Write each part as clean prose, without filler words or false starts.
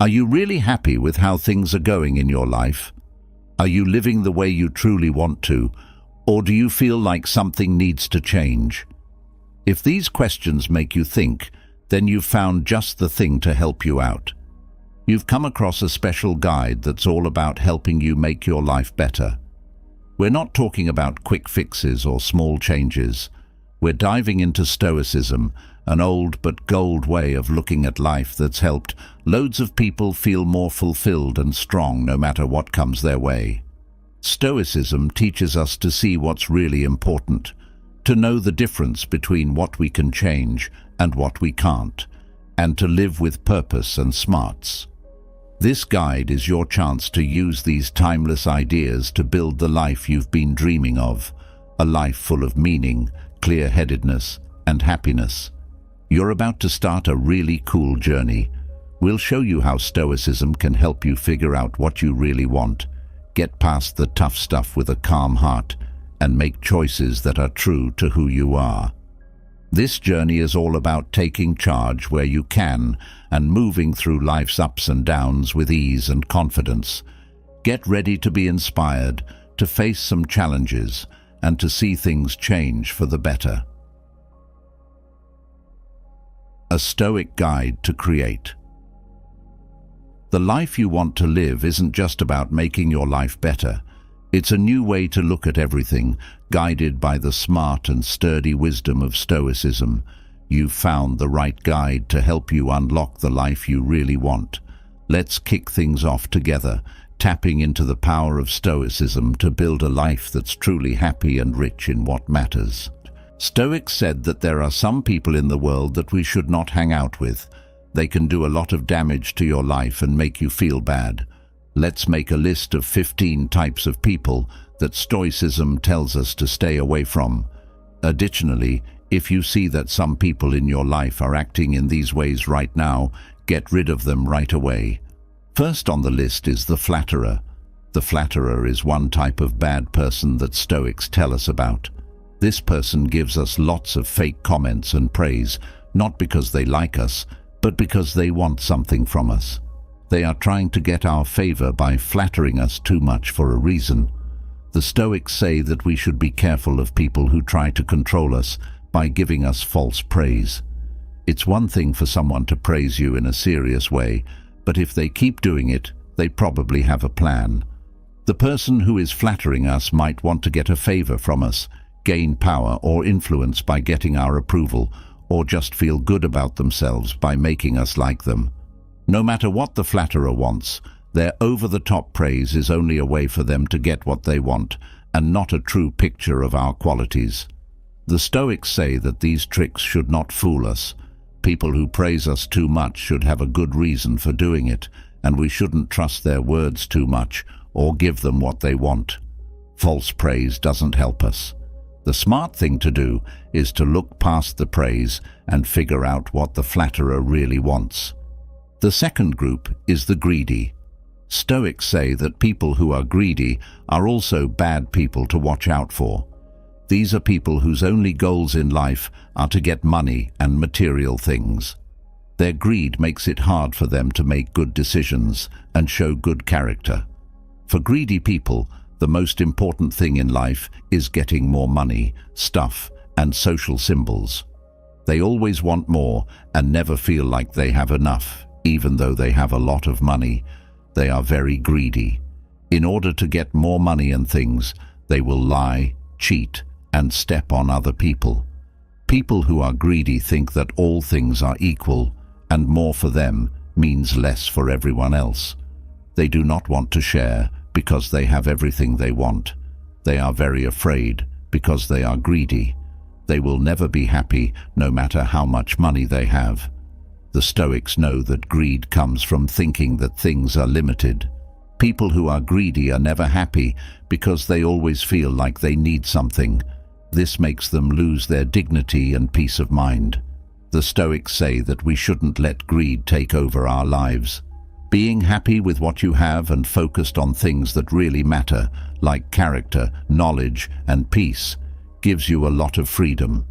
Are you really happy with how things are going in your life? Are you living the way you truly want to, or do you feel like something needs to change? If these questions make you think, then you've found just the thing to help you out. You've come across a special guide that's all about helping you make your life better. We're not talking about quick fixes or small changes. We're diving into Stoicism, an old but gold way of looking at life that's helped loads of people feel more fulfilled and strong no matter what comes their way. Stoicism teaches us to see what's really important, to know the difference between what we can change and what we can't, and to live with purpose and smarts. This guide is your chance to use these timeless ideas to build the life you've been dreaming of, a life full of meaning, clear-headedness, and happiness. You're about to start a really cool journey. We'll show you how Stoicism can help you figure out what you really want, get past the tough stuff with a calm heart, and make choices that are true to who you are. This journey is all about taking charge where you can and moving through life's ups and downs with ease and confidence. Get ready to be inspired, to face some challenges, and to see things change for the better. A Stoic Guide to Create. The life you want to live isn't just about making your life better. It's a new way to look at everything, guided by the smart and sturdy wisdom of Stoicism. You've found the right guide to help you unlock the life you really want. Let's kick things off together, tapping into the power of Stoicism to build a life that's truly happy and rich in what matters. Stoics said that there are some people in the world that we should not hang out with. They can do a lot of damage to your life and make you feel bad. Let's make a list of 15 types of people that Stoicism tells us to stay away from. Additionally, if you see that some people in your life are acting in these ways right now, get rid of them right away. First on the list is the flatterer. The flatterer is one type of bad person that Stoics tell us about. This person gives us lots of fake comments and praise, not because they like us, but because they want something from us. They are trying to get our favor by flattering us too much for a reason. The Stoics say that we should be careful of people who try to control us by giving us false praise. It's one thing for someone to praise you in a serious way, but if they keep doing it, they probably have a plan. The person who is flattering us might want to get a favor from us, gain power or influence by getting our approval, or just feel good about themselves by making us like them. No matter what the flatterer wants, their over-the-top praise is only a way for them to get what they want, and not a true picture of our qualities. The Stoics say that these tricks should not fool us. People who praise us too much should have a good reason for doing it, and we shouldn't trust their words too much or give them what they want. False praise doesn't help us. The smart thing to do is to look past the praise and figure out what the flatterer really wants. The second group is the greedy. Stoics say that people who are greedy are also bad people to watch out for. These are people whose only goals in life are to get money and material things. Their greed makes it hard for them to make good decisions and show good character. For greedy people, the most important thing in life is getting more money, stuff, and social symbols. They always want more and never feel like they have enough, even though they have a lot of money. They are very greedy. In order to get more money and things, they will lie, cheat, and step on other people. People who are greedy think that all things are equal, and more for them means less for everyone else. They do not want to share because they have everything they want. They are very afraid because they are greedy. They will never be happy no matter how much money they have. The Stoics know that greed comes from thinking that things are limited. People who are greedy are never happy because they always feel like they need something. This makes them lose their dignity and peace of mind. The Stoics say that we shouldn't let greed take over our lives. Being happy with what you have and focused on things that really matter, like character, knowledge, and peace, gives you a lot of freedom.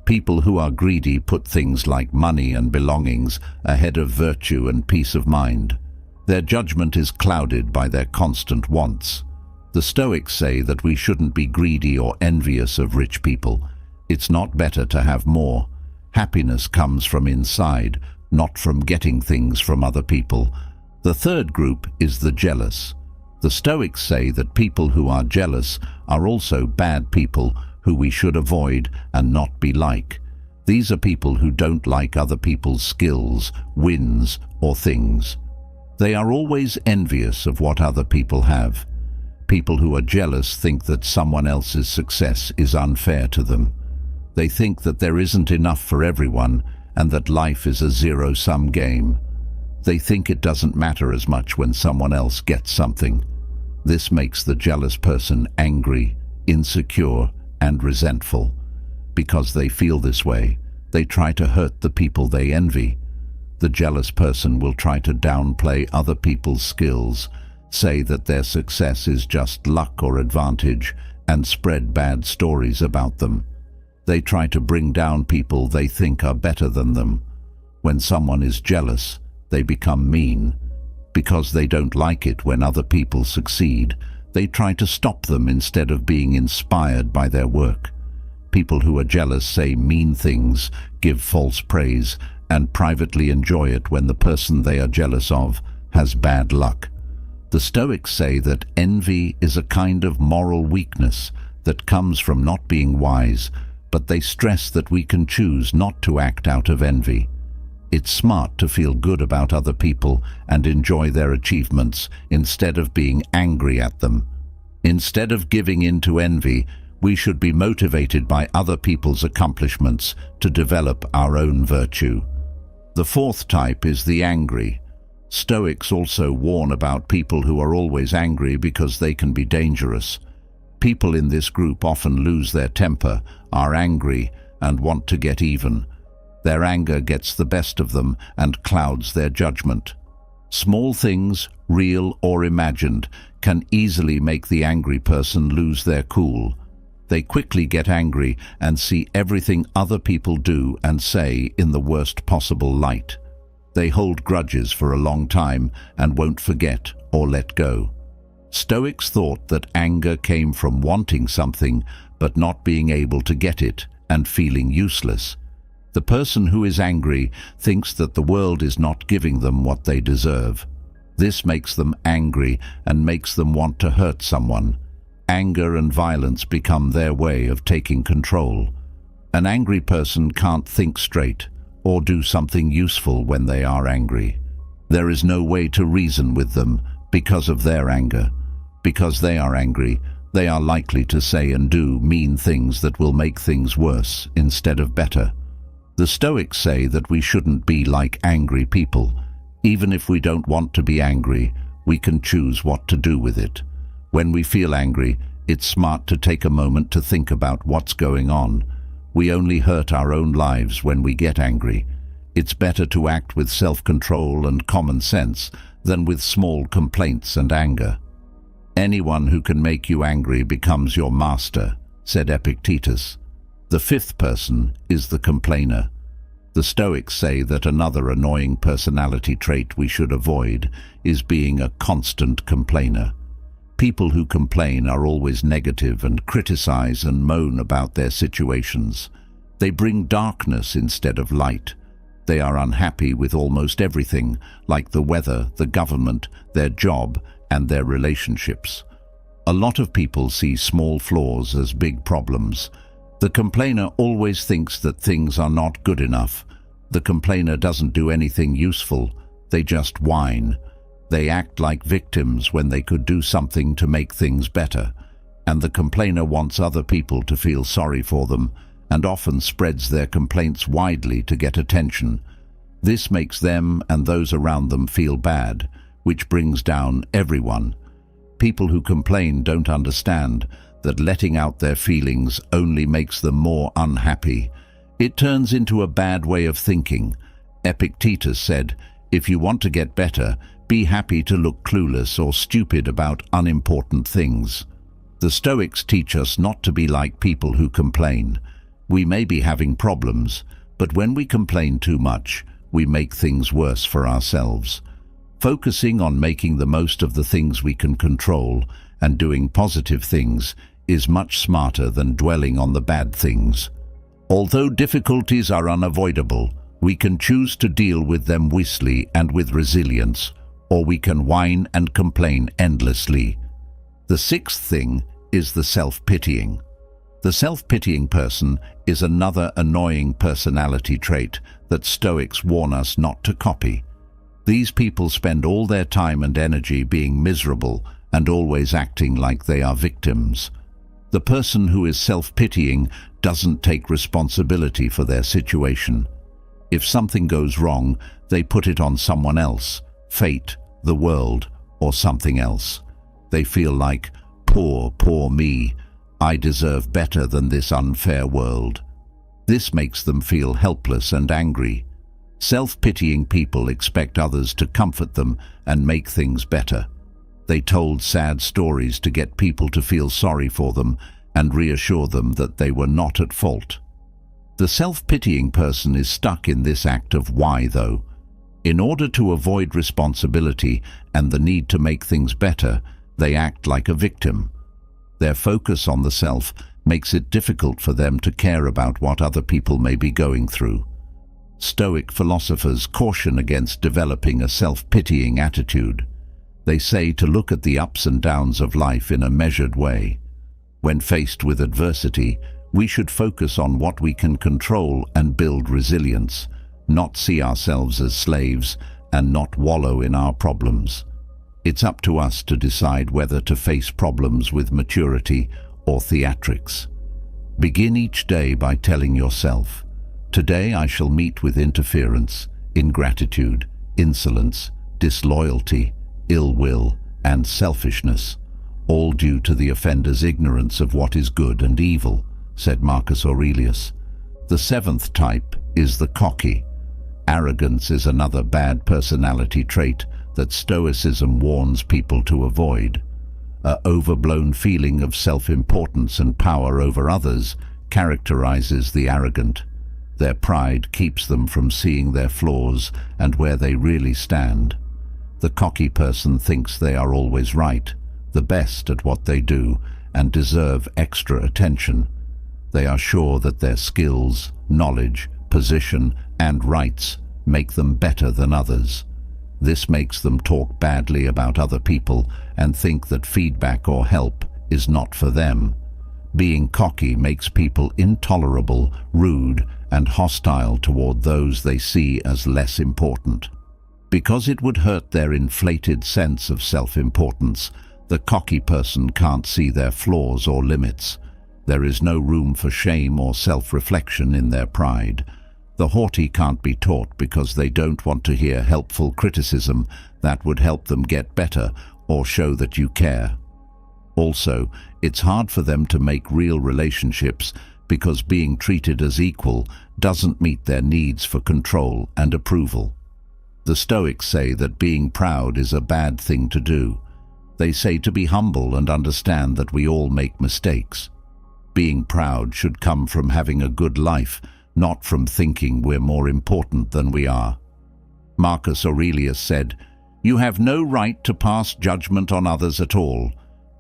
People who are greedy put things like money and belongings ahead of virtue and peace of mind. Their judgment is clouded by their constant wants. The Stoics say that we shouldn't be greedy or envious of rich people. It's not better to have more. Happiness comes from inside, not from getting things from other people. The third group is the jealous. The Stoics say that people who are jealous are also bad people who we should avoid and not be like. These are people who don't like other people's skills, wins, or things. They are always envious of what other people have. People who are jealous think that someone else's success is unfair to them. They think that there isn't enough for everyone and that life is a zero-sum game. They think it doesn't matter as much when someone else gets something. This makes the jealous person angry, insecure, and resentful. Because they feel this way, they try to hurt the people they envy. The jealous person will try to downplay other people's skills, say that their success is just luck or advantage, and spread bad stories about them. They try to bring down people they think are better than them. When someone is jealous, they become mean. Because they don't like it when other people succeed, they try to stop them instead of being inspired by their work. People who are jealous say mean things, give false praise, and privately enjoy it when the person they are jealous of has bad luck. The Stoics say that envy is a kind of moral weakness that comes from not being wise, but they stress that we can choose not to act out of envy. It's smart to feel good about other people and enjoy their achievements instead of being angry at them. Instead of giving in to envy, we should be motivated by other people's accomplishments to develop our own virtue. The fourth type is the angry. Stoics also warn about people who are always angry because they can be dangerous. People in this group often lose their temper, are angry, and want to get even. Their anger gets the best of them and clouds their judgment. Small things, real or imagined, can easily make the angry person lose their cool. They quickly get angry and see everything other people do and say in the worst possible light. They hold grudges for a long time and won't forget or let go. Stoics thought that anger came from wanting something but not being able to get it and feeling useless. The person who is angry thinks that the world is not giving them what they deserve. This makes them angry and makes them want to hurt someone. Anger and violence become their way of taking control. An angry person can't think straight or do something useful when they are angry. There is no way to reason with them because of their anger. Because they are angry, they are likely to say and do mean things that will make things worse instead of better. The Stoics say that we shouldn't be like angry people. Even if we don't want to be angry, we can choose what to do with it. When we feel angry, it's smart to take a moment to think about what's going on. We only hurt our own lives when we get angry. It's better to act with self-control and common sense than with small complaints and anger. Anyone who can make you angry becomes your master, said Epictetus. The fifth person is the complainer. The Stoics say that another annoying personality trait we should avoid is being a constant complainer. People who complain are always negative and criticize and moan about their situations. They bring darkness instead of light. They are unhappy with almost everything, like the weather, the government, their job, and their relationships. A lot of people see small flaws as big problems. The complainer always thinks that things are not good enough. The complainer doesn't do anything useful. They just whine. They act like victims when they could do something to make things better. And the complainer wants other people to feel sorry for them and often spreads their complaints widely to get attention. This makes them and those around them feel bad, which brings down everyone. People who complain don't understand that letting out their feelings only makes them more unhappy. It turns into a bad way of thinking. Epictetus said, "If you want to get better, be happy to look clueless or stupid about unimportant things." The Stoics teach us not to be like people who complain. We may be having problems, but when we complain too much, we make things worse for ourselves. Focusing on making the most of the things we can control and doing positive things is much smarter than dwelling on the bad things. Although difficulties are unavoidable, we can choose to deal with them wisely and with resilience, or we can whine and complain endlessly. The sixth thing is the self-pitying. The self-pitying person is another annoying personality trait that Stoics warn us not to copy. These people spend all their time and energy being miserable and always acting like they are victims. The person who is self-pitying doesn't take responsibility for their situation. If something goes wrong, they put it on someone else, fate, the world, or something else. They feel like, poor, poor me, I deserve better than this unfair world. This makes them feel helpless and angry. Self-pitying people expect others to comfort them and make things better. They told sad stories to get people to feel sorry for them and reassure them that they were not at fault. The self-pitying person is stuck in this act of why, though. In order to avoid responsibility and the need to make things better, they act like a victim. Their focus on the self makes it difficult for them to care about what other people may be going through. Stoic philosophers caution against developing a self-pitying attitude. They say to look at the ups and downs of life in a measured way. When faced with adversity, we should focus on what we can control and build resilience, not see ourselves as slaves and not wallow in our problems. It's up to us to decide whether to face problems with maturity or theatrics. Begin each day by telling yourself, "Today I shall meet with interference, ingratitude, insolence, disloyalty, ill will, and selfishness, all due to the offender's ignorance of what is good and evil," said Marcus Aurelius. The seventh type is the cocky. Arrogance is another bad personality trait that Stoicism warns people to avoid. An overblown feeling of self-importance and power over others characterizes the arrogant. Their pride keeps them from seeing their flaws and where they really stand. The cocky person thinks they are always right, the best at what they do, and deserve extra attention. They are sure that their skills, knowledge, position, and rights make them better than others. This makes them talk badly about other people and think that feedback or help is not for them. Being cocky makes people intolerable, rude, and hostile toward those they see as less important. Because it would hurt their inflated sense of self-importance, the cocky person can't see their flaws or limits. There is no room for shame or self-reflection in their pride. The haughty can't be taught because they don't want to hear helpful criticism that would help them get better or show that you care. Also, it's hard for them to make real relationships because being treated as equal doesn't meet their needs for control and approval. The Stoics say that being proud is a bad thing to do. They say to be humble and understand that we all make mistakes. Being proud should come from having a good life, not from thinking we're more important than we are. Marcus Aurelius said, "You have no right to pass judgment on others at all.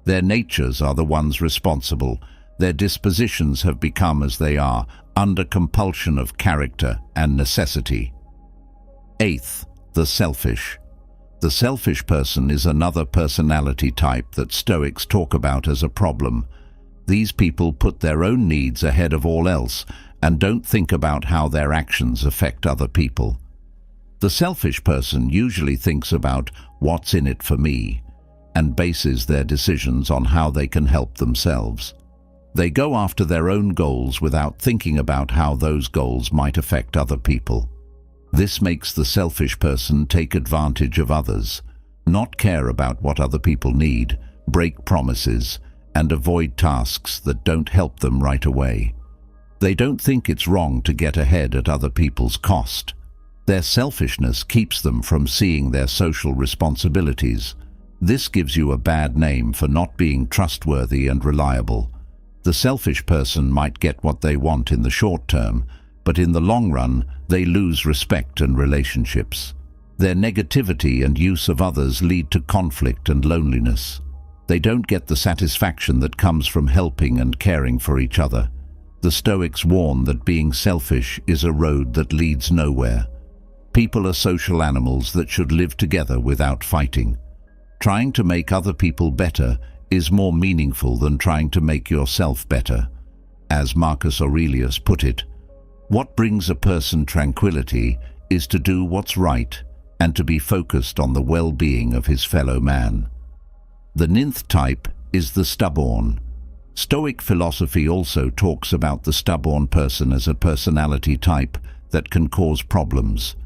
Their natures are the ones responsible. Their dispositions have become as they are, under compulsion of character and necessity." Eighth, the selfish. The selfish person is another personality type that Stoics talk about as a problem. These people put their own needs ahead of all else and don't think about how their actions affect other people. The selfish person usually thinks about what's in it for me and bases their decisions on how they can help themselves. They go after their own goals without thinking about how those goals might affect other people. This makes the selfish person take advantage of others, not care about what other people need, break promises, and avoid tasks that don't help them right away. They don't think it's wrong to get ahead at other people's cost. Their selfishness keeps them from seeing their social responsibilities. This gives you a bad name for not being trustworthy and reliable. The selfish person might get what they want in the short term, but in the long run, they lose respect and relationships. Their negativity and use of others lead to conflict and loneliness. They don't get the satisfaction that comes from helping and caring for each other. The Stoics warn that being selfish is a road that leads nowhere. People are social animals that should live together without fighting. Trying to make other people better is more meaningful than trying to make yourself better. As Marcus Aurelius put it, what brings a person tranquility is to do what's right and to be focused on the well-being of his fellow man. The ninth type is the stubborn. Stoic philosophy also talks about the stubborn person as a personality type that can cause problems.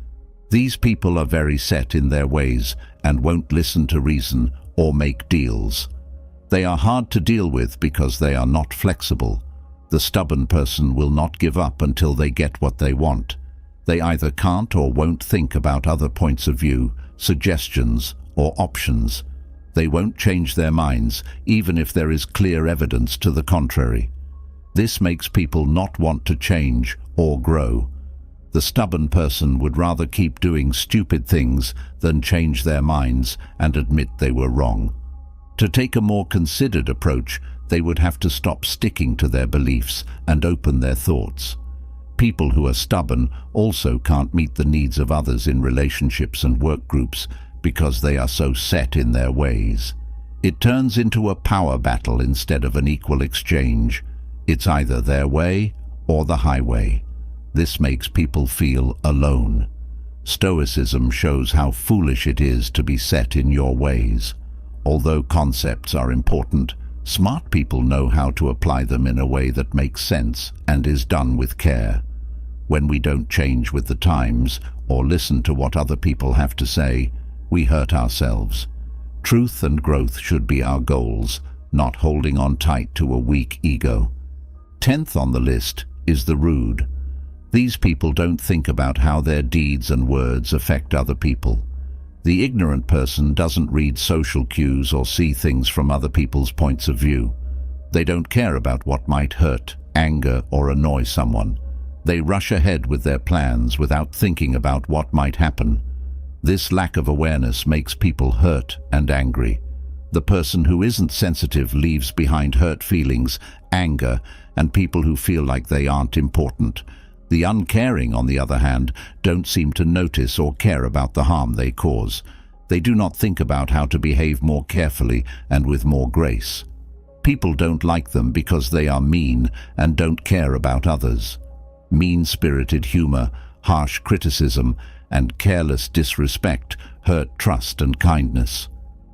These people are very set in their ways and won't listen to reason or make deals. They are hard to deal with because they are not flexible. The stubborn person will not give up until they get what they want. They either can't or won't think about other points of view, suggestions, or options. They won't change their minds, even if there is clear evidence to the contrary. This makes people not want to change or grow. The stubborn person would rather keep doing stupid things than change their minds and admit they were wrong. To take a more considered approach, they would have to stop sticking to their beliefs and open their thoughts. People who are stubborn also can't meet the needs of others in relationships and work groups because they are so set in their ways. It turns into a power battle instead of an equal exchange. It's either their way or the highway. This makes people feel alone. Stoicism shows how foolish it is to be set in your ways. Although concepts are important, smart people know how to apply them in a way that makes sense and is done with care. When we don't change with the times or listen to what other people have to say, we hurt ourselves. Truth and growth should be our goals, not holding on tight to a weak ego. 10th on the list is the rude. These people don't think about how their deeds and words affect other people. The ignorant person doesn't read social cues or see things from other people's points of view. They don't care about what might hurt, anger, or annoy someone. They rush ahead with their plans without thinking about what might happen. This lack of awareness makes people hurt and angry. The person who isn't sensitive leaves behind hurt feelings, anger, and people who feel like they aren't important. The uncaring, on the other hand, don't seem to notice or care about the harm they cause. They do not think about how to behave more carefully and with more grace. People don't like them because they are mean and don't care about others. Mean-spirited humor, harsh criticism, and careless disrespect hurt trust and kindness.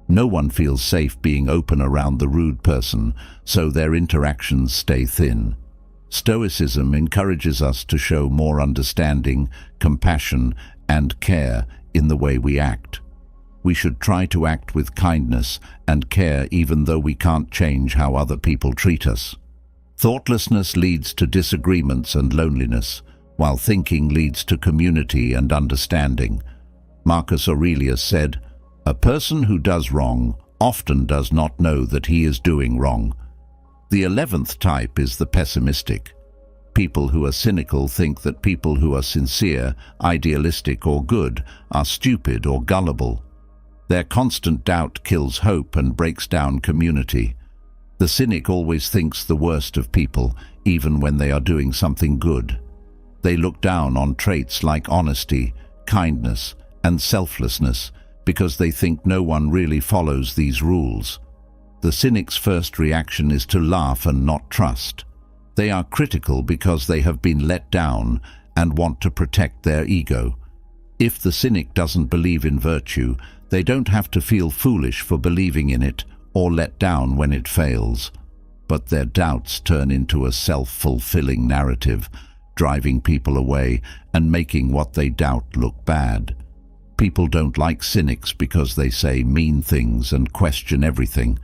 No one feels safe being open around the rude person, so their interactions stay thin. Stoicism encourages us to show more understanding, compassion, and care in the way we act. We should try to act with kindness and care even though we can't change how other people treat us. Thoughtlessness leads to disagreements and loneliness, while thinking leads to community and understanding. Marcus Aurelius said, "A person who does wrong often does not know that he is doing wrong." The 11th type is the pessimistic. People who are cynical think that people who are sincere, idealistic, or good are stupid or gullible. Their constant doubt kills hope and breaks down community. The cynic always thinks the worst of people, even when they are doing something good. They look down on traits like honesty, kindness, and selflessness because they think no one really follows these rules. The cynic's first reaction is to laugh and not trust. They are critical because they have been let down and want to protect their ego. If the cynic doesn't believe in virtue, they don't have to feel foolish for believing in it or let down when it fails. But their doubts turn into a self-fulfilling narrative, driving people away and making what they doubt look bad. People don't like cynics because they say mean things and question everything.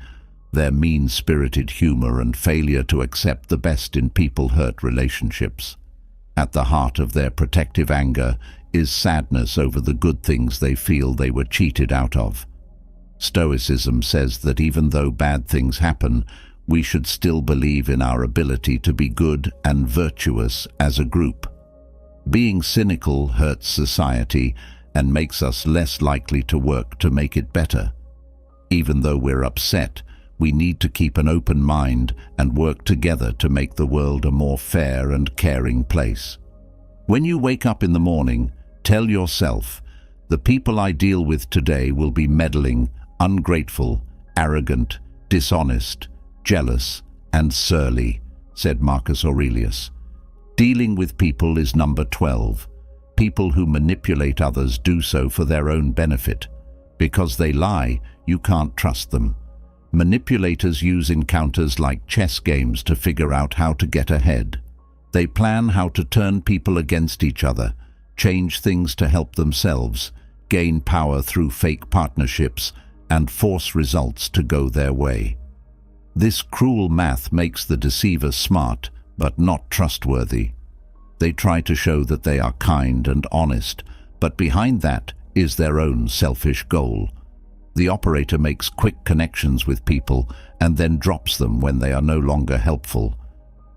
Their mean-spirited humor and failure to accept the best in people hurt relationships. At the heart of their protective anger is sadness over the good things they feel they were cheated out of. Stoicism says that even though bad things happen, we should still believe in our ability to be good and virtuous as a group. Being cynical hurts society and makes us less likely to work to make it better. Even though we're upset, we need to keep an open mind and work together to make the world a more fair and caring place. When you wake up in the morning, tell yourself, the people I deal with today will be meddling, ungrateful, arrogant, dishonest, jealous, and surly, said Marcus Aurelius. Dealing with people is number 12. People who manipulate others do so for their own benefit. Because they lie, you can't trust them. Manipulators use encounters like chess games to figure out how to get ahead. They plan how to turn people against each other, change things to help themselves, gain power through fake partnerships, and force results to go their way. This cruel math makes the deceiver smart, but not trustworthy. They try to show that they are kind and honest, but behind that is their own selfish goal. The operator makes quick connections with people and then drops them when they are no longer helpful.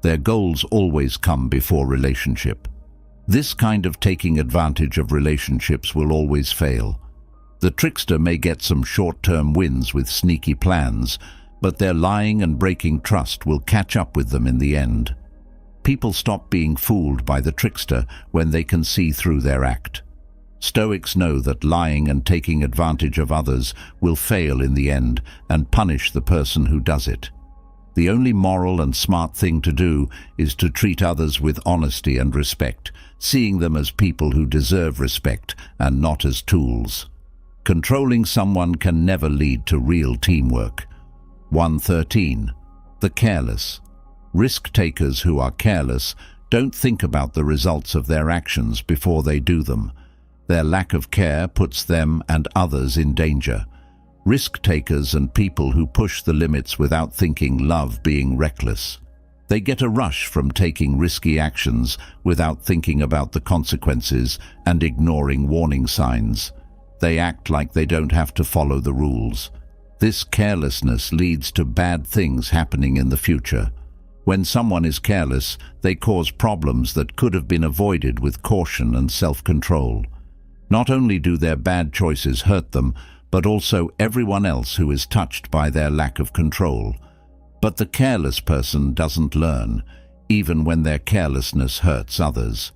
Their goals always come before relationship. This kind of taking advantage of relationships will always fail. The trickster may get some short-term wins with sneaky plans, but their lying and breaking trust will catch up with them in the end. People stop being fooled by the trickster when they can see through their act. Stoics know that lying and taking advantage of others will fail in the end and punish the person who does it. The only moral and smart thing to do is to treat others with honesty and respect, seeing them as people who deserve respect and not as tools. Controlling someone can never lead to real teamwork. 113. The careless. Risk-takers who are careless don't think about the results of their actions before they do them. Their lack of care puts them and others in danger. Risk-takers and people who push the limits without thinking love being reckless. They get a rush from taking risky actions without thinking about the consequences and ignoring warning signs. They act like they don't have to follow the rules. This carelessness leads to bad things happening in the future. When someone is careless, they cause problems that could have been avoided with caution and self-control. Not only do their bad choices hurt them, but also everyone else who is touched by their lack of control. But the careless person doesn't learn, even when their carelessness hurts others.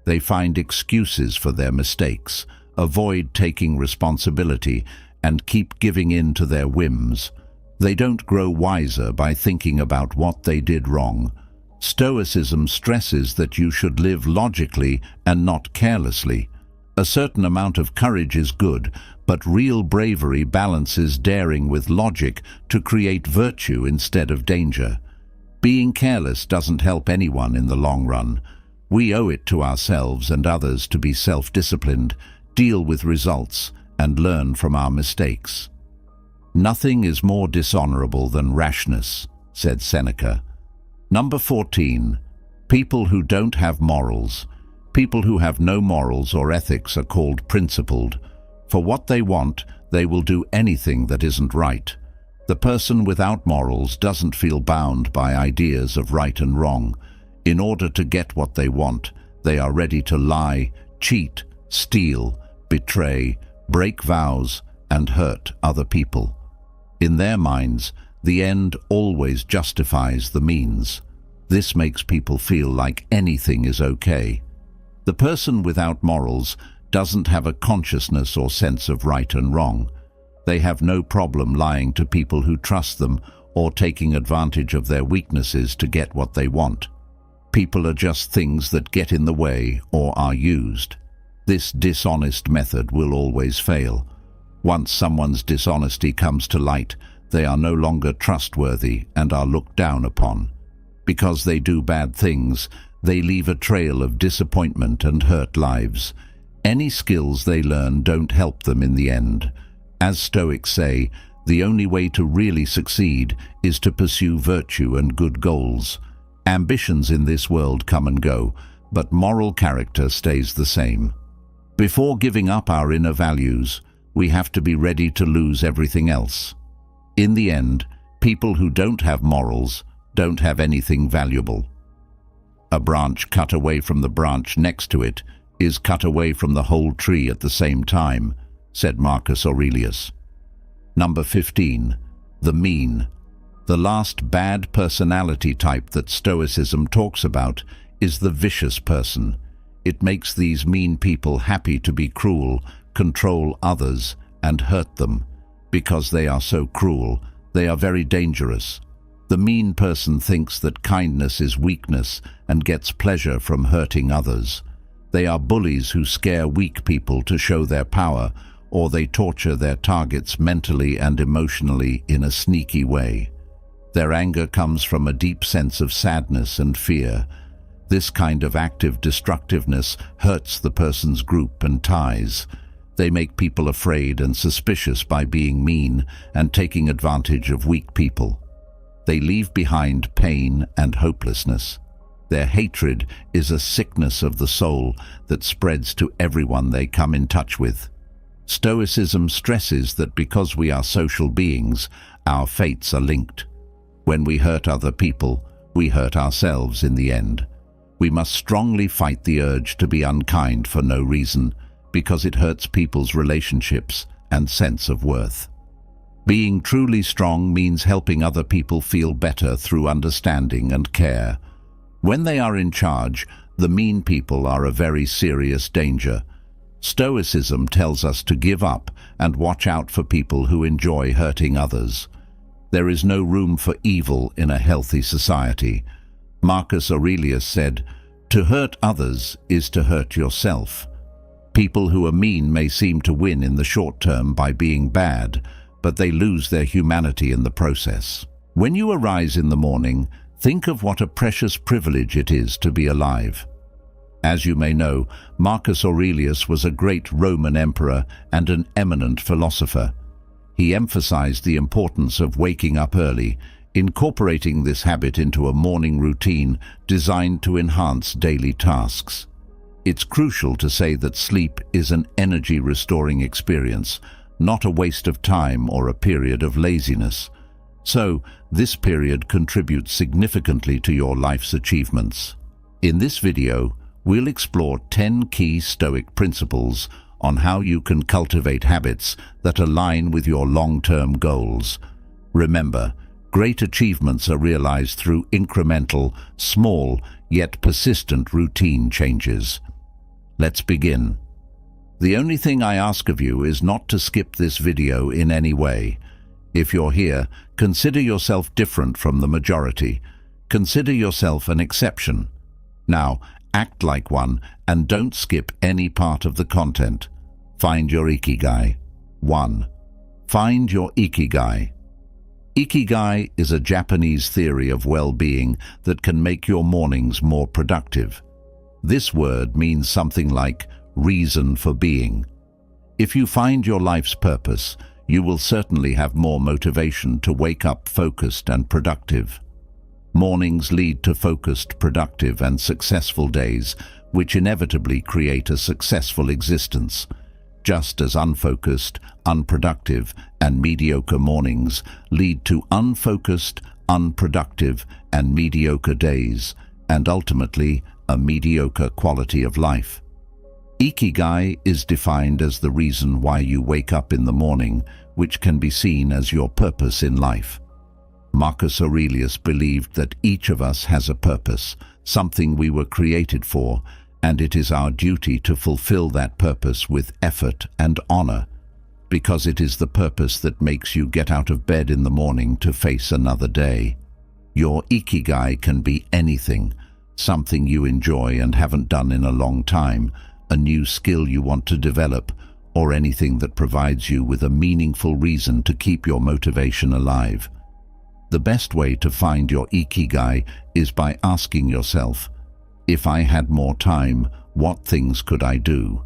They find excuses for their mistakes, avoid taking responsibility, and keep giving in to their whims. They don't grow wiser by thinking about what they did wrong. Stoicism stresses that you should live logically and not carelessly. A certain amount of courage is good, but real bravery balances daring with logic to create virtue instead of danger. Being careless doesn't help anyone in the long run. We owe it to ourselves and others to be self-disciplined, deal with results, and learn from our mistakes. Nothing is more dishonorable than rashness, said Seneca. Number 14. People who don't have morals. People who have no morals or ethics are called principled. For what they want, they will do anything that isn't right. The person without morals doesn't feel bound by ideas of right and wrong. In order to get what they want, they are ready to lie, cheat, steal, betray, break vows, and hurt other people. In their minds, the end always justifies the means. This makes people feel like anything is okay. The person without morals doesn't have a consciousness or sense of right and wrong. They have no problem lying to people who trust them or taking advantage of their weaknesses to get what they want. People are just things that get in the way or are used. This dishonest method will always fail. Once someone's dishonesty comes to light, they are no longer trustworthy and are looked down upon. Because they do bad things, they leave a trail of disappointment and hurt lives. Any skills they learn don't help them in the end. As Stoics say, the only way to really succeed is to pursue virtue and good goals. Ambitions in this world come and go, but moral character stays the same. Before giving up our inner values, we have to be ready to lose everything else. In the end, people who don't have morals don't have anything valuable. A branch cut away from the branch next to it is cut away from the whole tree at the same time, said Marcus Aurelius. Number 15. The mean. The last bad personality type that Stoicism talks about is the vicious person. It makes these mean people happy to be cruel, control others, and hurt them. Because they are so cruel, they are very dangerous. The mean person thinks that kindness is weakness and gets pleasure from hurting others. They are bullies who scare weak people to show their power, or they torture their targets mentally and emotionally in a sneaky way. Their anger comes from a deep sense of sadness and fear. This kind of active destructiveness hurts the person's group and ties. They make people afraid and suspicious by being mean and taking advantage of weak people. They leave behind pain and hopelessness. Their hatred is a sickness of the soul that spreads to everyone they come in touch with. Stoicism stresses that because we are social beings, our fates are linked. When we hurt other people, we hurt ourselves in the end. We must strongly fight the urge to be unkind for no reason, because it hurts people's relationships and sense of worth. Being truly strong means helping other people feel better through understanding and care. When they are in charge, the mean people are a very serious danger. Stoicism tells us to give up and watch out for people who enjoy hurting others. There is no room for evil in a healthy society. Marcus Aurelius said, "To hurt others is to hurt yourself." People who are mean may seem to win in the short term by being bad, but they lose their humanity in the process. When you arise in the morning, think of what a precious privilege it is to be alive. As you may know, Marcus Aurelius was a great Roman emperor and an eminent philosopher. He emphasized the importance of waking up early, incorporating this habit into a morning routine designed to enhance daily tasks. It's crucial to say that sleep is an energy-restoring experience, not a waste of time or a period of laziness. So, this period contributes significantly to your life's achievements. In this video, we'll explore 10 key Stoic principles on how you can cultivate habits that align with your long-term goals. Remember, great achievements are realized through incremental, small, yet persistent routine changes. Let's begin. The only thing I ask of you is not to skip this video in any way. If you're here, consider yourself different from the majority. Consider yourself an exception. Now, act like one and don't skip any part of the content. Find your Ikigai. 1. Find your Ikigai. Ikigai is a Japanese theory of well-being that can make your mornings more productive. This word means something like reason for being. If you find your life's purpose, you will certainly have more motivation to wake up focused and productive. Mornings lead to focused, productive, and successful days, which inevitably create a successful existence. Just as unfocused, unproductive, and mediocre mornings lead to unfocused, unproductive, and mediocre days, and ultimately a mediocre quality of life. Ikigai is defined as the reason why you wake up in the morning, which can be seen as your purpose in life. Marcus Aurelius believed that each of us has a purpose, something we were created for, and it is our duty to fulfill that purpose with effort and honor, because it is the purpose that makes you get out of bed in the morning to face another day. Your Ikigai can be anything, something you enjoy and haven't done in a long time, a new skill you want to develop, or anything that provides you with a meaningful reason to keep your motivation alive. The best way to find your Ikigai is by asking yourself, if I had more time, what things could I do?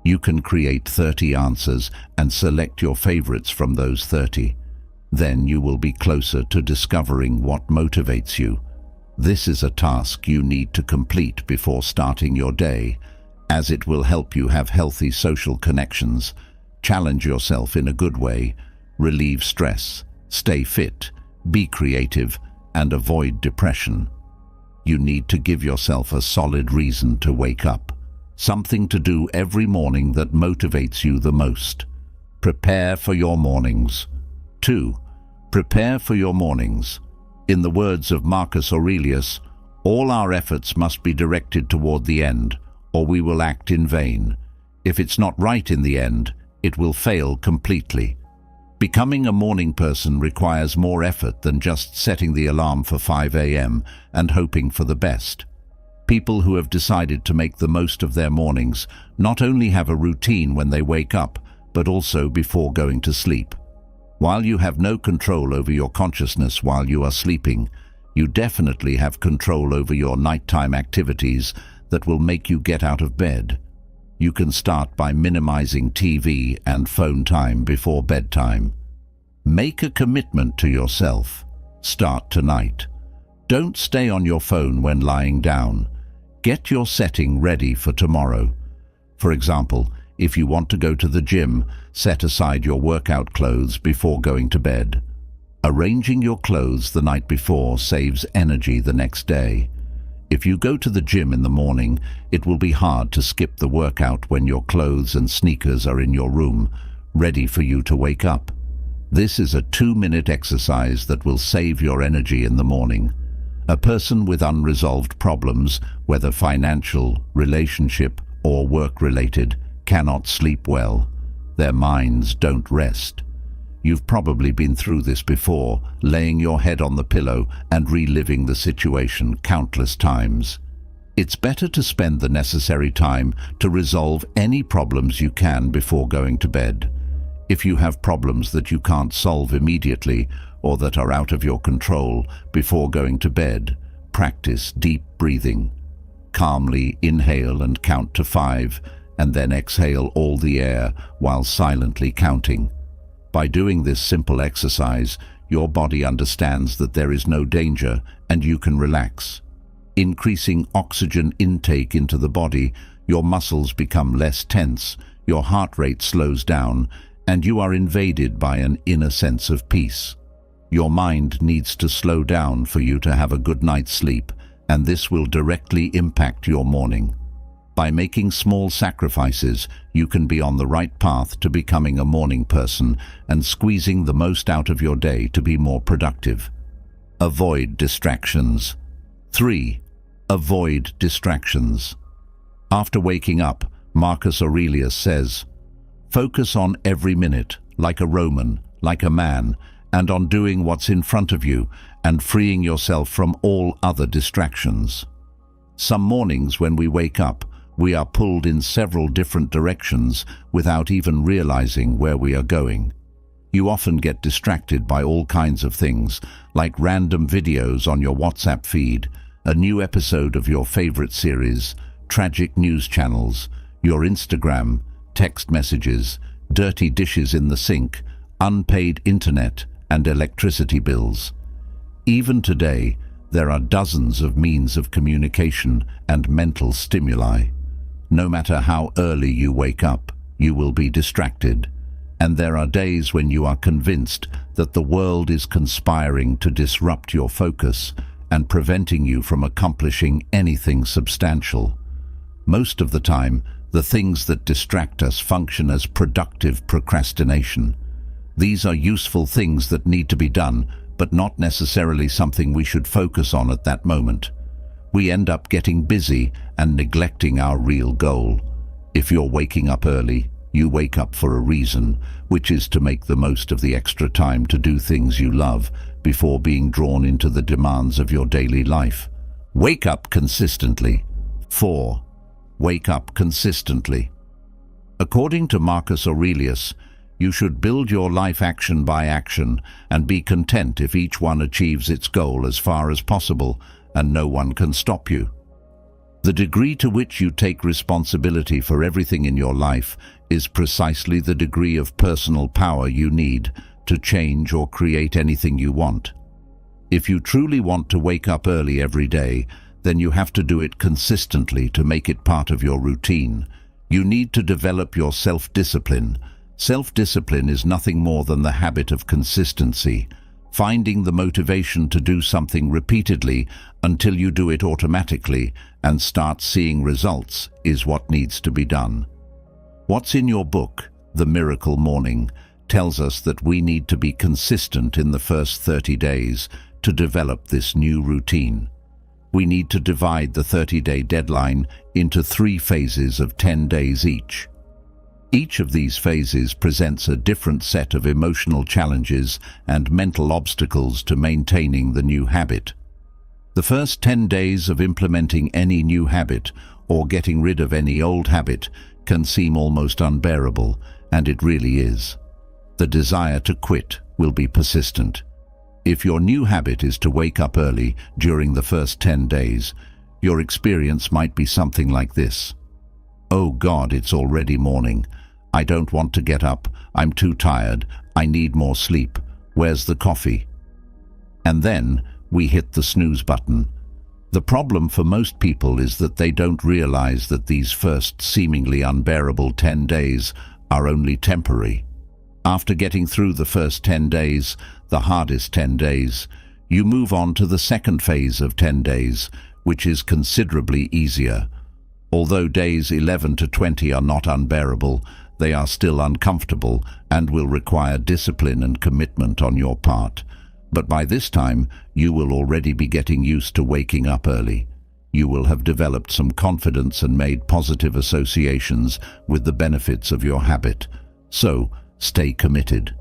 You can create 30 answers and select your favorites from those 30. Then you will be closer to discovering what motivates you. This is a task you need to complete before starting your day, as it will help you have healthy social connections, challenge yourself in a good way, relieve stress, stay fit, be creative, and avoid depression. You need to give yourself a solid reason to wake up. something to do every morning that motivates you the most. Prepare for your mornings. 2. Prepare for your mornings. In the words of Marcus Aurelius, all our efforts must be directed toward the end, or we will act in vain. If it's not right in the end, it will fail completely. Becoming a morning person requires more effort than just setting the alarm for 5 a.m. and hoping for the best. People who have decided to make the most of their mornings not only have a routine when they wake up, but also before going to sleep. While you have no control over your consciousness while you are sleeping, you definitely have control over your nighttime activities that will make you get out of bed. You can start by minimizing TV and phone time before bedtime. Make a commitment to yourself. Start tonight. Don't stay on your phone when lying down. Get your setting ready for tomorrow. For example, if you want to go to the gym, set aside your workout clothes before going to bed. Arranging your clothes the night before saves energy the next day. If you go to the gym in the morning, it will be hard to skip the workout when your clothes and sneakers are in your room, ready for you to wake up. This is a 2-minute exercise that will save your energy in the morning. A person with unresolved problems, whether financial, relationship, or work-related, cannot sleep well. Their minds don't rest. You've probably been through this before, laying your head on the pillow and reliving the situation countless times. It's better to spend the necessary time to resolve any problems you can before going to bed. If you have problems that you can't solve immediately or that are out of your control before going to bed, practice deep breathing. Calmly inhale and count to 5, and then exhale all the air while silently counting. By doing this simple exercise, your body understands that there is no danger and you can relax. Increasing oxygen intake into the body, your muscles become less tense, your heart rate slows down, and you are invaded by an inner sense of peace. Your mind needs to slow down for you to have a good night's sleep, and this will directly impact your morning. By making small sacrifices, you can be on the right path to becoming a morning person and squeezing the most out of your day to be more productive. Avoid distractions. 3. Avoid distractions. After waking up, Marcus Aurelius says, "Focus on every minute, like a Roman, like a man, and on doing what's in front of you and freeing yourself from all other distractions." Some mornings when we wake up, we are pulled in several different directions without even realizing where we are going. You often get distracted by all kinds of things, like random videos on your WhatsApp feed, a new episode of your favorite series, tragic news channels, your Instagram, text messages, dirty dishes in the sink, unpaid internet, and electricity bills. Even today, there are dozens of means of communication and mental stimuli. No matter how early you wake up, you will be distracted. And there are days when you are convinced that the world is conspiring to disrupt your focus and preventing you from accomplishing anything substantial. Most of the time, the things that distract us function as productive procrastination. These are useful things that need to be done, but not necessarily something we should focus on at that moment. We end up getting busy and neglecting our real goal. If you're waking up early, you wake up for a reason, which is to make the most of the extra time to do things you love before being drawn into the demands of your daily life. Wake up consistently. 4. Wake up consistently. According to Marcus Aurelius, you should build your life action by action and be content if each one achieves its goal as far as possible, and no one can stop you. The degree to which you take responsibility for everything in your life is precisely the degree of personal power you need to change or create anything you want. If you truly want to wake up early every day, then you have to do it consistently to make it part of your routine. You need to develop your self-discipline. Self-discipline is nothing more than the habit of consistency. Finding the motivation to do something repeatedly until you do it automatically and start seeing results is what needs to be done. What's in your book, The Miracle Morning, tells us that we need to be consistent in the first 30 days to develop this new routine. We need to divide the 30-day deadline into 3 phases of 10 days each. Each of these phases presents a different set of emotional challenges and mental obstacles to maintaining the new habit. The first 10 days of implementing any new habit or getting rid of any old habit can seem almost unbearable, and it really is. The desire to quit will be persistent. If your new habit is to wake up early during the first 10 days, your experience might be something like this. Oh God, it's already morning. I don't want to get up. I'm too tired. I need more sleep. Where's the coffee? And then we hit the snooze button. The problem for most people is that they don't realize that these first seemingly unbearable 10 days are only temporary. After getting through the first 10 days, the hardest 10 days, you move on to the second phase of 10 days, which is considerably easier. Although days 11 to 20 are not unbearable, they are still uncomfortable and will require discipline and commitment on your part. But by this time, you will already be getting used to waking up early. You will have developed some confidence and made positive associations with the benefits of your habit. So, stay committed.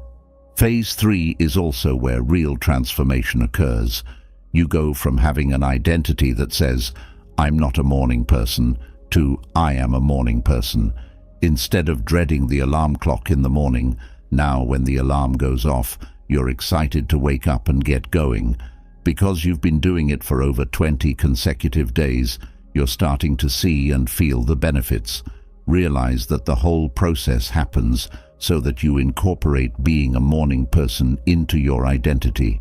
Phase 3 is also where real transformation occurs. You go from having an identity that says, "I'm not a morning person," to "I am a morning person." Instead of dreading the alarm clock in the morning, now when the alarm goes off, you're excited to wake up and get going. Because you've been doing it for over 20 consecutive days, you're starting to see and feel the benefits. Realize that the whole process happens so that you incorporate being a morning person into your identity.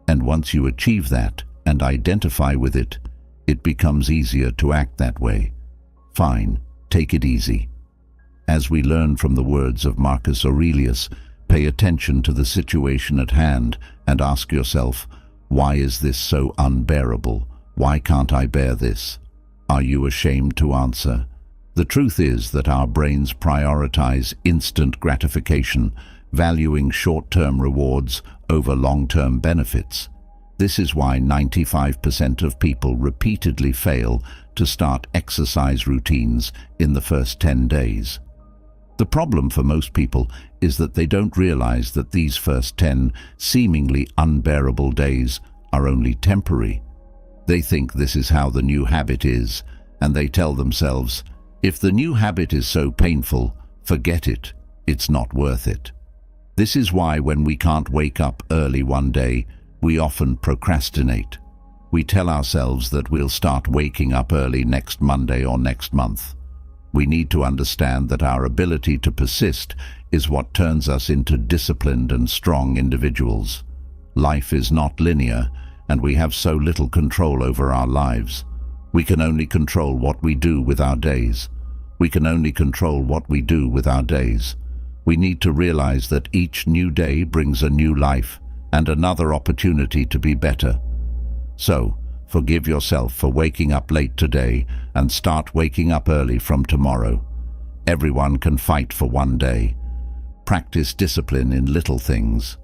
And once you achieve that and identify with it, it becomes easier to act that way. Fine, take it easy. As we learn from the words of Marcus Aurelius, pay attention to the situation at hand and ask yourself, why is this so unbearable? Why can't I bear this? Are you ashamed to answer? The truth is that our brains prioritize instant gratification, valuing short-term rewards over long-term benefits. This is why 95% of people repeatedly fail to start exercise routines in the first 10 days. The problem for most people is that they don't realize that these first 10 seemingly unbearable days are only temporary. They think this is how the new habit is, and they tell themselves, if the new habit is so painful, forget it, it's not worth it. This is why when we can't wake up early one day, we often procrastinate. We tell ourselves that we'll start waking up early next Monday or next month. We need to understand that our ability to persist is what turns us into disciplined and strong individuals. Life is not linear, and we have so little control over our lives. We can only control what we do with our days. We can only control what we do with our days. We need to realize that each new day brings a new life and another opportunity to be better. So, forgive yourself for waking up late today and start waking up early from tomorrow. Everyone can fight for one day. Practice discipline in little things.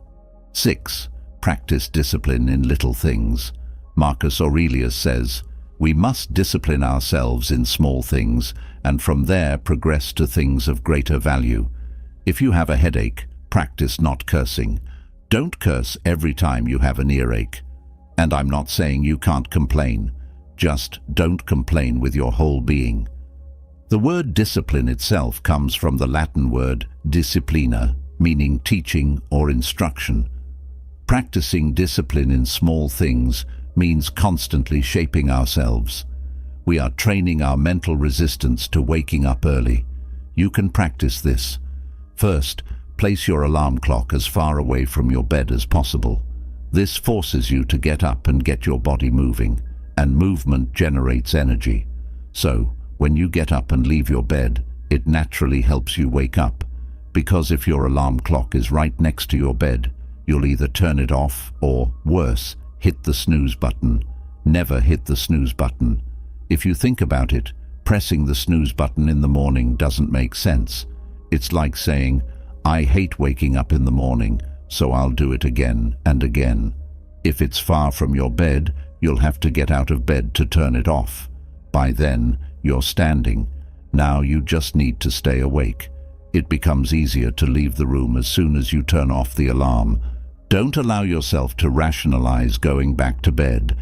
6. Practice discipline in little things. Marcus Aurelius says, we must discipline ourselves in small things and from there progress to things of greater value. If you have a headache, practice not cursing. Don't curse every time you have an earache. And I'm not saying you can't complain. Just don't complain with your whole being. The word discipline itself comes from the Latin word disciplina, meaning teaching or instruction. Practicing discipline in small things means constantly shaping ourselves. We are training our mental resistance to waking up early. You can practice this. First, place your alarm clock as far away from your bed as possible. This forces you to get up and get your body moving, and movement generates energy. So, when you get up and leave your bed, it naturally helps you wake up, because if your alarm clock is right next to your bed, you'll either turn it off or, worse, hit the snooze button. Never hit the snooze button. If you think about it, pressing the snooze button in the morning doesn't make sense. It's like saying, I hate waking up in the morning, so I'll do it again and again. If it's far from your bed, you'll have to get out of bed to turn it off. By then, you're standing. Now you just need to stay awake. It becomes easier to leave the room as soon as you turn off the alarm. Don't allow yourself to rationalize going back to bed.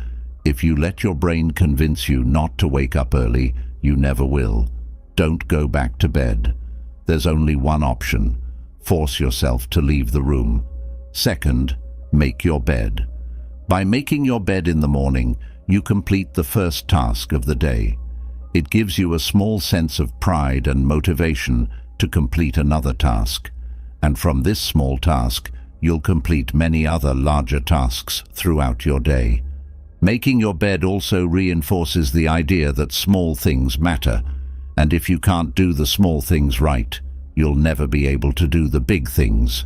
If you let your brain convince you not to wake up early, you never will. Don't go back to bed. There's only one option. Force yourself to leave the room. Second, make your bed. By making your bed in the morning, you complete the first task of the day. It gives you a small sense of pride and motivation to complete another task. And from this small task, you'll complete many other larger tasks throughout your day. Making your bed also reinforces the idea that small things matter, and if you can't do the small things right, you'll never be able to do the big things.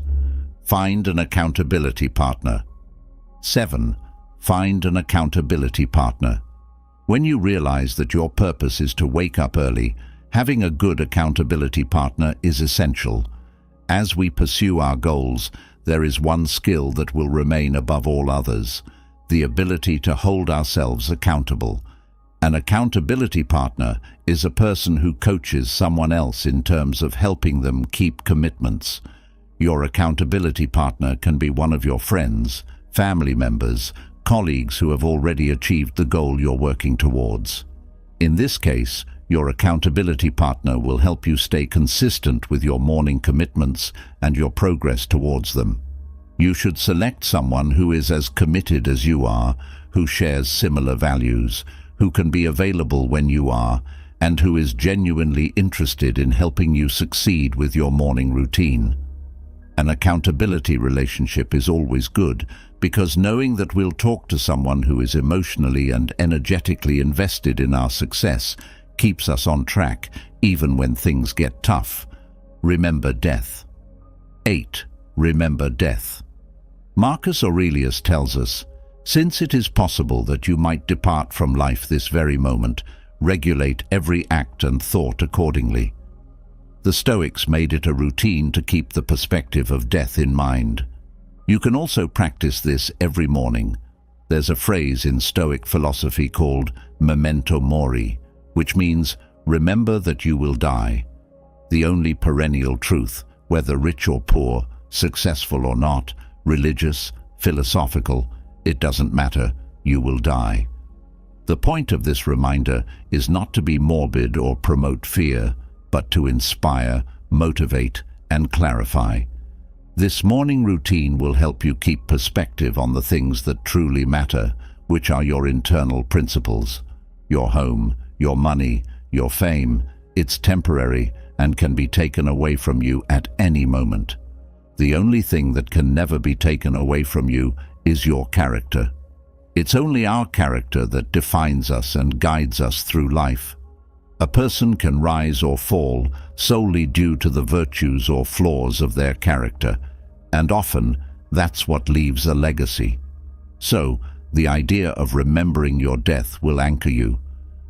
Find an accountability partner. 7. Find an accountability partner. When you realize that your purpose is to wake up early, having a good accountability partner is essential. As we pursue our goals, there is one skill that will remain above all others: the ability to hold ourselves accountable. An accountability partner is a person who coaches someone else in terms of helping them keep commitments. Your accountability partner can be one of your friends, family members, colleagues who have already achieved the goal you're working towards. In this case, your accountability partner will help you stay consistent with your morning commitments and your progress towards them. You should select someone who is as committed as you are, who shares similar values, who can be available when you are, and who is genuinely interested in helping you succeed with your morning routine. An accountability relationship is always good because knowing that we'll talk to someone who is emotionally and energetically invested in our success keeps us on track even when things get tough. Remember death. 8. Remember death. Marcus Aurelius tells us, since it is possible that you might depart from life this very moment, regulate every act and thought accordingly. The Stoics made it a routine to keep the perspective of death in mind. You can also practice this every morning. There's a phrase in Stoic philosophy called memento mori, which means remember that you will die. The only perennial truth, whether rich or poor, successful or not, religious, philosophical, it doesn't matter, you will die. The point of this reminder is not to be morbid or promote fear, but to inspire, motivate, and clarify. This morning routine will help you keep perspective on the things that truly matter, which are your internal principles. Your home, your money, your fame, it's temporary and can be taken away from you at any moment. The only thing that can never be taken away from you is your character. It's only our character that defines us and guides us through life. A person can rise or fall solely due to the virtues or flaws of their character, and often that's what leaves a legacy. So, the idea of remembering your death will anchor you.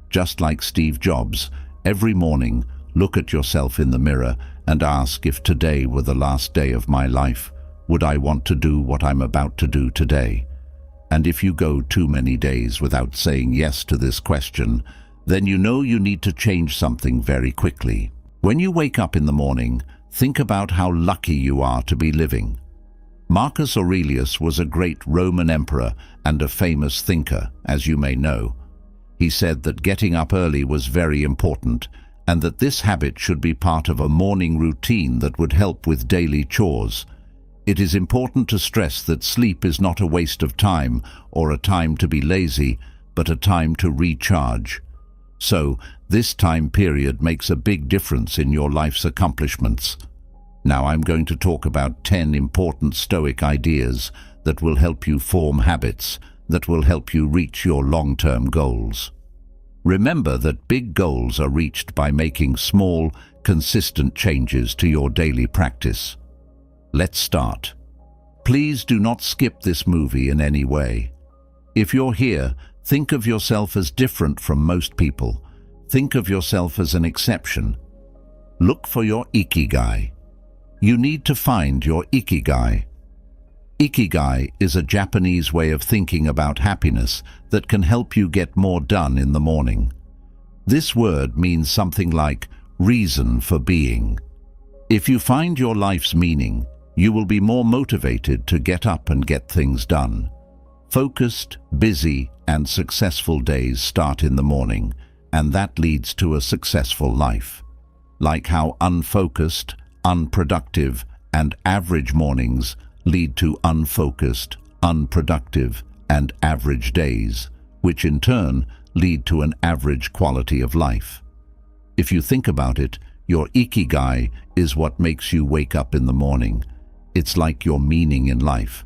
Just like Steve Jobs, every morning look at yourself in the mirror and ask, if today were the last day of my life, would I want to do what I'm about to do today? And if you go too many days without saying yes to this question, then you know you need to change something very quickly. When you wake up in the morning, think about how lucky you are to be living. Marcus Aurelius was a great Roman emperor and a famous thinker, as you may know. He said that getting up early was very important, and that this habit should be part of a morning routine that would help with daily chores. It is important to stress that sleep is not a waste of time or a time to be lazy, but a time to recharge. So, this time period makes a big difference in your life's accomplishments. Now I'm going to talk about 10 important Stoic ideas that will help you form habits that will help you reach your long-term goals. Remember that big goals are reached by making small, consistent changes to your daily practice. Let's start. Please do not skip this movie in any way. If you're here, think of yourself as different from most people. Think of yourself as an exception. Look for your ikigai. You need to find your ikigai. Ikigai is a Japanese way of thinking about happiness that can help you get more done in the morning. This word means something like reason for being. If you find your life's meaning, you will be more motivated to get up and get things done. Focused, busy, and successful days start in the morning, and that leads to a successful life. Like how unfocused, unproductive, and average mornings lead to unfocused, unproductive, and average days, which in turn lead to an average quality of life. If you think about it, your ikigai is what makes you wake up in the morning. It's like your meaning in life.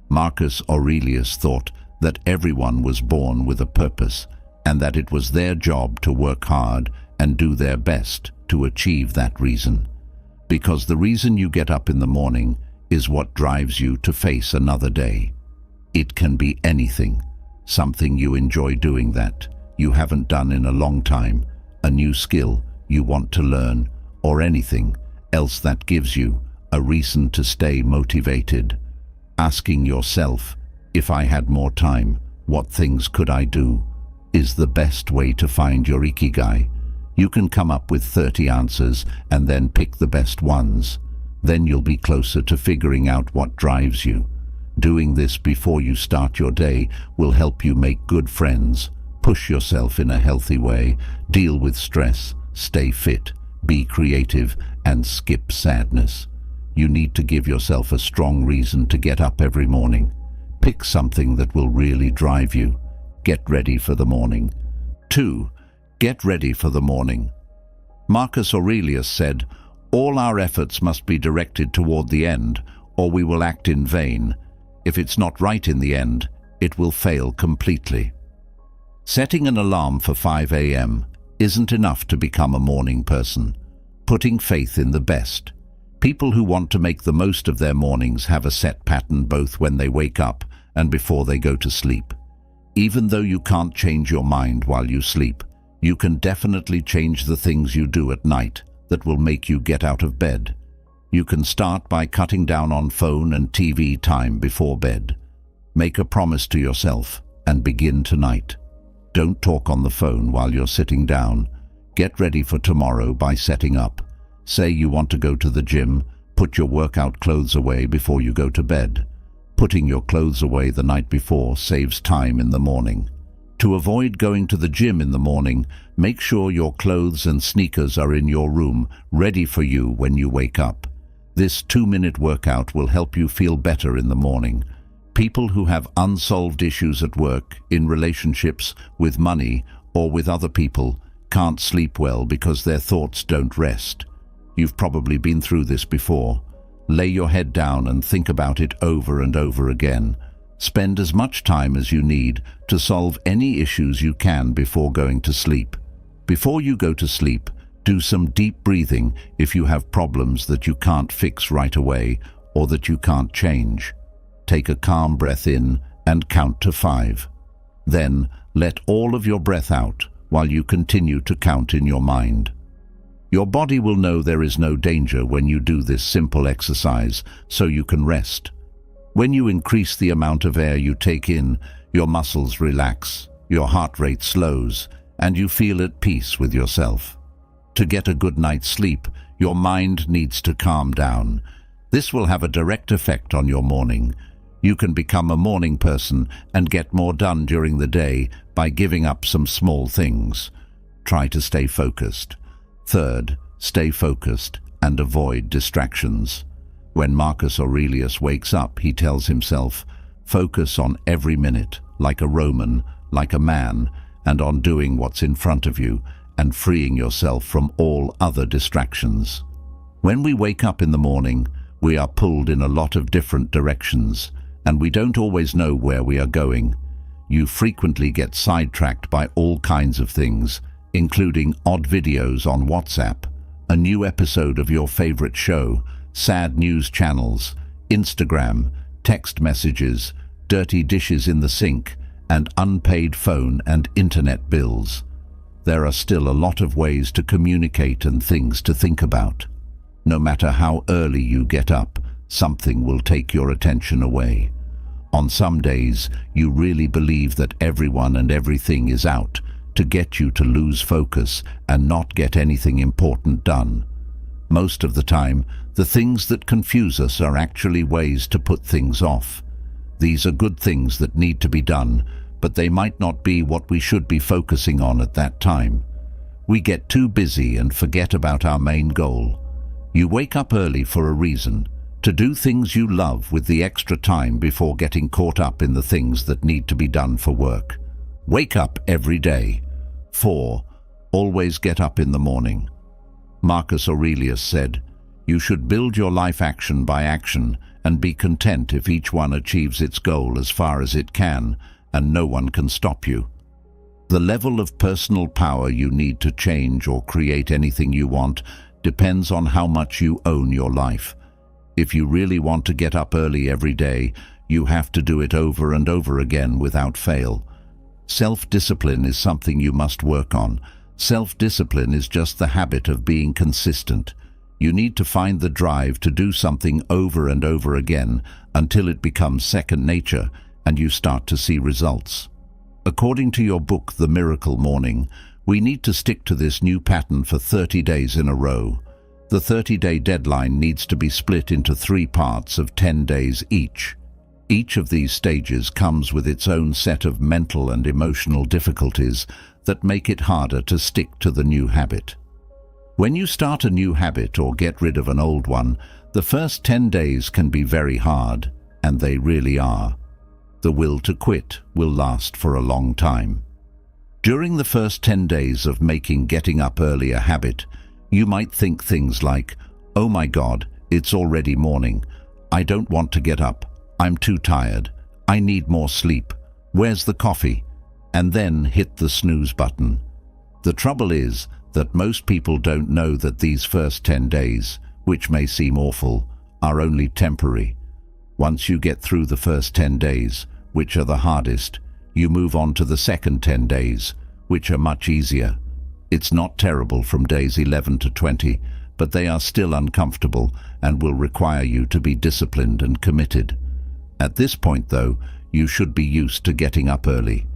Marcus Aurelius thought that everyone was born with a purpose and that it was their job to work hard and do their best to achieve that reason. Because the reason you get up in the morning is what drives you to face another day. It can be anything, something you enjoy doing that you haven't done in a long time, a new skill you want to learn, or anything else that gives you a reason to stay motivated. Asking yourself, if I had more time, what things could I do, is the best way to find your ikigai. You can come up with 30 answers and then pick the best ones. Then you'll be closer to figuring out what drives you. Doing this before you start your day will help you make good friends, push yourself in a healthy way, deal with stress, stay fit, be creative, and skip sadness. You need to give yourself a strong reason to get up every morning. Pick something that will really drive you. Get ready for the morning. 2. Get ready for the morning. Marcus Aurelius said, "All our efforts must be directed toward the end, or we will act in vain. If it's not right in the end, it will fail completely." Setting an alarm for 5 a.m. isn't enough to become a morning person. Putting faith in the best. People who want to make the most of their mornings have a set pattern both when they wake up and before they go to sleep. Even though you can't change your mind while you sleep, you can definitely change the things you do at night that will make you get out of bed. You can start by cutting down on phone and TV time before bed. Make a promise to yourself and begin tonight. Don't talk on the phone while you're sitting down. Get ready for tomorrow by setting up. Say you want to go to the gym, put your workout clothes away before you go to bed. Putting your clothes away the night before saves time in the morning. To avoid going to the gym in the morning, make sure your clothes and sneakers are in your room, ready for you when you wake up. This 2-minute workout will help you feel better in the morning. People who have unsolved issues at work, in relationships, with money, or with other people, can't sleep well because their thoughts don't rest. You've probably been through this before. Lay your head down and think about it over and over again. Spend as much time as you need to solve any issues you can before going to sleep. Before you go to sleep, do some deep breathing if you have problems that you can't fix right away or that you can't change. Take a calm breath in and count to 5. Then let all of your breath out while you continue to count in your mind. Your body will know there is no danger when you do this simple exercise, so you can rest. When you increase the amount of air you take in, your muscles relax, your heart rate slows, and you feel at peace with yourself. To get a good night's sleep, your mind needs to calm down. This will have a direct effect on your morning. You can become a morning person and get more done during the day by giving up some small things. Try to stay focused. 3rd, stay focused and avoid distractions. When Marcus Aurelius wakes up, he tells himself, focus on every minute, like a Roman, like a man, and on doing what's in front of you and freeing yourself from all other distractions. When we wake up in the morning, we are pulled in a lot of different directions, and we don't always know where we are going. You frequently get sidetracked by all kinds of things, including odd videos on WhatsApp, a new episode of your favorite show, sad news channels, Instagram, text messages, dirty dishes in the sink, and unpaid phone and internet bills. There are still a lot of ways to communicate and things to think about. No matter how early you get up, something will take your attention away. On some days, you really believe that everyone and everything is out to get you to lose focus and not get anything important done. Most of the time, the things that confuse us are actually ways to put things off. These are good things that need to be done, but they might not be what we should be focusing on at that time. We get too busy and forget about our main goal. You wake up early for a reason, to do things you love with the extra time before getting caught up in the things that need to be done for work. Wake up every day. 4. Always get up in the morning. Marcus Aurelius said, "You should build your life action by action and be content if each one achieves its goal as far as it can, and no one can stop you." The level of personal power you need to change or create anything you want depends on how much you own your life. If you really want to get up early every day, you have to do it over and over again without fail. Self-discipline is something you must work on. Self-discipline is just the habit of being consistent. You need to find the drive to do something over and over again until it becomes second nature and you start to see results. According to your book, The Miracle Morning, we need to stick to this new pattern for 30 days in a row. The 30-day deadline needs to be split into 3 parts of 10 days each. Each of these stages comes with its own set of mental and emotional difficulties that make it harder to stick to the new habit. When you start a new habit or get rid of an old one, the first 10 days can be very hard, and they really are. The will to quit will last for a long time. During the first 10 days of making getting up early a habit, you might think things like, "Oh my God, it's already morning. I don't want to get up. I'm too tired. I need more sleep. Where's the coffee?" And then hit the snooze button. The trouble is that most people don't know that these first 10 days, which may seem awful, are only temporary. Once you get through the first 10 days, which are the hardest, you move on to the second 10 days, which are much easier. It's not terrible from days 11 to 20, but they are still uncomfortable and will require you to be disciplined and committed. At this point, though, you should be used to getting up early.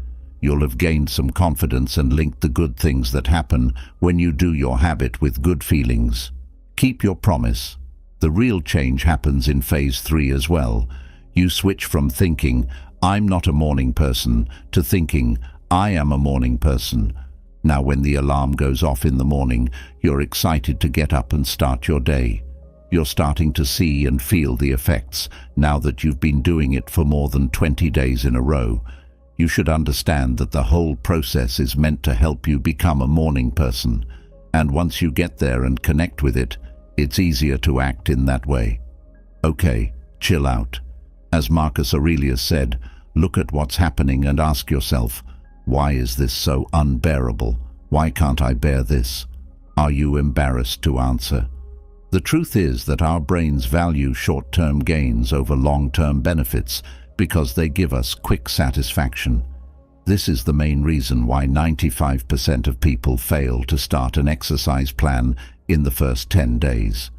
You'll have gained some confidence and linked the good things that happen when you do your habit with good feelings. Keep your promise. The real change happens in phase 3 as well. You switch from thinking, "I'm not a morning person," to thinking, "I am a morning person." Now when the alarm goes off in the morning, you're excited to get up and start your day. You're starting to see and feel the effects now that you've been doing it for more than 20 days in a row. You should understand that the whole process is meant to help you become a morning person. And once you get there and connect with it, it's easier to act in that way. Okay, chill out. As Marcus Aurelius said, look at what's happening and ask yourself, why is this so unbearable? Why can't I bear this? Are you embarrassed to answer? The truth is that our brains value short-term gains over long-term benefits because they give us quick satisfaction. This is the main reason why 95% of people fail to start an exercise plan in the first 10 days.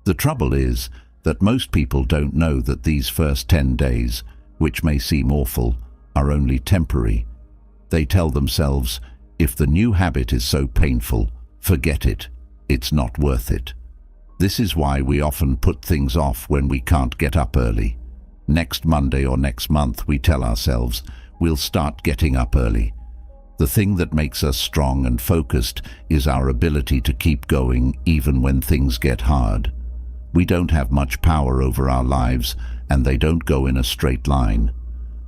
The trouble is that most people don't know that these first 10 days, which may seem awful, are only temporary. They tell themselves, if the new habit is so painful, forget it. It's not worth it. This is why we often put things off when we can't get up early. Next Monday or next month, we tell ourselves, we'll start getting up early. The thing that makes us strong and focused is our ability to keep going even when things get hard. We don't have much power over our lives, and they don't go in a straight line.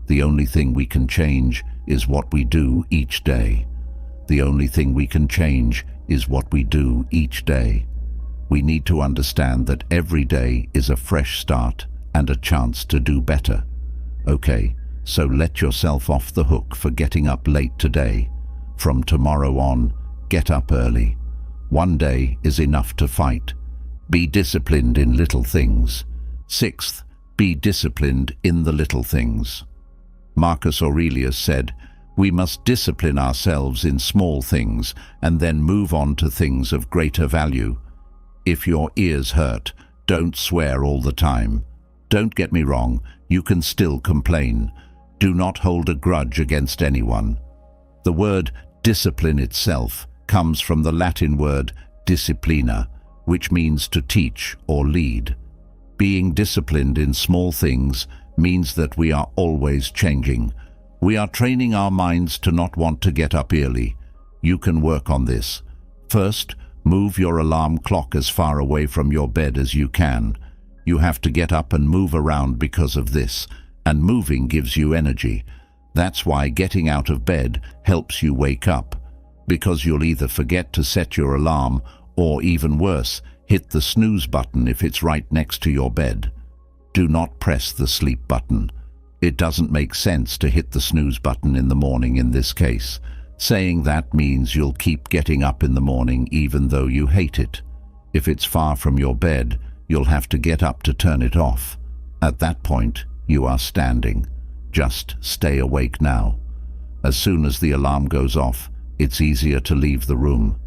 The only thing we can change is what we do each day. The only thing we can change is what we do each day. We need to understand that every day is a fresh start and a chance to do better. Okay, so let yourself off the hook for getting up late today. From tomorrow on, get up early. One day is enough to fight. Be disciplined in little things. 6th, Be disciplined in the little things. Marcus Aurelius said, "We must discipline ourselves in small things and then move on to things of greater value." If your ears hurt, don't swear all the time. Don't get me wrong, you can still complain. Do not hold a grudge against anyone. The word discipline itself comes from the Latin word disciplina, which means to teach or lead. Being disciplined in small things means that we are always changing. We are training our minds to not want to get up early. You can work on this. First, move your alarm clock as far away from your bed as you can. You have to get up and move around because of this, and moving gives you energy. That's why getting out of bed helps you wake up, because you'll either forget to set your alarm or, even worse, hit the snooze button if it's right next to your bed. Do not press the sleep button. It doesn't make sense to hit the snooze button in the morning in this case. Saying that means you'll keep getting up in the morning even though you hate it. If it's far from your bed, you'll have to get up to turn it off. At that point, you are standing. Just stay awake now. As soon as the alarm goes off, it's easier to leave the room.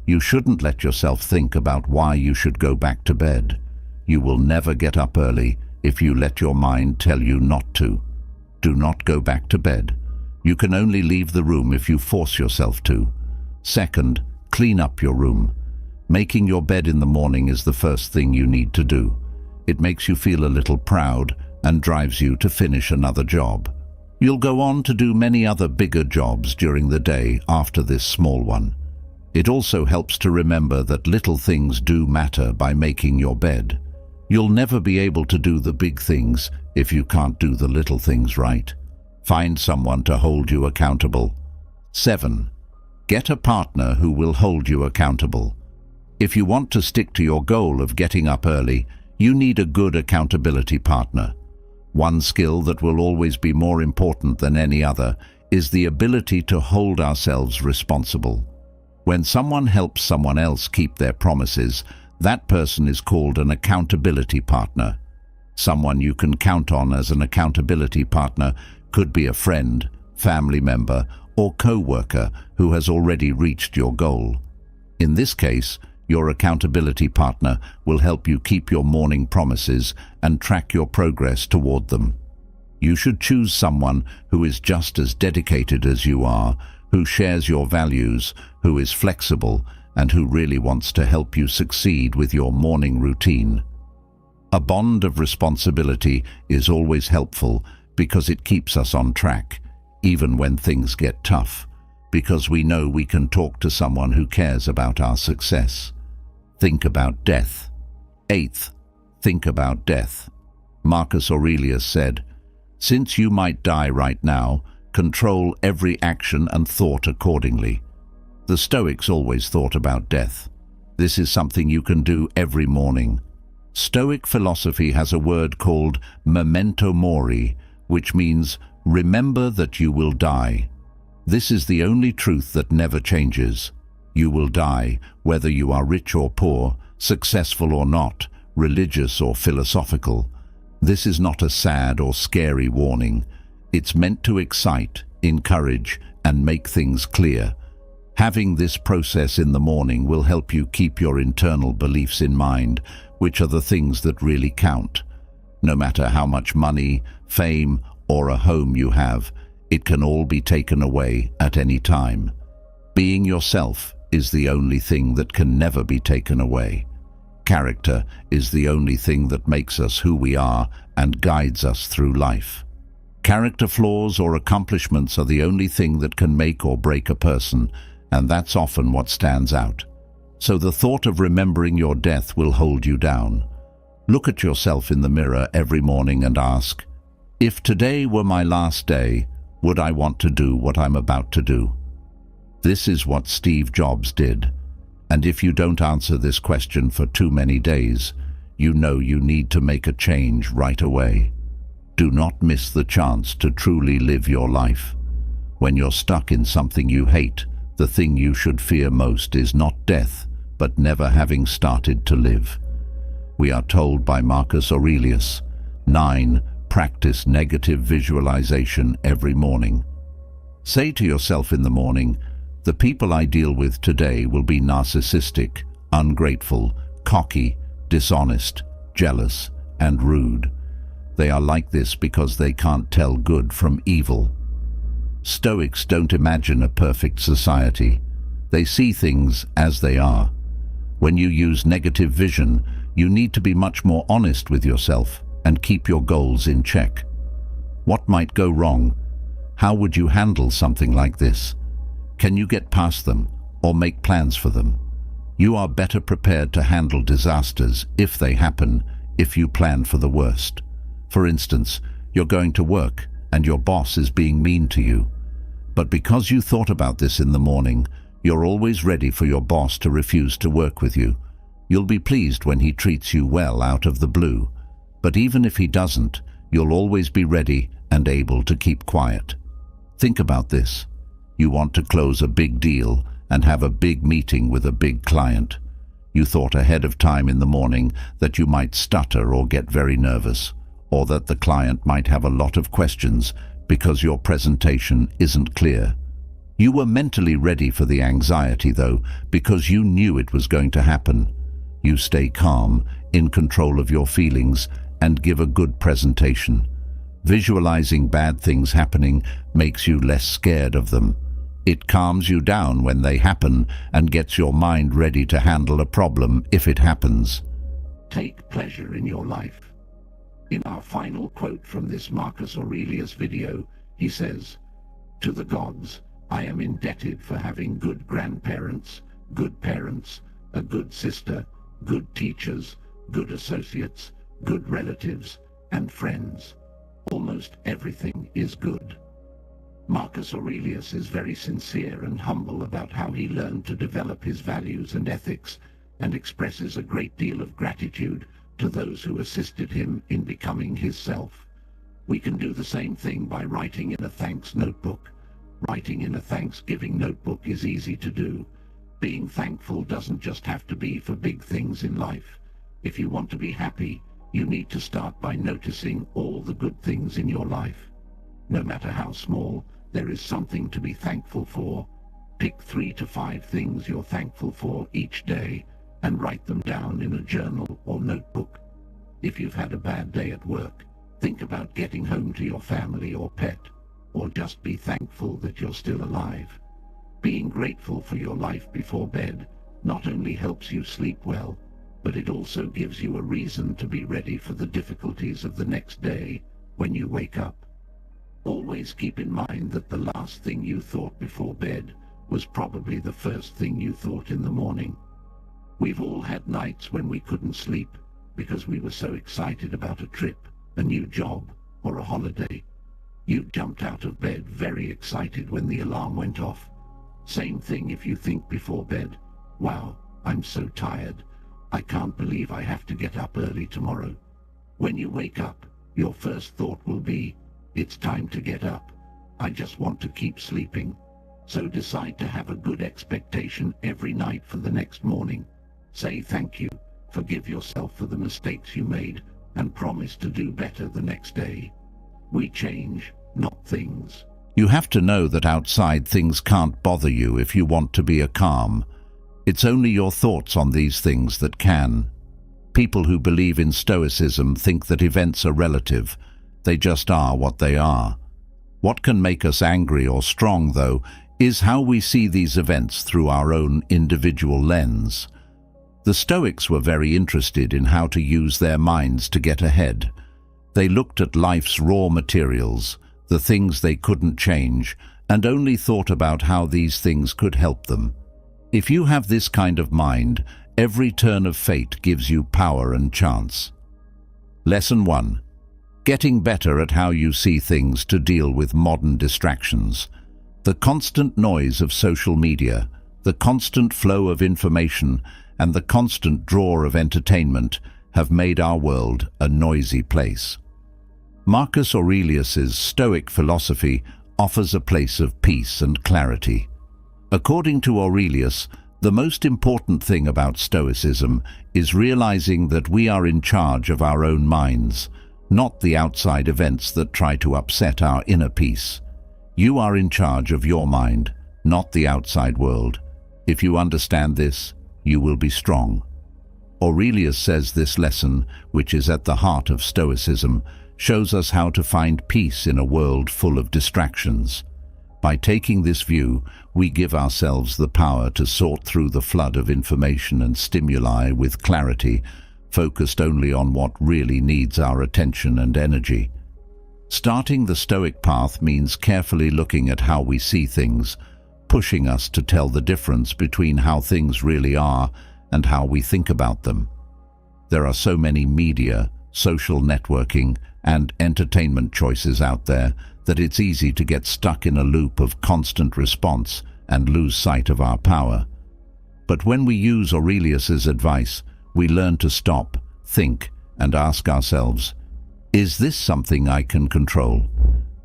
You shouldn't let yourself think about why you should go back to bed. You will never get up early if you let your mind tell you not to. Do not go back to bed. You can only leave the room if you force yourself to. Second, clean up your room. Making your bed in the morning is the first thing you need to do. It makes you feel a little proud and drives you to finish another job. You'll go on to do many other bigger jobs during the day after this small one. It also helps to remember that little things do matter by making your bed. You'll never be able to do the big things if you can't do the little things right. Find someone to hold you accountable. 7. Get a partner who will hold you accountable. If you want to stick to your goal of getting up early, you need a good accountability partner. One skill that will always be more important than any other is the ability to hold ourselves responsible. When someone helps someone else keep their promises, that person is called an accountability partner. Someone you can count on as an accountability partner could be a friend, family member, or co-worker who has already reached your goal. In this case, your accountability partner will help you keep your morning promises and track your progress toward them. You should choose someone who is just as dedicated as you are, who shares your values, who is flexible, and who really wants to help you succeed with your morning routine. A bond of responsibility is always helpful because it keeps us on track, even when things get tough, because we know we can talk to someone who cares about our success. Think about death. 8th, think about death. Marcus Aurelius said, "Since you might die right now, control every action and thought accordingly." The Stoics always thought about death. This is something you can do every morning. Stoic philosophy has a word called memento mori, which means remember that you will die. This is the only truth that never changes. You will die, whether you are rich or poor, successful or not, religious or philosophical. This is not a sad or scary warning. It's meant to excite, encourage, and make things clear. Having this process in the morning will help you keep your internal beliefs in mind, which are the things that really count. No matter how much money, fame, or a home you have, it can all be taken away at any time. Being yourself is the only thing that can never be taken away. Character is the only thing that makes us who we are and guides us through life. Character flaws or accomplishments are the only thing that can make or break a person, and that's often what stands out. So the thought of remembering your death will hold you down. Look at yourself in the mirror every morning and ask, if today were my last day, would I want to do what I'm about to do? This is what Steve Jobs did. And if you don't answer this question for too many days, you know you need to make a change right away. Do not miss the chance to truly live your life. When you're stuck in something you hate, the thing you should fear most is not death, but never having started to live. We are told by Marcus Aurelius, 9. Practice negative visualization every morning. Say to yourself in the morning, "The people I deal with today will be narcissistic, ungrateful, cocky, dishonest, jealous, and rude. They are like this because they can't tell good from evil." Stoics don't imagine a perfect society. They see things as they are. When you use negative vision, you need to be much more honest with yourself and keep your goals in check. What might go wrong? How would you handle something like this? Can you get past them or make plans for them? You are better prepared to handle disasters if they happen, if you plan for the worst. For instance, you're going to work and your boss is being mean to you. But because you thought about this in the morning, you're always ready for your boss to refuse to work with you. You'll be pleased when he treats you well out of the blue. But even if he doesn't, you'll always be ready and able to keep quiet. Think about this. You want to close a big deal and have a big meeting with a big client. You thought ahead of time in the morning that you might stutter or get very nervous, or that the client might have a lot of questions because your presentation isn't clear. You were mentally ready for the anxiety, though, because you knew it was going to happen. You stay calm, in control of your feelings, and give a good presentation. Visualizing bad things happening makes you less scared of them. It calms you down when they happen and gets your mind ready to handle a problem if it happens. Take pleasure in your life. In our final quote from this Marcus Aurelius video, he says, "To the gods, I am indebted for having good grandparents, good parents, a good sister, good teachers, good associates, good relatives, and friends. Almost everything is good." Marcus Aurelius is very sincere and humble about how he learned to develop his values and ethics, and expresses a great deal of gratitude to those who assisted him in becoming his self. We can do the same thing by writing in a thanks notebook. Writing in a Thanksgiving notebook is easy to do. Being thankful doesn't just have to be for big things in life. If you want to be happy, you need to start by noticing all the good things in your life. No matter how small, there is something to be thankful for. Pick 3 to 5 things you're thankful for each day and write them down in a journal or notebook. If you've had a bad day at work, think about getting home to your family or pet, or just be thankful that you're still alive. Being grateful for your life before bed not only helps you sleep well, but it also gives you a reason to be ready for the difficulties of the next day when you wake up. Always keep in mind that the last thing you thought before bed was probably the first thing you thought in the morning. We've all had nights when we couldn't sleep because we were so excited about a trip, a new job, or a holiday. You jumped out of bed very excited when the alarm went off. Same thing if you think before bed, "Wow, I'm so tired. I can't believe I have to get up early tomorrow." When you wake up, your first thought will be, "It's time to get up. I just want to keep sleeping." So decide to have a good expectation every night for the next morning. Say thank you, forgive yourself for the mistakes you made, and promise to do better the next day. We change, not things. You have to know that outside things can't bother you if you want to be calm. It's only your thoughts on these things that can. People who believe in Stoicism think that events are relative. They just are what they are. What can make us angry or strong, though, is how we see these events through our own individual lens. The Stoics were very interested in how to use their minds to get ahead. They looked at life's raw materials, the things they couldn't change, and only thought about how these things could help them. If you have this kind of mind, every turn of fate gives you power and chance. Lesson 1. Getting better at how you see things to deal with modern distractions. The constant noise of social media, the constant flow of information, and the constant draw of entertainment have made our world a noisy place. Marcus Aurelius's Stoic philosophy offers a place of peace and clarity. According to Aurelius, the most important thing about Stoicism is realizing that we are in charge of our own minds. not the outside events that try to upset our inner peace. You are in charge of your mind, not the outside world. If you understand this, you will be strong. Aurelius says this lesson, which is at the heart of Stoicism, shows us how to find peace in a world full of distractions. By taking this view, we give ourselves the power to sort through the flood of information and stimuli with clarity, focused only on what really needs our attention and energy. Starting the Stoic path means carefully looking at how we see things, pushing us to tell the difference between how things really are and how we think about them. There are so many media, social networking, and entertainment choices out there that it's easy to get stuck in a loop of constant response and lose sight of our power. But when we use Aurelius's advice, we learn to stop, think, and ask ourselves, is this something I can control?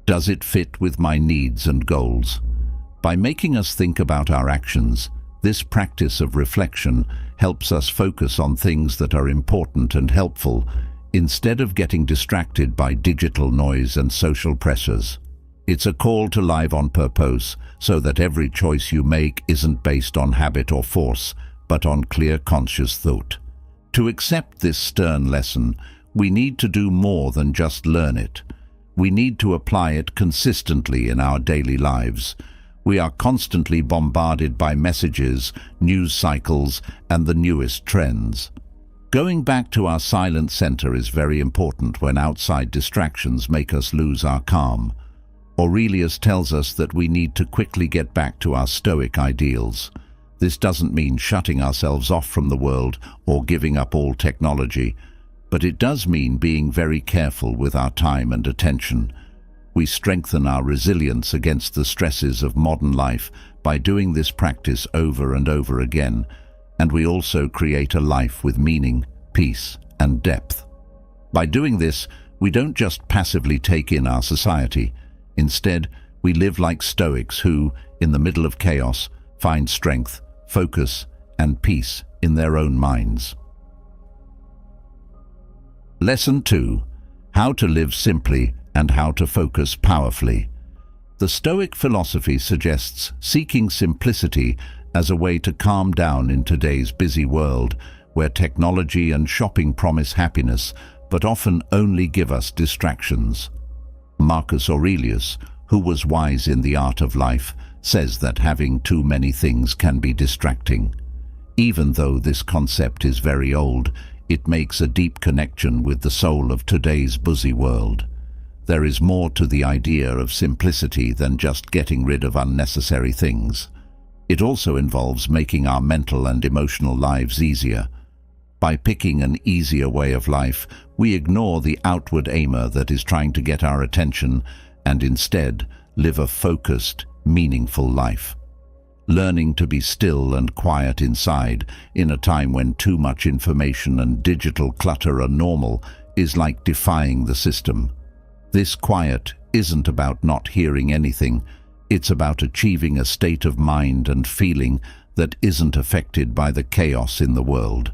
Does it fit with my needs and goals? By making us think about our actions, this practice of reflection helps us focus on things that are important and helpful, instead of getting distracted by digital noise and social pressures. It's a call to live on purpose, so that every choice you make isn't based on habit or force, but on clear conscious thought. To accept this stern lesson, we need to do more than just learn it. We need to apply it consistently in our daily lives. We are constantly bombarded by messages, news cycles, and the newest trends. Going back to our silent center is very important when outside distractions make us lose our calm. Aurelius tells us that we need to quickly get back to our Stoic ideals. This doesn't mean shutting ourselves off from the world or giving up all technology, but it does mean being very careful with our time and attention. We strengthen our resilience against the stresses of modern life by doing this practice over and over again, and we also create a life with meaning, peace, and depth. By doing this, we don't just passively take in our society. Instead, we live like Stoics who, in the middle of chaos, find strength, focus, and peace in their own minds. Lesson 2. How to live simply and how to focus powerfully. The Stoic philosophy suggests seeking simplicity as a way to calm down in today's busy world, where technology and shopping promise happiness, but often only give us distractions. Marcus Aurelius, who was wise in the art of life, says that having too many things can be distracting. Even though this concept is very old, it makes a deep connection with the soul of today's busy world. There is more to the idea of simplicity than just getting rid of unnecessary things. It also involves making our mental and emotional lives easier. By picking an easier way of life, we ignore the outward aimer that is trying to get our attention and instead live a focused, meaningful life. Learning to be still and quiet inside in a time when too much information and digital clutter are normal is like defying the system. This quiet isn't about not hearing anything. It's about achieving a state of mind and feeling that isn't affected by the chaos in the world.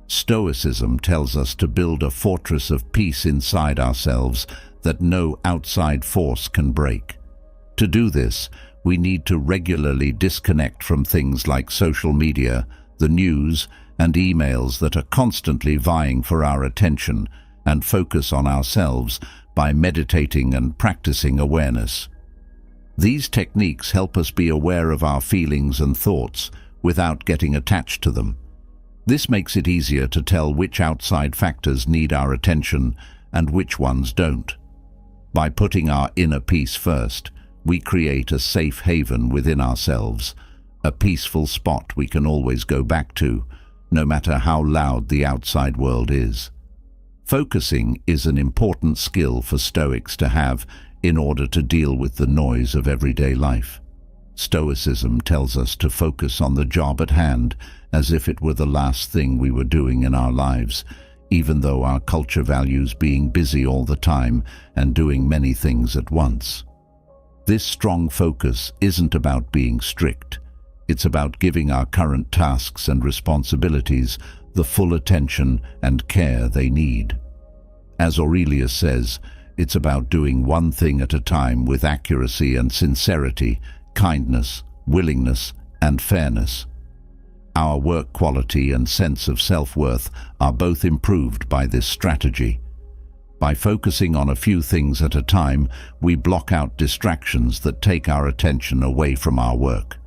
Stoicism tells us to build a fortress of peace inside ourselves that no outside force can break. To do this, we need to regularly disconnect from things like social media, the news, and emails that are constantly vying for our attention, and focus on ourselves by meditating and practicing awareness. These techniques help us be aware of our feelings and thoughts without getting attached to them. This makes it easier to tell which outside factors need our attention and which ones don't. By putting our inner peace first, we create a safe haven within ourselves, a peaceful spot we can always go back to, no matter how loud the outside world is. Focusing is an important skill for Stoics to have in order to deal with the noise of everyday life. Stoicism tells us to focus on the job at hand as if it were the last thing we were doing in our lives, even though our culture values being busy all the time and doing many things at once. This strong focus isn't about being strict. It's about giving our current tasks and responsibilities the full attention and care they need. As Aurelius says, it's about doing one thing at a time with accuracy and sincerity, kindness, willingness, and fairness. Our work quality and sense of self-worth are both improved by this strategy. By focusing on a few things at a time, we block out distractions that take our attention away from our work.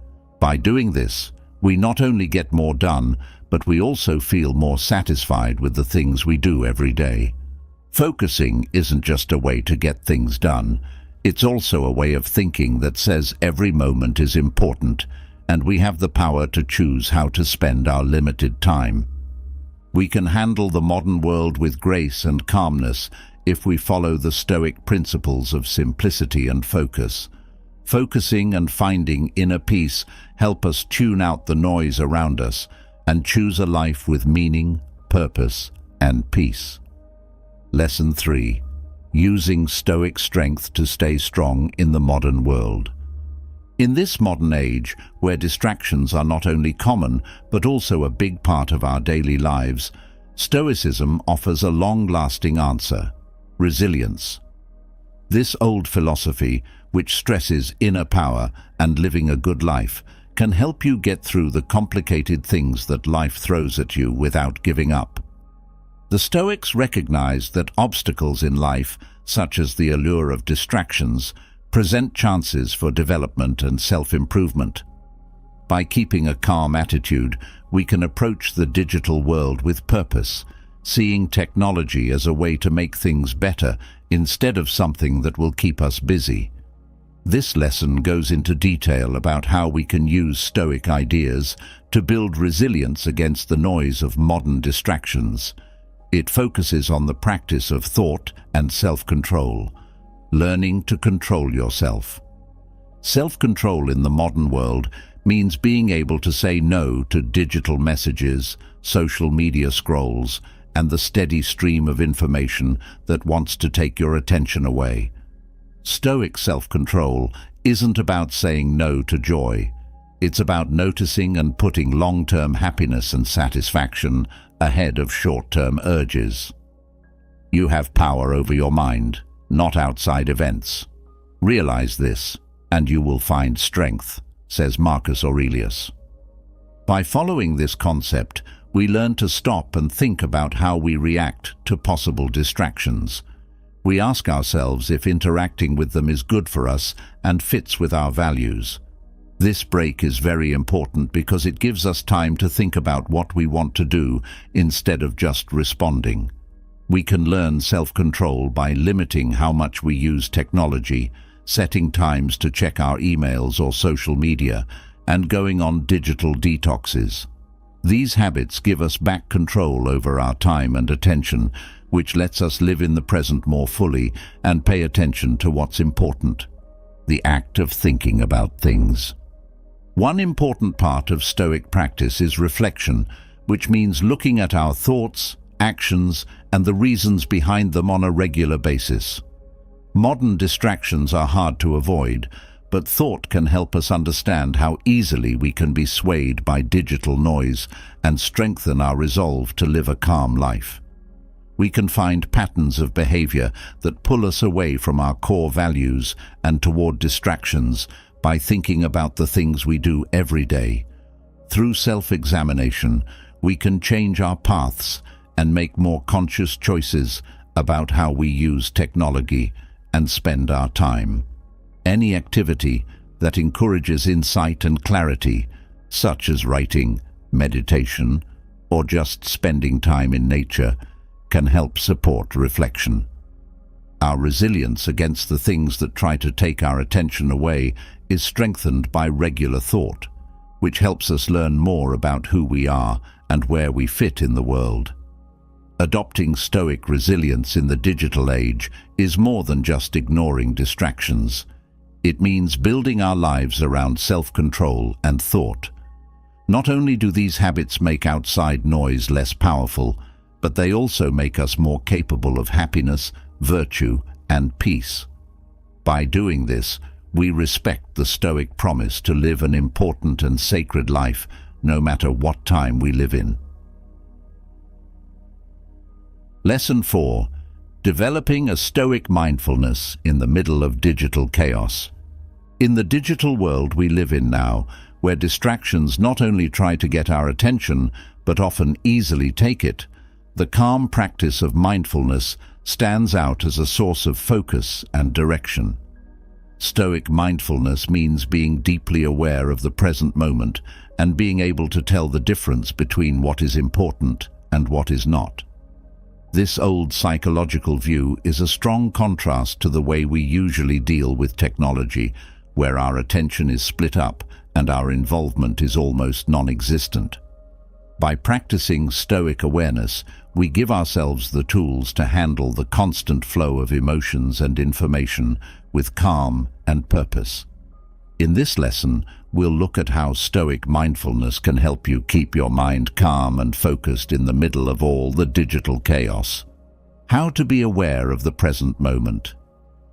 By doing this, we not only get more done, but we also feel more satisfied with the things we do every day. Focusing isn't just a way to get things done, it's also a way of thinking that says every moment is important, and we have the power to choose how to spend our limited time. We can handle the modern world with grace and calmness if we follow the Stoic principles of simplicity and focus. Focusing and finding inner peace help us tune out the noise around us and choose a life with meaning, purpose, and peace. Lesson 3. Using Stoic strength to stay strong in the modern world. In this modern age, where distractions are not only common but also a big part of our daily lives, Stoicism offers a long-lasting answer: resilience. This old philosophy, which stresses inner power and living a good life, can help you get through the complicated things that life throws at you without giving up. The Stoics recognized that obstacles in life, such as the allure of distractions, present chances for development and self-improvement. By keeping a calm attitude, we can approach the digital world with purpose, seeing technology as a way to make things better instead of something that will keep us busy. This lesson goes into detail about how we can use Stoic ideas to build resilience against the noise of modern distractions. It focuses on the practice of thought and self-control, learning to control yourself. Self-control in the modern world means being able to say no to digital messages, social media scrolls, and the steady stream of information that wants to take your attention away. Stoic self-control isn't about saying no to joy. It's about noticing and putting long-term happiness and satisfaction ahead of short-term urges. You have power over your mind, not outside events. Realize this, and you will find strength, says Marcus Aurelius. By following this concept, we learn to stop and think about how we react to possible distractions. We ask ourselves if interacting with them is good for us and fits with our values. This break is very important because it gives us time to think about what we want to do instead of just responding. We can learn self-control by limiting how much we use technology, setting times to check our emails or social media, and going on digital detoxes. These habits give us back control over our time and attention, which lets us live in the present more fully and pay attention to what's important: the act of thinking about things. One important part of Stoic practice is reflection, which means looking at our thoughts, actions, and the reasons behind them on a regular basis. Modern distractions are hard to avoid, but thought can help us understand how easily we can be swayed by digital noise and strengthen our resolve to live a calm life. We can find patterns of behavior that pull us away from our core values and toward distractions by thinking about the things we do every day. Through self-examination, we can change our paths and make more conscious choices about how we use technology and spend our time. Any activity that encourages insight and clarity, such as writing, meditation, or just spending time in nature, can help support reflection. Our resilience against the things that try to take our attention away is strengthened by regular thought, which helps us learn more about who we are and where we fit in the world. Adopting Stoic resilience in the digital age is more than just ignoring distractions. It means building our lives around self-control and thought. Not only do these habits make outside noise less powerful, but they also make us more capable of happiness, virtue, and peace. By doing this, we respect the Stoic promise to live an important and sacred life, no matter what time we live in. Lesson 4. Developing a Stoic mindfulness in the middle of digital chaos. In the digital world we live in now, where distractions not only try to get our attention, but often easily take it, the calm practice of mindfulness stands out as a source of focus and direction. Stoic mindfulness means being deeply aware of the present moment and being able to tell the difference between what is important and what is not. This old psychological view is a strong contrast to the way we usually deal with technology, where our attention is split up and our involvement is almost non-existent. By practicing Stoic awareness, we give ourselves the tools to handle the constant flow of emotions and information with calm and purpose. In this lesson, we'll look at how Stoic mindfulness can help you keep your mind calm and focused in the middle of all the digital chaos. How to be aware of the present moment.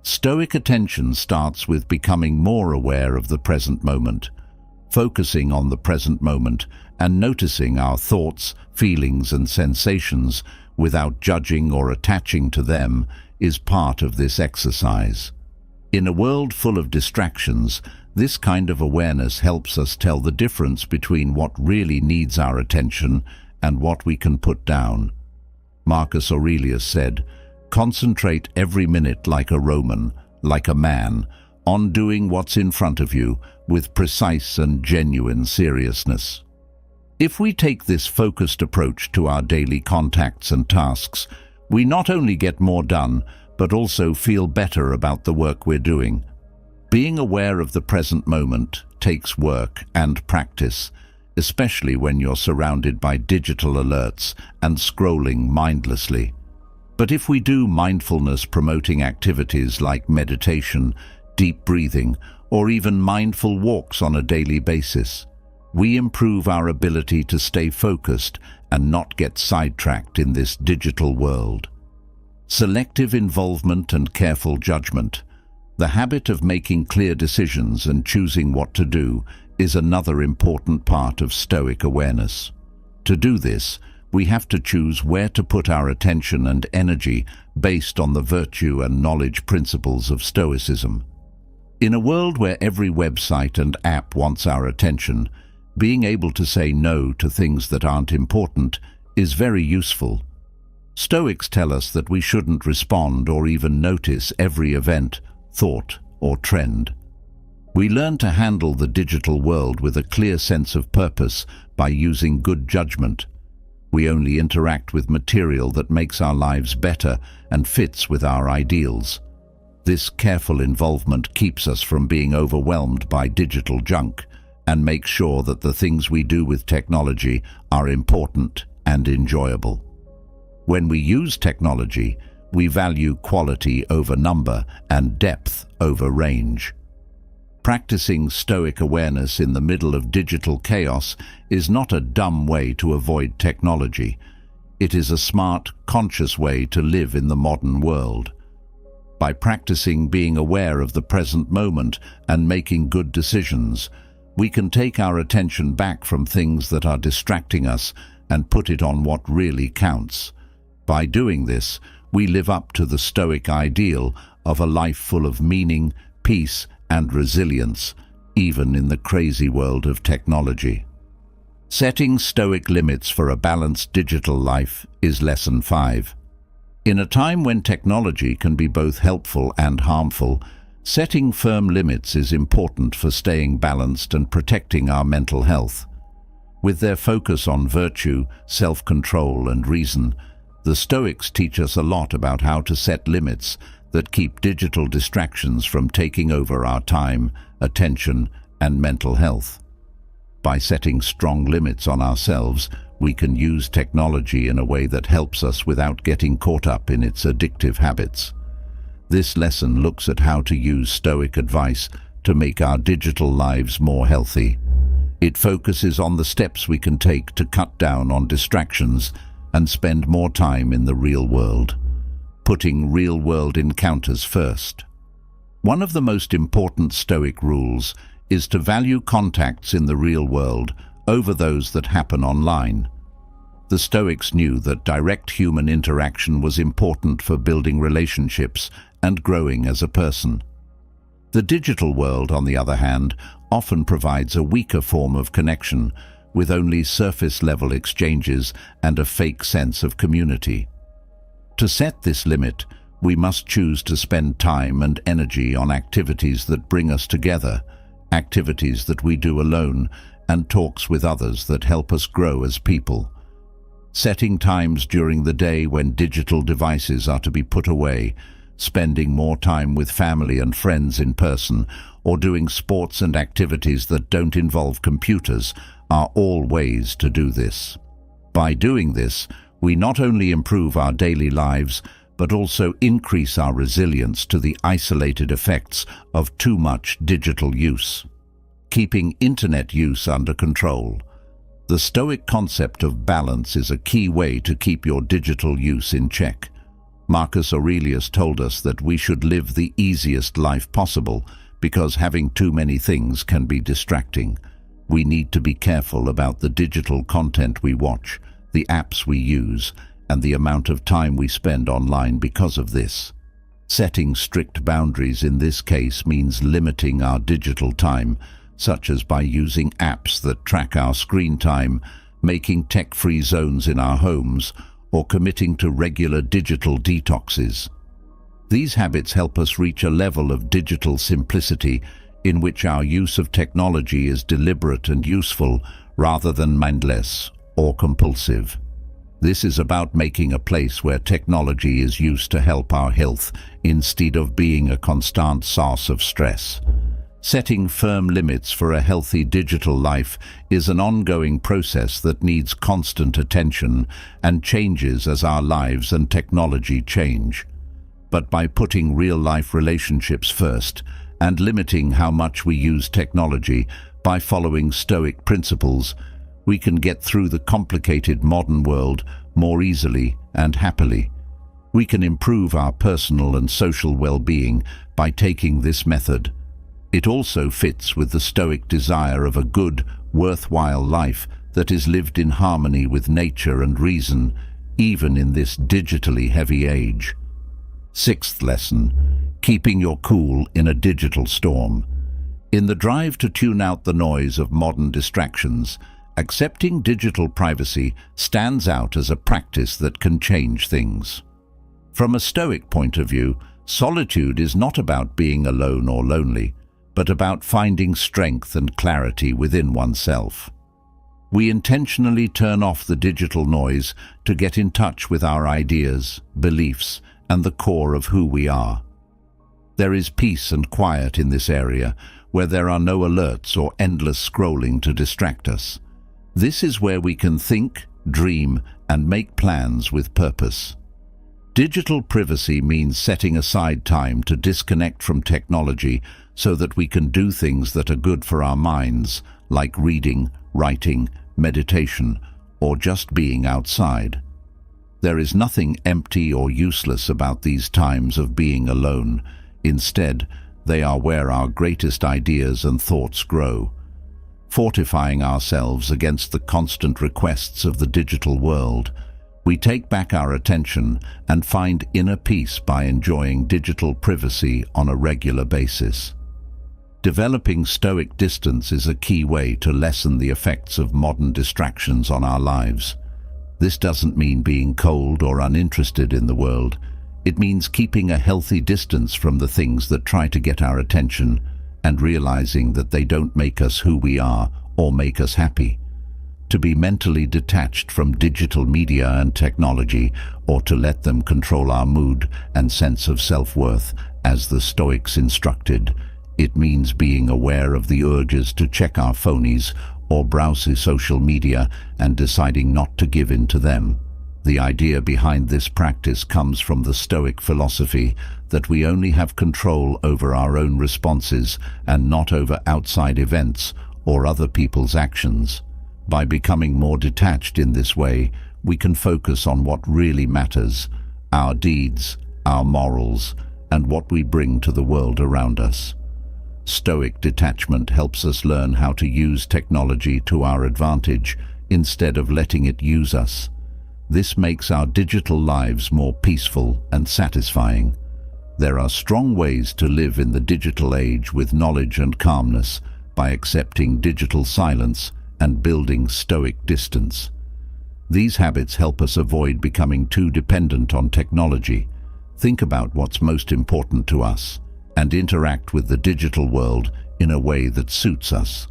Stoic attention starts with becoming more aware of the present moment. Focusing on the present moment and noticing our thoughts, feelings and sensations without judging or attaching to them is part of this exercise. In a world full of distractions, this kind of awareness helps us tell the difference between what really needs our attention and what we can put down. Marcus Aurelius said, "Concentrate every minute like a Roman, like a man, on doing what's in front of you with precise and genuine seriousness." If we take this focused approach to our daily contacts and tasks, we not only get more done, but also feel better about the work we're doing. Being aware of the present moment takes work and practice, especially when you're surrounded by digital alerts and scrolling mindlessly. But if we do mindfulness-promoting activities like meditation, deep breathing, or even mindful walks on a daily basis, we improve our ability to stay focused and not get sidetracked in this digital world. Selective involvement and careful judgment. The habit of making clear decisions and choosing what to do is another important part of Stoic awareness. To do this, we have to choose where to put our attention and energy based on the virtue and knowledge principles of Stoicism. In a world where every website and app wants our attention, being able to say no to things that aren't important is very useful. Stoics tell us that we shouldn't respond or even notice every event, thought, or trend. We learn to handle the digital world with a clear sense of purpose by using good judgment. We only interact with material that makes our lives better and fits with our ideals. This careful involvement keeps us from being overwhelmed by digital junk and makes sure that the things we do with technology are important and enjoyable. When we use technology, we value quality over number and depth over range. Practicing Stoic awareness in the middle of digital chaos is not a dumb way to avoid technology. It is a smart, conscious way to live in the modern world. By practicing being aware of the present moment and making good decisions, we can take our attention back from things that are distracting us and put it on what really counts. By doing this, we live up to the Stoic ideal of a life full of meaning, peace, and resilience, even in the crazy world of technology. Setting Stoic limits for a balanced digital life is Lesson 5. In a time when technology can be both helpful and harmful, setting firm limits is important for staying balanced and protecting our mental health. With their focus on virtue, self-control, and reason, the Stoics teach us a lot about how to set limits that keep digital distractions from taking over our time, attention, and mental health. By setting strong limits on ourselves, we can use technology in a way that helps us without getting caught up in its addictive habits. This lesson looks at how to use Stoic advice to make our digital lives more healthy. It focuses on the steps we can take to cut down on distractions and spend more time in the real world, putting real-world encounters first. One of the most important Stoic rules is to value contacts in the real world over those that happen online. The Stoics knew that direct human interaction was important for building relationships and growing as a person. The digital world, on the other hand, often provides a weaker form of connection, with only surface-level exchanges and a fake sense of community. To set this limit, we must choose to spend time and energy on activities that bring us together, activities that we do alone, and talks with others that help us grow as people. Setting times during the day when digital devices are to be put away, spending more time with family and friends in person, or doing sports and activities that don't involve computers are all ways to do this. By doing this, we not only improve our daily lives, but also increase our resilience to the isolated effects of too much digital use. Keeping internet use under control. The Stoic concept of balance is a key way to keep your digital use in check. Marcus Aurelius told us that we should live the easiest life possible because having too many things can be distracting. We need to be careful about the digital content we watch, the apps we use, and the amount of time we spend online because of this. Setting strict boundaries in this case means limiting our digital time, such as by using apps that track our screen time, making tech-free zones in our homes, or committing to regular digital detoxes. These habits help us reach a level of digital simplicity in which our use of technology is deliberate and useful rather than mindless or compulsive. This is about making a place where technology is used to help our health instead of being a constant source of stress. Setting firm limits for a healthy digital life is an ongoing process that needs constant attention and changes as our lives and technology change. But by putting real-life relationships first and limiting how much we use technology by following Stoic principles, we can get through the complicated modern world more easily and happily. We can improve our personal and social well-being by taking this method. It also fits with the Stoic desire of a good, worthwhile life that is lived in harmony with nature and reason, even in this digitally heavy age. Sixth lesson: keeping your cool in a digital storm. In the drive to tune out the noise of modern distractions, accepting digital privacy stands out as a practice that can change things. From a Stoic point of view, solitude is not about being alone or lonely, but about finding strength and clarity within oneself. We intentionally turn off the digital noise to get in touch with our ideas, beliefs, and the core of who we are. There is peace and quiet in this area, where there are no alerts or endless scrolling to distract us. This is where we can think, dream, and make plans with purpose. Digital privacy means setting aside time to disconnect from technology so that we can do things that are good for our minds, like reading, writing, meditation, or just being outside. There is nothing empty or useless about these times of being alone. Instead, they are where our greatest ideas and thoughts grow. Fortifying ourselves against the constant requests of the digital world, we take back our attention and find inner peace by enjoying digital privacy on a regular basis. Developing Stoic distance is a key way to lessen the effects of modern distractions on our lives. This doesn't mean being cold or uninterested in the world. It means keeping a healthy distance from the things that try to get our attention and realizing that they don't make us who we are or make us happy. To be mentally detached from digital media and technology, or to let them control our mood and sense of self-worth, as the Stoics instructed, it means being aware of the urges to check our phonies or browse social media and deciding not to give in to them. The idea behind this practice comes from the Stoic philosophy that we only have control over our own responses and not over outside events or other people's actions. By becoming more detached in this way, we can focus on what really matters: our deeds, our morals, and what we bring to the world around us. Stoic detachment helps us learn how to use technology to our advantage instead of letting it use us. This makes our digital lives more peaceful and satisfying. There are strong ways to live in the digital age with knowledge and calmness by accepting digital silence and building stoic distance. These habits help us avoid becoming too dependent on technology, think about what's most important to us, and interact with the digital world in a way that suits us.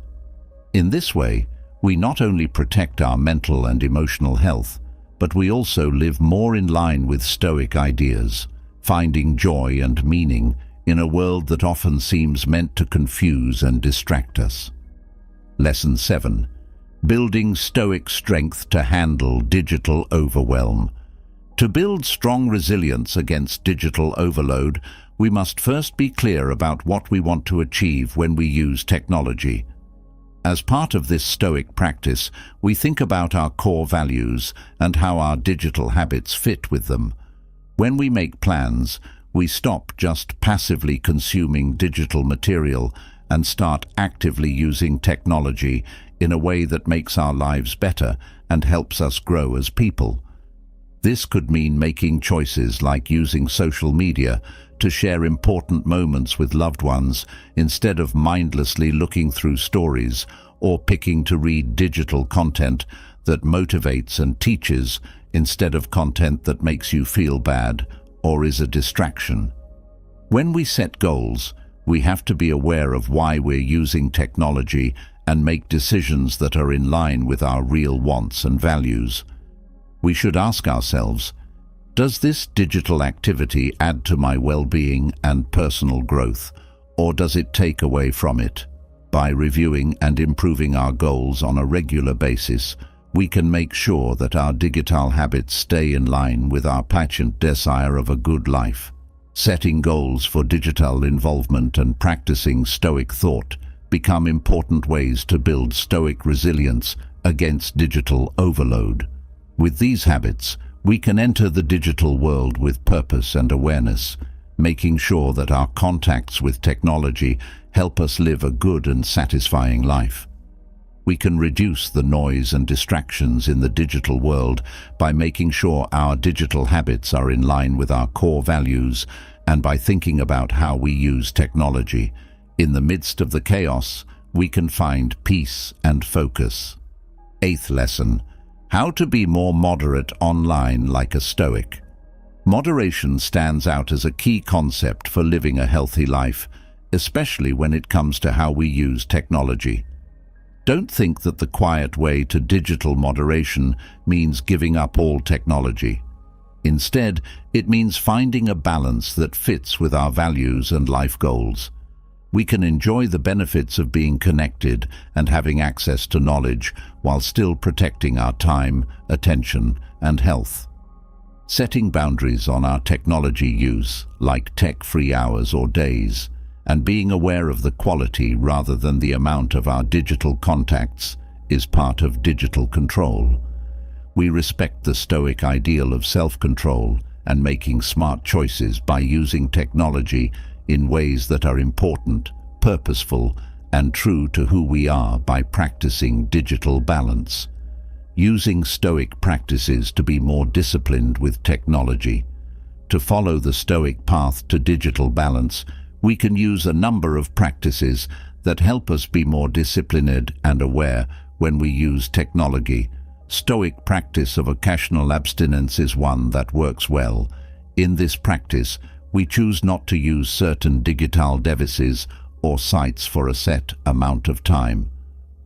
In this way, we not only protect our mental and emotional health, but we also live more in line with Stoic ideas, finding joy and meaning in a world that often seems meant to confuse and distract us. Lesson 7. Building Stoic strength to handle digital overwhelm. To build strong resilience against digital overload, we must first be clear about what we want to achieve when we use technology. As part of this Stoic practice, we think about our core values and how our digital habits fit with them. When we make plans, we stop just passively consuming digital material and start actively using technology in a way that makes our lives better and helps us grow as people. This could mean making choices like using social media to share important moments with loved ones instead of mindlessly looking through stories, or picking to read digital content that motivates and teaches instead of content that makes you feel bad or is a distraction. When we set goals, we have to be aware of why we're using technology and make decisions that are in line with our real wants and values. We should ask ourselves, does this digital activity add to my well-being and personal growth, or does it take away from it? By reviewing and improving our goals on a regular basis, we can make sure that our digital habits stay in line with our passionate desire of a good life. Setting goals for digital involvement and practicing Stoic thought become important ways to build Stoic resilience against digital overload. With these habits, we can enter the digital world with purpose and awareness, making sure that our contacts with technology help us live a good and satisfying life. We can reduce the noise and distractions in the digital world by making sure our digital habits are in line with our core values and by thinking about how we use technology. In the midst of the chaos, we can find peace and focus. 8th lesson. How to be more moderate online like a Stoic. Moderation stands out as a key concept for living a healthy life, especially when it comes to how we use technology. Don't think that the quiet way to digital moderation means giving up all technology. Instead, it means finding a balance that fits with our values and life goals. We can enjoy the benefits of being connected and having access to knowledge while still protecting our time, attention, and health. Setting boundaries on our technology use, like tech-free hours or days, and being aware of the quality rather than the amount of our digital contacts is part of digital control. We respect the Stoic ideal of self-control and making smart choices by using technology in ways that are important, purposeful, and true to who we are by practicing digital balance. Using Stoic practices to be more disciplined with technology. To follow the Stoic path to digital balance, we can use a number of practices that help us be more disciplined and aware when we use technology. Stoic practice of occasional abstinence is one that works well. In this practice, we choose not to use certain digital devices or sites for a set amount of time.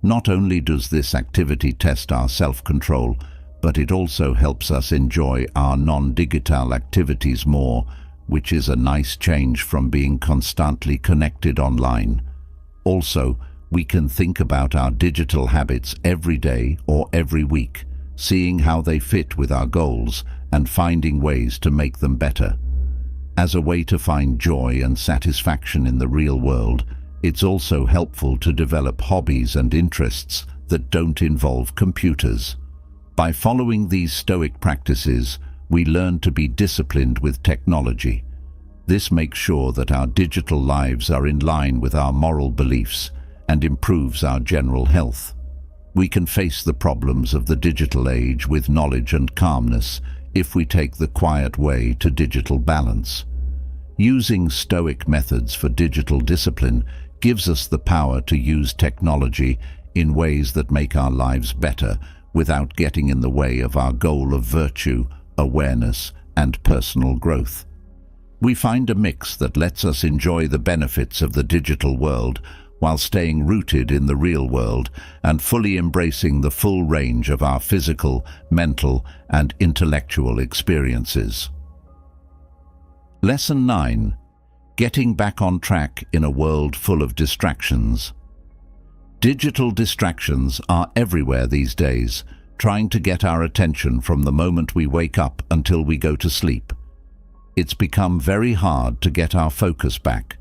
Not only does this activity test our self-control, but it also helps us enjoy our non-digital activities more, which is a nice change from being constantly connected online. Also, we can think about our digital habits every day or every week, seeing how they fit with our goals and finding ways to make them better. As a way to find joy and satisfaction in the real world, it's also helpful to develop hobbies and interests that don't involve computers. By following these Stoic practices, we learn to be disciplined with technology. This makes sure that our digital lives are in line with our moral beliefs and improves our general health. We can face the problems of the digital age with knowledge and calmness if we take the quiet way to digital balance. Using Stoic methods for digital discipline gives us the power to use technology in ways that make our lives better without getting in the way of our goal of virtue, awareness, and personal growth. We find a mix that lets us enjoy the benefits of the digital world while staying rooted in the real world and fully embracing the full range of our physical, mental, and intellectual experiences. Lesson 9. Getting back on track in a world full of distractions. Digital distractions are everywhere these days, trying to get our attention from the moment we wake up until we go to sleep. It's become very hard to get our focus back.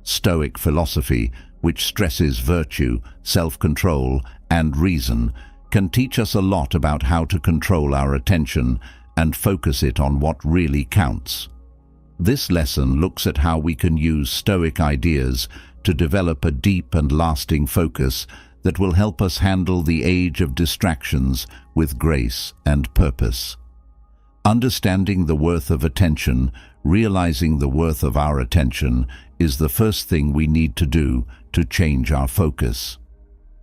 Stoic philosophy, which stresses virtue, self-control, and reason, can teach us a lot about how to control our attention and focus it on what really counts. This lesson looks at how we can use Stoic ideas to develop a deep and lasting focus that will help us handle the age of distractions with grace and purpose. Understanding the worth of attention, realizing the worth of our attention, is the first thing we need to do to change our focus.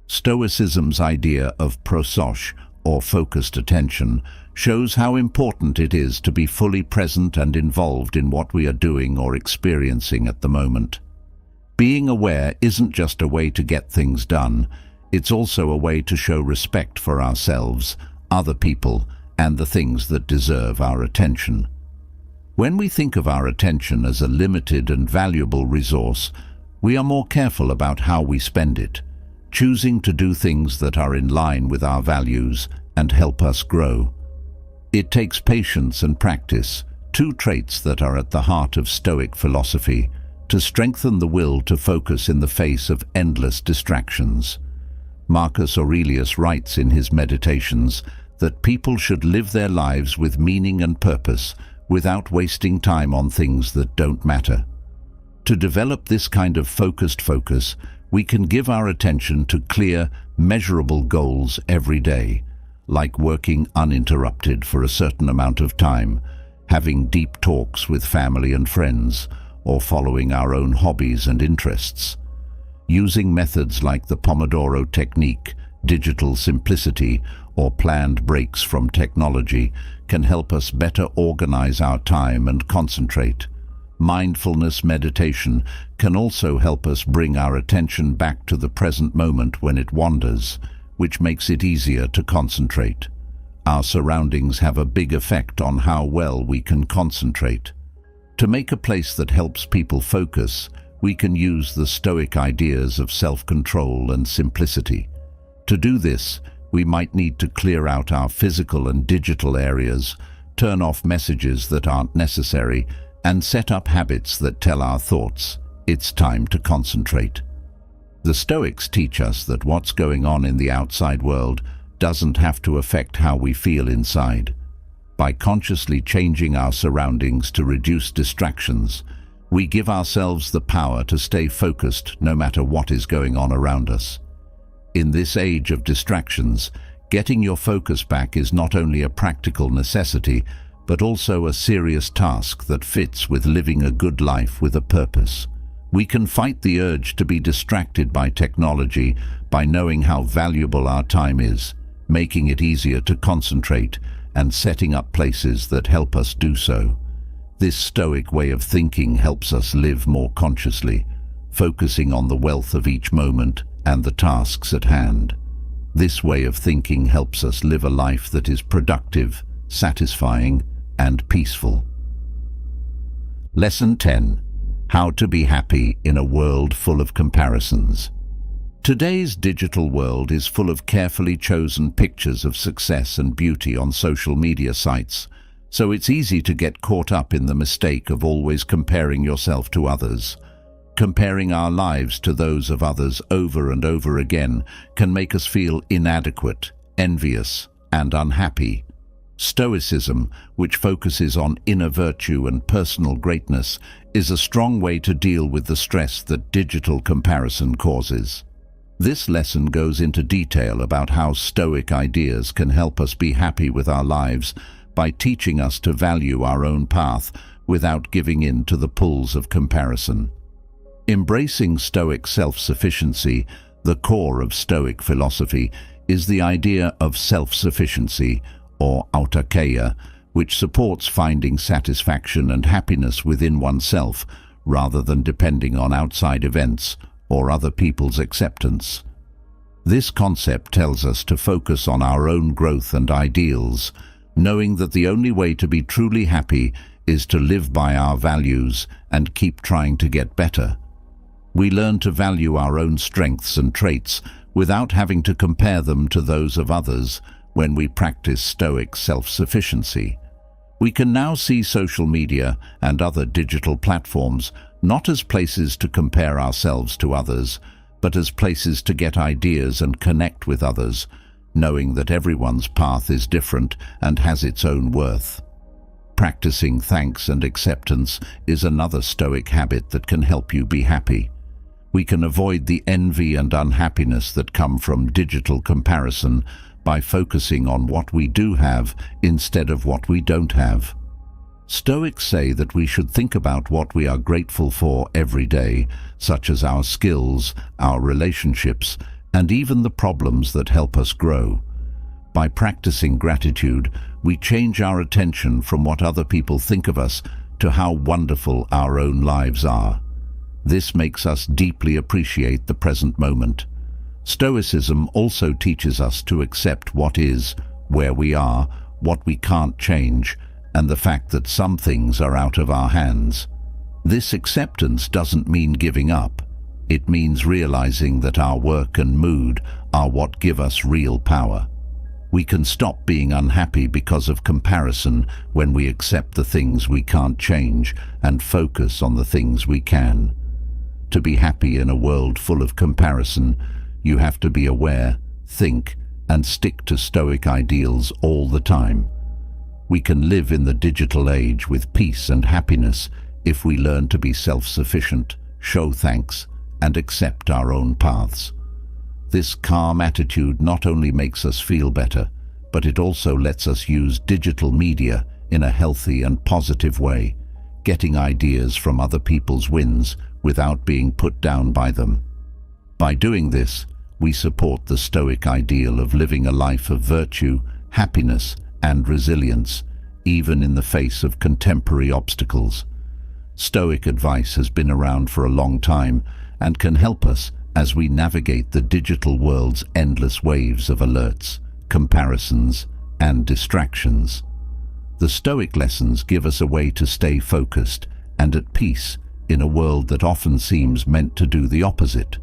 Stoicism's idea of prosos, or focused attention, shows how important it is to be fully present and involved in what we are doing or experiencing at the moment. Being aware isn't just a way to get things done, it's also a way to show respect for ourselves, other people, and the things that deserve our attention. When we think of our attention as a limited and valuable resource, we are more careful about how we spend it, choosing to do things that are in line with our values and help us grow. It takes patience and practice, two traits that are at the heart of Stoic philosophy, to strengthen the will to focus in the face of endless distractions. Marcus Aurelius writes in his Meditations that people should live their lives with meaning and purpose without wasting time on things that don't matter. To develop this kind of focused focus, we can give our attention to clear, measurable goals every day, like working uninterrupted for a certain amount of time, having deep talks with family and friends, or following our own hobbies and interests. Using methods like the Pomodoro technique, digital simplicity, or planned breaks from technology can help us better organize our time and concentrate. Mindfulness meditation can also help us bring our attention back to the present moment when it wanders, which makes it easier to concentrate. Our surroundings have a big effect on how well we can concentrate. To make a place that helps people focus, we can use the Stoic ideas of self-control and simplicity. To do this, we might need to clear out our physical and digital areas, turn off messages that aren't necessary, and set up habits that tell our thoughts, it's time to concentrate. The Stoics teach us that what's going on in the outside world doesn't have to affect how we feel inside. By consciously changing our surroundings to reduce distractions, we give ourselves the power to stay focused no matter what is going on around us. In this age of distractions, getting your focus back is not only a practical necessity, but also a serious task that fits with living a good life with a purpose. We can fight the urge to be distracted by technology by knowing how valuable our time is, making it easier to concentrate, and setting up places that help us do so. This Stoic way of thinking helps us live more consciously, focusing on the wealth of each moment and the tasks at hand. This way of thinking helps us live a life that is productive, satisfying, and peaceful. Lesson 10. How to be happy in a world full of comparisons. Today's digital world is full of carefully chosen pictures of success and beauty on social media sites, so it's easy to get caught up in the mistake of always comparing yourself to others. Comparing our lives to those of others over and over again can make us feel inadequate, envious, and unhappy. Stoicism, which focuses on inner virtue and personal greatness, is a strong way to deal with the stress that digital comparison causes. This lesson goes into detail about how Stoic ideas can help us be happy with our lives by teaching us to value our own path without giving in to the pulls of comparison. Embracing Stoic self-sufficiency, the core of Stoic philosophy, is the idea of self-sufficiency, or autarkeia, which supports finding satisfaction and happiness within oneself rather than depending on outside events or other people's acceptance. This concept tells us to focus on our own growth and ideals, knowing that the only way to be truly happy is to live by our values and keep trying to get better. We learn to value our own strengths and traits without having to compare them to those of others when we practice Stoic self-sufficiency. We can now see social media and other digital platforms not as places to compare ourselves to others, but as places to get ideas and connect with others, knowing that everyone's path is different and has its own worth. Practicing thanks and acceptance is another Stoic habit that can help you be happy. We can avoid the envy and unhappiness that come from digital comparison by focusing on what we do have instead of what we don't have. Stoics say that we should think about what we are grateful for every day, such as our skills, our relationships, and even the problems that help us grow. By practicing gratitude, we change our attention from what other people think of us to how wonderful our own lives are. This makes us deeply appreciate the present moment. Stoicism also teaches us to accept what is, where we are, what we can't change, and the fact that some things are out of our hands. This acceptance doesn't mean giving up. It means realizing that our work and mood are what give us real power. We can stop being unhappy because of comparison when we accept the things we can't change and focus on the things we can. To be happy in a world full of comparison, you have to be aware, think, and stick to Stoic ideals all the time. We can live in the digital age with peace and happiness if we learn to be self-sufficient, show thanks, and accept our own paths. This calm attitude not only makes us feel better, but it also lets us use digital media in a healthy and positive way, getting ideas from other people's wins without being put down by them. By doing this, we support the Stoic ideal of living a life of virtue, happiness, and resilience, even in the face of contemporary obstacles. Stoic advice has been around for a long time and can help us as we navigate the digital world's endless waves of alerts, comparisons, and distractions. The Stoic lessons give us a way to stay focused and at peace in a world that often seems meant to do the opposite.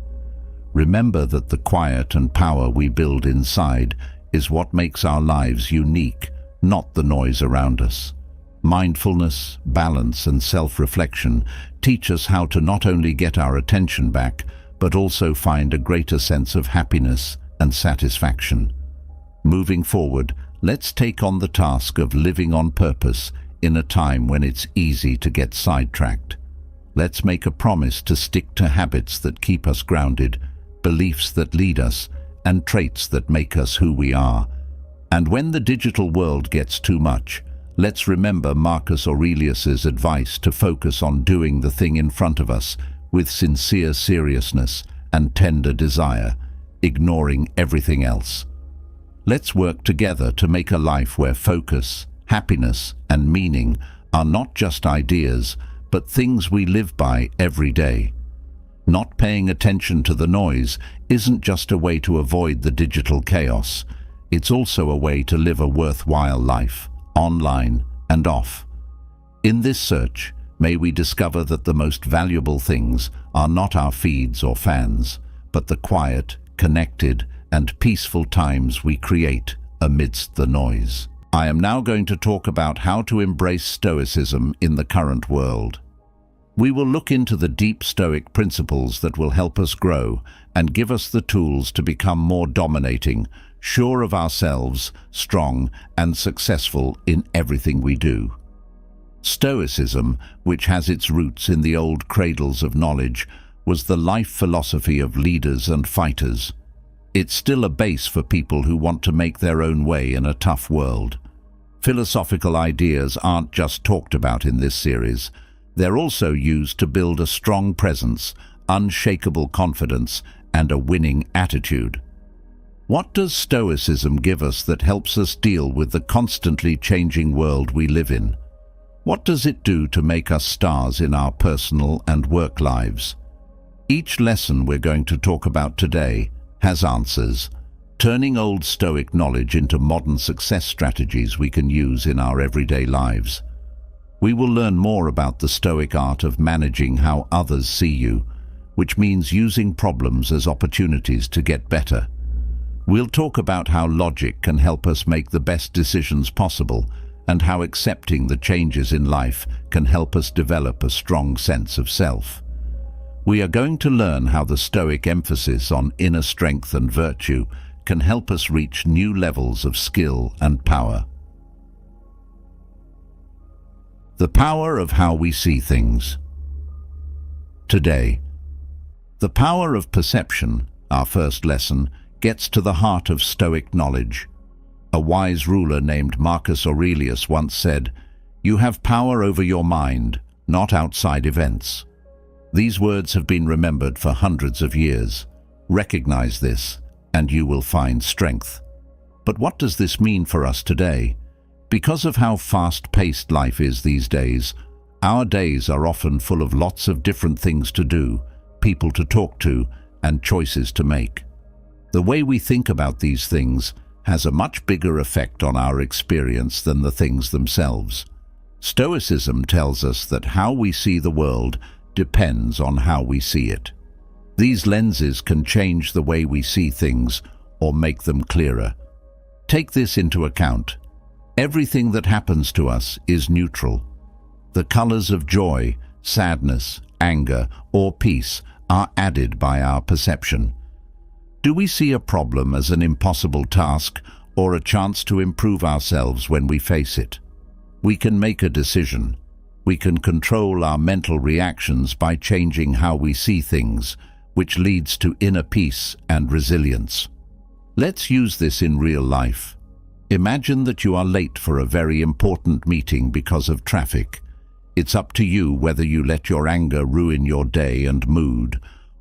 Remember that the quiet and power we build inside is what makes our lives unique, not the noise around us. Mindfulness, balance, and self-reflection teach us how to not only get our attention back, but also find a greater sense of happiness and satisfaction. Moving forward, let's take on the task of living on purpose in a time when it's easy to get sidetracked. Let's make a promise to stick to habits that keep us grounded, beliefs that lead us, and traits that make us who we are. And when the digital world gets too much, let's remember Marcus Aurelius's advice to focus on doing the thing in front of us with sincere seriousness and tender desire, ignoring everything else. Let's work together to make a life where focus, happiness, and meaning are not just ideas, but things we live by every day. Not paying attention to the noise isn't just a way to avoid the digital chaos. It's also a way to live a worthwhile life, online and off. In this search, may we discover that the most valuable things are not our feeds or fans, but the quiet, connected, and peaceful times we create amidst the noise. I am now going to talk about how to embrace Stoicism in the current world. We will look into the deep Stoic principles that will help us grow and give us the tools to become more dominating, sure of ourselves, strong, and successful in everything we do. Stoicism, which has its roots in the old cradles of knowledge, was the life philosophy of leaders and fighters. It's still a base for people who want to make their own way in a tough world. Philosophical ideas aren't just talked about in this series. They're also used to build a strong presence, unshakable confidence, and a winning attitude. What does Stoicism give us that helps us deal with the constantly changing world we live in? What does it do to make us stars in our personal and work lives? Each lesson we're going to talk about today has answers, turning old Stoic knowledge into modern success strategies we can use in our everyday lives. We will learn more about the Stoic art of managing how others see you, which means using problems as opportunities to get better. We'll talk about how logic can help us make the best decisions possible and how accepting the changes in life can help us develop a strong sense of self. We are going to learn how the Stoic emphasis on inner strength and virtue can help us reach new levels of skill and power. The power of how we see things. Today, the power of perception, our first lesson, gets to the heart of Stoic knowledge. A wise ruler named Marcus Aurelius once said, "You have power over your mind, not outside events." These words have been remembered for hundreds of years. Recognize this, and you will find strength. But what does this mean for us today? Because of how fast-paced life is these days, our days are often full of lots of different things to do, people to talk to, and choices to make. The way we think about these things has a much bigger effect on our experience than the things themselves. Stoicism tells us that how we see the world depends on how we see it. These lenses can change the way we see things or make them clearer. Take this into account. Everything that happens to us is neutral. The colors of joy, sadness, anger, or peace are added by our perception. Do we see a problem as an impossible task or a chance to improve ourselves when we face it? We can make a decision. We can control our mental reactions by changing how we see things, which leads to inner peace and resilience. Let's use this in real life. Imagine that you are late for a very important meeting because of traffic. It's up to you whether you let your anger ruin your day and mood,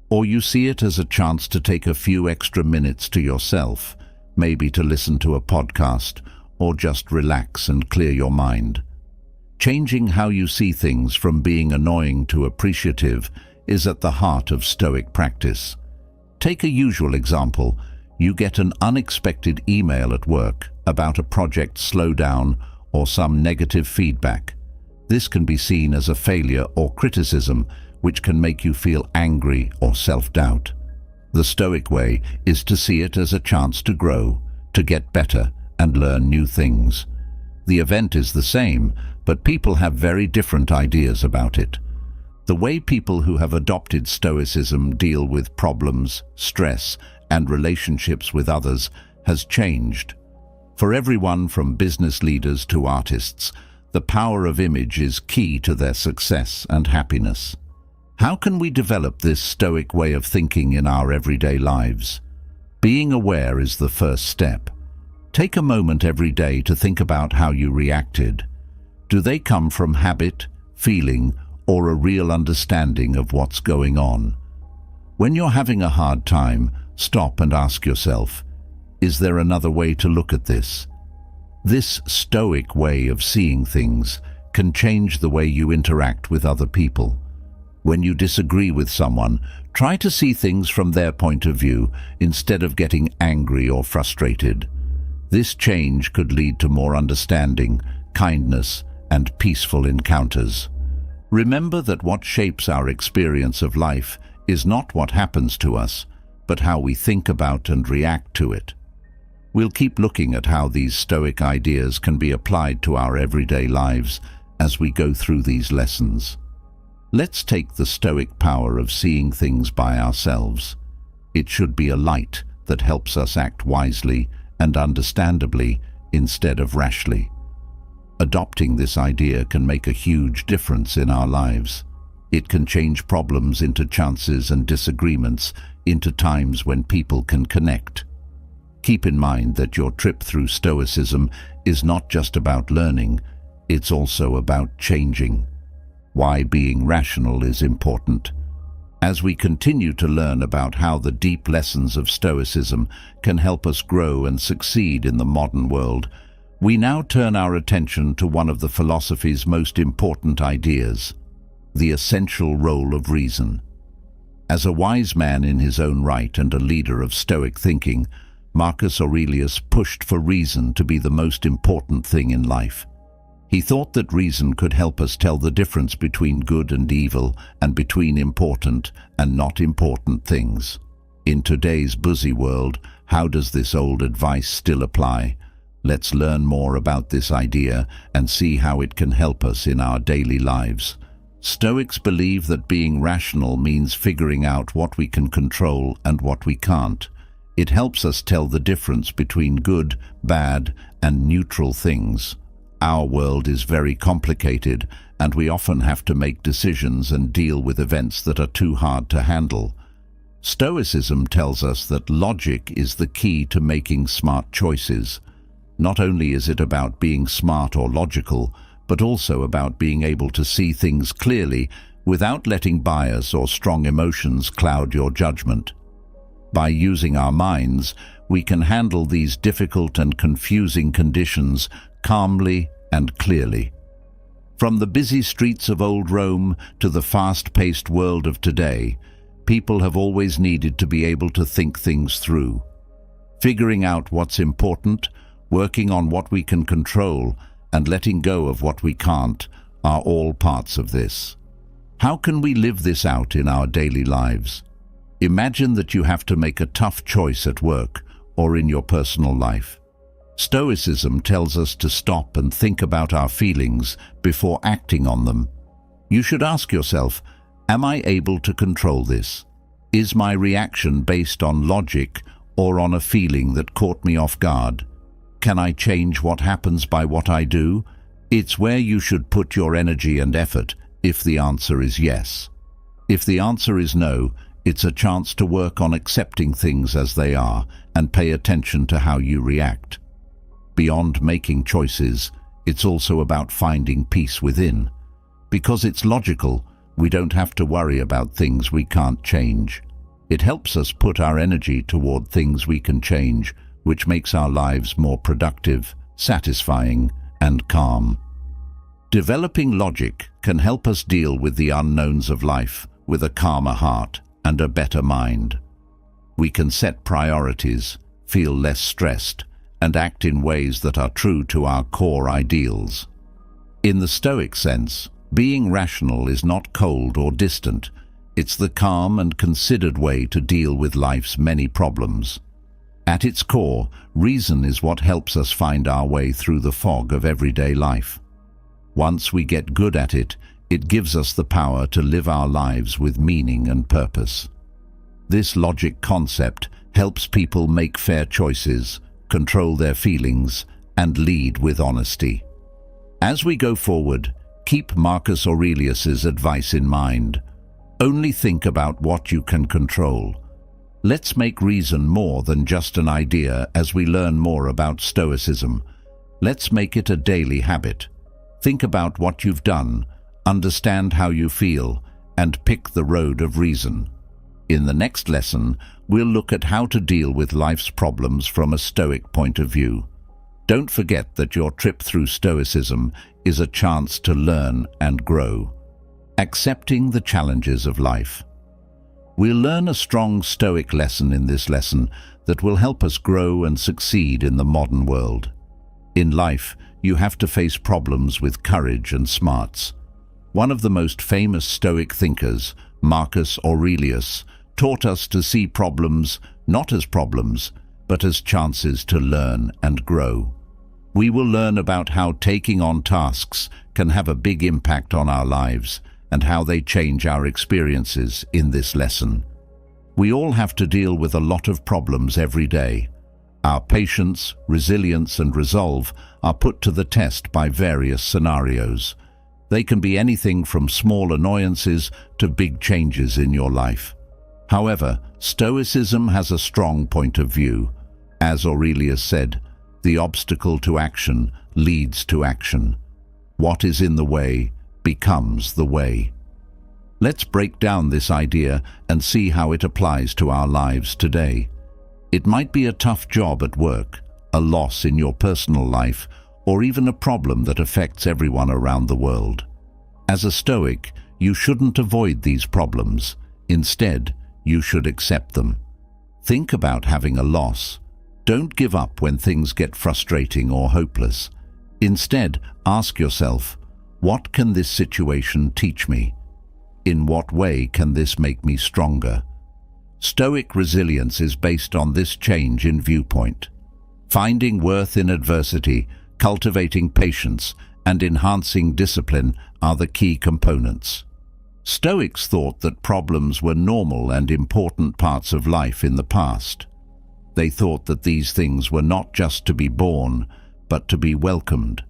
or you see it as a chance to take a few extra minutes to yourself, maybe to listen to a podcast, or just relax and clear your mind. Changing how you see things from being annoying to appreciative is at the heart of Stoic practice. Take a usual example. You get an unexpected email at work about a project slowdown or some negative feedback. This can be seen as a failure or criticism, which can make you feel angry or self-doubt. The Stoic way is to see it as a chance to grow, to get better, and learn new things. The event is the same, but people have very different ideas about it. The way people who have adopted Stoicism deal with problems, stress, and relationships with others has changed. For everyone from business leaders to artists, the power of image is key to their success and happiness. How can we develop this Stoic way of thinking in our everyday lives? Being aware is the first step. Take a moment every day to think about how you reacted. Do they come from habit, feeling, or a real understanding of what's going on? When you're having a hard time, stop and ask yourself, is there another way to look at this? This Stoic way of seeing things can change the way you interact with other people. When you disagree with someone, try to see things from their point of view instead of getting angry or frustrated. This change could lead to more understanding, kindness, and peaceful encounters. Remember that what shapes our experience of life is not what happens to us, but how we think about and react to it. We'll keep looking at how these Stoic ideas can be applied to our everyday lives as we go through these lessons. Let's take the Stoic power of seeing things by ourselves. It should be a light that helps us act wisely and understandably instead of rashly. Adopting this idea can make a huge difference in our lives. It can change problems into chances and disagreements into times when people can connect. Keep in mind that your trip through Stoicism is not just about learning, it's also about changing. Why being rational is important. As we continue to learn about how the deep lessons of Stoicism can help us grow and succeed in the modern world, we now turn our attention to one of the philosophy's most important ideas, the essential role of reason. As a wise man in his own right and a leader of Stoic thinking, Marcus Aurelius pushed for reason to be the most important thing in life. He thought that reason could help us tell the difference between good and evil and between important and not important things. In today's busy world, how does this old advice still apply? Let's learn more about this idea and see how it can help us in our daily lives. Stoics believe that being rational means figuring out what we can control and what we can't. It helps us tell the difference between good, bad, and neutral things. Our world is very complicated, and we often have to make decisions and deal with events that are too hard to handle. Stoicism tells us that logic is the key to making smart choices. Not only is it about being smart or logical, but also about being able to see things clearly without letting bias or strong emotions cloud your judgment. By using our minds, we can handle these difficult and confusing conditions calmly and clearly. From the busy streets of old Rome to the fast-paced world of today, people have always needed to be able to think things through. Figuring out what's important, working on what we can control, and letting go of what we can't are all parts of this. How can we live this out in our daily lives? Imagine that you have to make a tough choice at work or in your personal life. Stoicism tells us to stop and think about our feelings before acting on them. You should ask yourself, am I able to control this? Is my reaction based on logic or on a feeling that caught me off guard? Can I change what happens by what I do? It's where you should put your energy and effort if the answer is yes. If the answer is no, it's a chance to work on accepting things as they are and pay attention to how you react. Beyond making choices, it's also about finding peace within. Because it's logical, we don't have to worry about things we can't change. It helps us put our energy toward things we can change, which makes our lives more productive, satisfying, and calm. Developing logic can help us deal with the unknowns of life with a calmer heart and a better mind. We can set priorities, feel less stressed, and act in ways that are true to our core ideals. In the Stoic sense, being rational is not cold or distant. It's the calm and considered way to deal with life's many problems. At its core, reason is what helps us find our way through the fog of everyday life. Once we get good at it, it gives us the power to live our lives with meaning and purpose. This logic concept helps people make fair choices, control their feelings, and lead with honesty. As we go forward, keep Marcus Aurelius's advice in mind. Only think about what you can control. Let's make reason more than just an idea as we learn more about Stoicism. Let's make it a daily habit. Think about what you've done, understand how you feel, and pick the road of reason. In the next lesson, we'll look at how to deal with life's problems from a Stoic point of view. Don't forget that your trip through Stoicism is a chance to learn and grow. Accepting the challenges of life. We'll learn a strong Stoic lesson in this lesson that will help us grow and succeed in the modern world. In life, you have to face problems with courage and smarts. One of the most famous Stoic thinkers, Marcus Aurelius, taught us to see problems not as problems, but as chances to learn and grow. We will learn about how taking on tasks can have a big impact on our lives and how they change our experiences in this lesson. We all have to deal with a lot of problems every day. Our patience, resilience, and resolve are put to the test by various scenarios. They can be anything from small annoyances to big changes in your life. However, Stoicism has a strong point of view. As Aurelius said, the obstacle to action leads to action. What is in the way becomes the way. Let's break down this idea and see how it applies to our lives today. It might be a tough job at work, a loss in your personal life, or even a problem that affects everyone around the world. As a Stoic, you shouldn't avoid these problems. Instead, you should accept them. Think about having a loss. Don't give up when things get frustrating or hopeless. Instead, ask yourself, what can this situation teach me? In what way can this make me stronger? Stoic resilience is based on this change in viewpoint. Finding worth in adversity, cultivating patience, and enhancing discipline are the key components. Stoics thought that problems were normal and important parts of life in the past. They thought that these things were not just to be borne, but to be welcomed.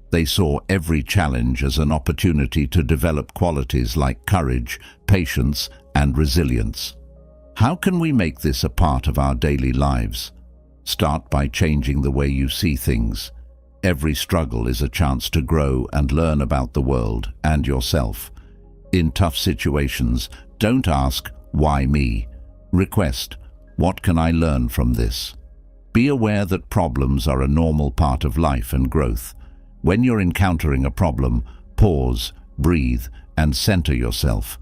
They saw every challenge as an opportunity to develop qualities like courage, patience, and resilience. How can we make this a part of our daily lives? Start by changing the way you see things. Every struggle is a chance to grow and learn about the world and yourself. In tough situations, don't ask, "Why me?" Request, "What can I learn from this?" Be aware that problems are a normal part of life and growth. When you're encountering a problem, pause, breathe, and center yourself.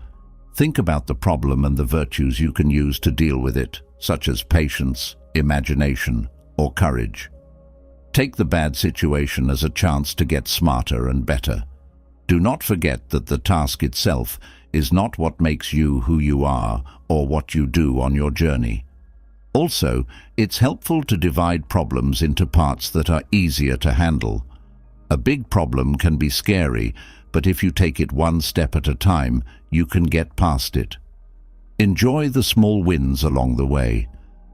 Think about the problem and the virtues you can use to deal with it, such as patience, imagination, or courage. Take the bad situation as a chance to get smarter and better. Do not forget that the task itself is not what makes you who you are or what you do on your journey. Also, it's helpful to divide problems into parts that are easier to handle. A big problem can be scary, but if you take it one step at a time, you can get past it. Enjoy the small wins along the way.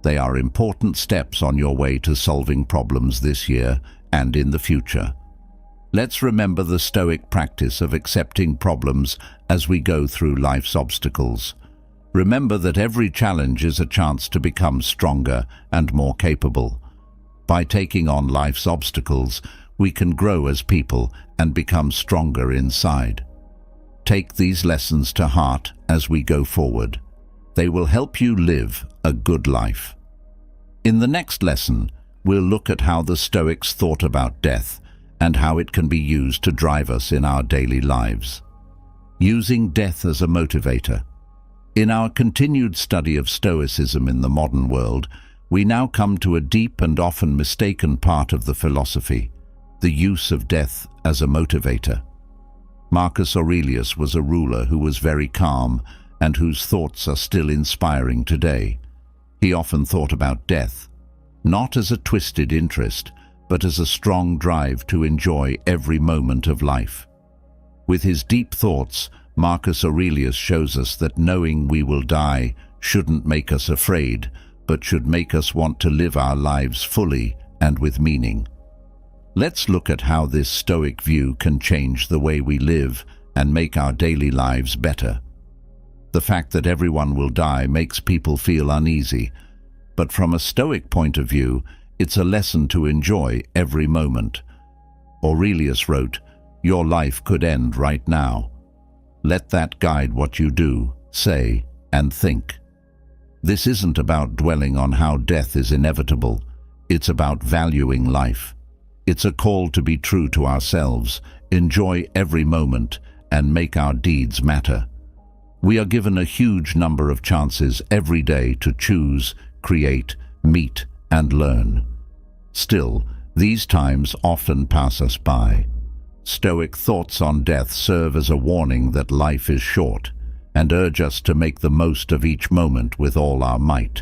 They are important steps on your way to solving problems this year and in the future. Let's remember the Stoic practice of accepting problems as we go through life's obstacles. Remember that every challenge is a chance to become stronger and more capable. By taking on life's obstacles, we can grow as people and become stronger inside. Take these lessons to heart as we go forward. They will help you live a good life. In the next lesson, we'll look at how the Stoics thought about death and how it can be used to drive us in our daily lives. Using death as a motivator. In our continued study of Stoicism in the modern world, we now come to a deep and often mistaken part of the philosophy, the use of death as a motivator. Marcus Aurelius was a ruler who was very calm and whose thoughts are still inspiring today. He often thought about death, not as a twisted interest, but as a strong drive to enjoy every moment of life. With his deep thoughts, Marcus Aurelius shows us that knowing we will die shouldn't make us afraid, but should make us want to live our lives fully and with meaning. Let's look at how this Stoic view can change the way we live and make our daily lives better. The fact that everyone will die makes people feel uneasy, but from a Stoic point of view, it's a lesson to enjoy every moment. Aurelius wrote, "Your life could end right now. Let that guide what you do, say, and think." This isn't about dwelling on how death is inevitable. It's about valuing life. It's a call to be true to ourselves, enjoy every moment, and make our deeds matter. We are given a huge number of chances every day to choose, create, meet, and learn. Still, these times often pass us by. Stoic thoughts on death serve as a warning that life is short and urge us to make the most of each moment with all our might.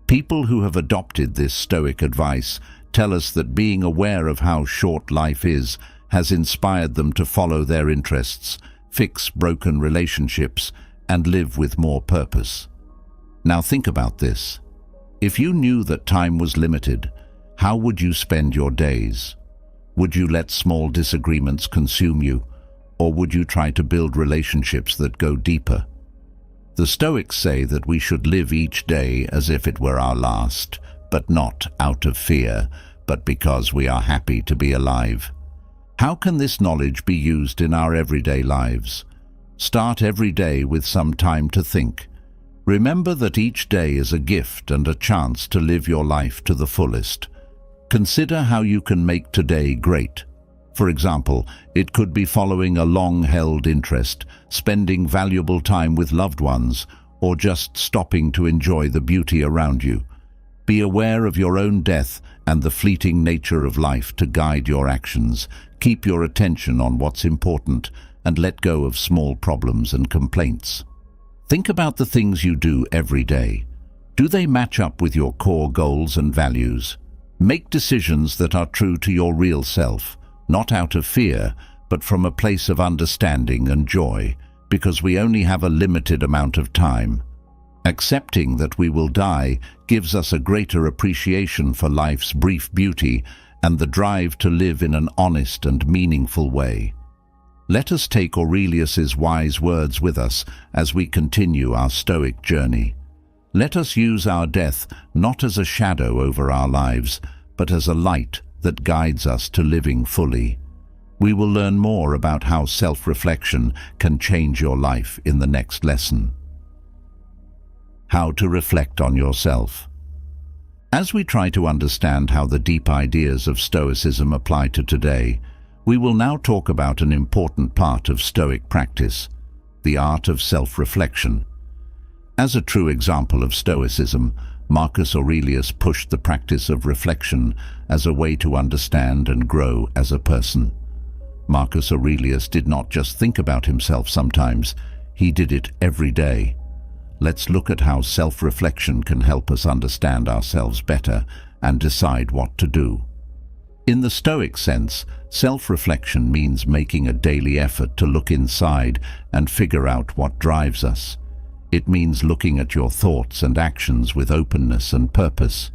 People who have adopted this Stoic advice tell us that being aware of how short life is has inspired them to follow their interests, fix broken relationships, and live with more purpose. Now think about this. If you knew that time was limited, how would you spend your days? Would you let small disagreements consume you? or would you try to build relationships that go deeper? The Stoics say that we should live each day as if it were our last, but not out of fear, but because we are happy to be alive. How can this knowledge be used in our everyday lives? Start every day with some time to think. Remember that each day is a gift and a chance to live your life to the fullest. Consider how you can make today great. For example, it could be following a long-held interest, spending valuable time with loved ones, or just stopping to enjoy the beauty around you. Be aware of your own death and the fleeting nature of life to guide your actions. Keep your attention on what's important and let go of small problems and complaints. Think about the things you do every day. Do they match up with your core goals and values? Make decisions that are true to your real self, not out of fear, but from a place of understanding and joy, because we only have a limited amount of time. Accepting that we will die gives us a greater appreciation for life's brief beauty and the drive to live in an honest and meaningful way. Let us take Aurelius's wise words with us as we continue our Stoic journey. Let us use our death not as a shadow over our lives, but as a light that guides us to living fully. We will learn more about how self-reflection can change your life in the next lesson. How to reflect on yourself. As we try to understand how the deep ideas of Stoicism apply to today, we will now talk about an important part of Stoic practice, the art of self-reflection. As a true example of Stoicism, Marcus Aurelius pushed the practice of reflection as a way to understand and grow as a person. Marcus Aurelius did not just think about himself sometimes, he did it every day. Let's look at how self-reflection can help us understand ourselves better and decide what to do. In the Stoic sense, self-reflection means making a daily effort to look inside and figure out what drives us. It means looking at your thoughts and actions with openness and purpose.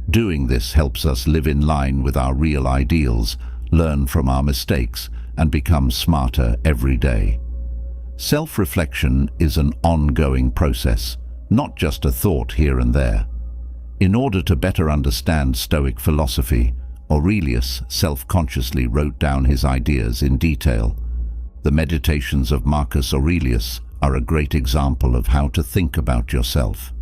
Doing this helps us live in line with our real ideals, learn from our mistakes, and become smarter every day. Self-reflection is an ongoing process, not just a thought here and there. In order to better understand Stoic philosophy, Aurelius self-consciously wrote down his ideas in detail. The Meditations of Marcus Aurelius are a great example of how to think about yourself.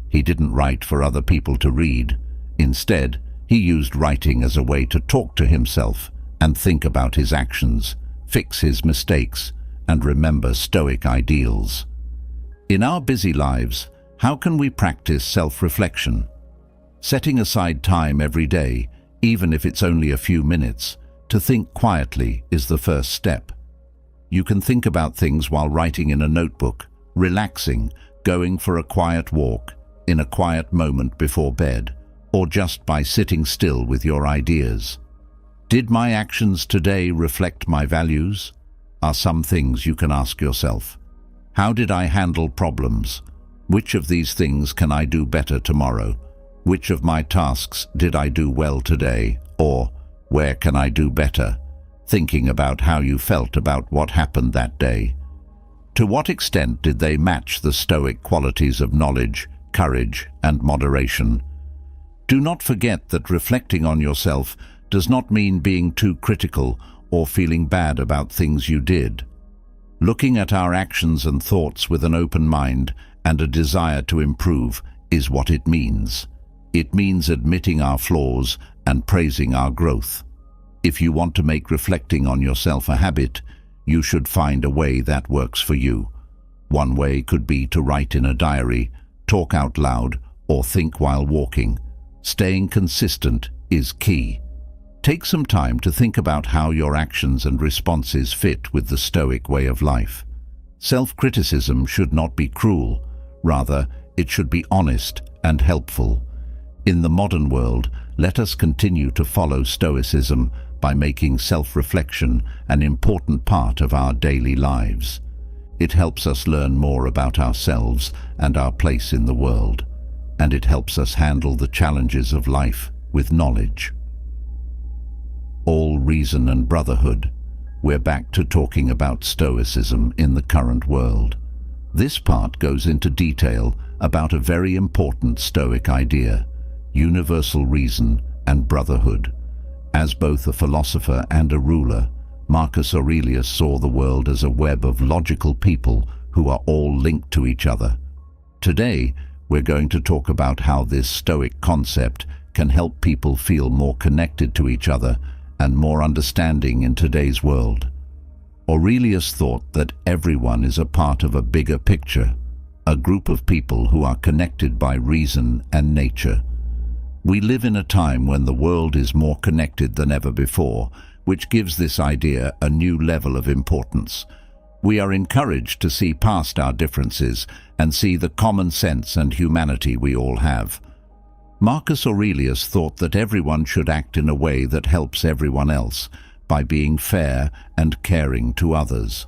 He didn't write for other people to read. Instead, he used writing as a way to talk to himself and think about his actions, fix his mistakes, and remember Stoic ideals. In our busy lives, how can we practice self-reflection? Setting aside time every day, even if it's only a few minutes, to think quietly is the first step. You can think about things while writing in a notebook, relaxing, going for a quiet walk, in a quiet moment before bed, or just by sitting still with your ideas. Did my actions today reflect my values? Are some things you can ask yourself. How did I handle problems? Which of these things can I do better tomorrow? Which of my tasks did I do well today? Or, where can I do better? Thinking about how you felt about what happened that day. To what extent did they match the Stoic qualities of knowledge, courage, and moderation? Do not forget that reflecting on yourself does not mean being too critical or feeling bad about things you did. Looking at our actions and thoughts with an open mind and a desire to improve is what it means. It means admitting our flaws and praising our growth. If you want to make reflecting on yourself a habit, you should find a way that works for you. One way could be to write in a diary, talk out loud, or think while walking. Staying consistent is key. Take some time to think about how your actions and responses fit with the Stoic way of life. Self-criticism should not be cruel. Rather, it should be honest and helpful. In the modern world, let us continue to follow Stoicism by making self-reflection an important part of our daily lives. It helps us learn more about ourselves and our place in the world, and it helps us handle the challenges of life with knowledge. All reason and brotherhood. we're back to talking about Stoicism in the current world. This part goes into detail about a very important Stoic idea: universal reason and brotherhood. As both a philosopher and a ruler, Marcus Aurelius saw the world as a web of logical people who are all linked to each other. Today, we're going to talk about how this Stoic concept can help people feel more connected to each other and more understanding in today's world. Aurelius thought that everyone is a part of a bigger picture, a group of people who are connected by reason and nature. We live in a time when the world is more connected than ever before, which gives this idea a new level of importance. We are encouraged to see past our differences and see the common sense and humanity we all have. Marcus Aurelius thought that everyone should act in a way that helps everyone else, by being fair and caring to others.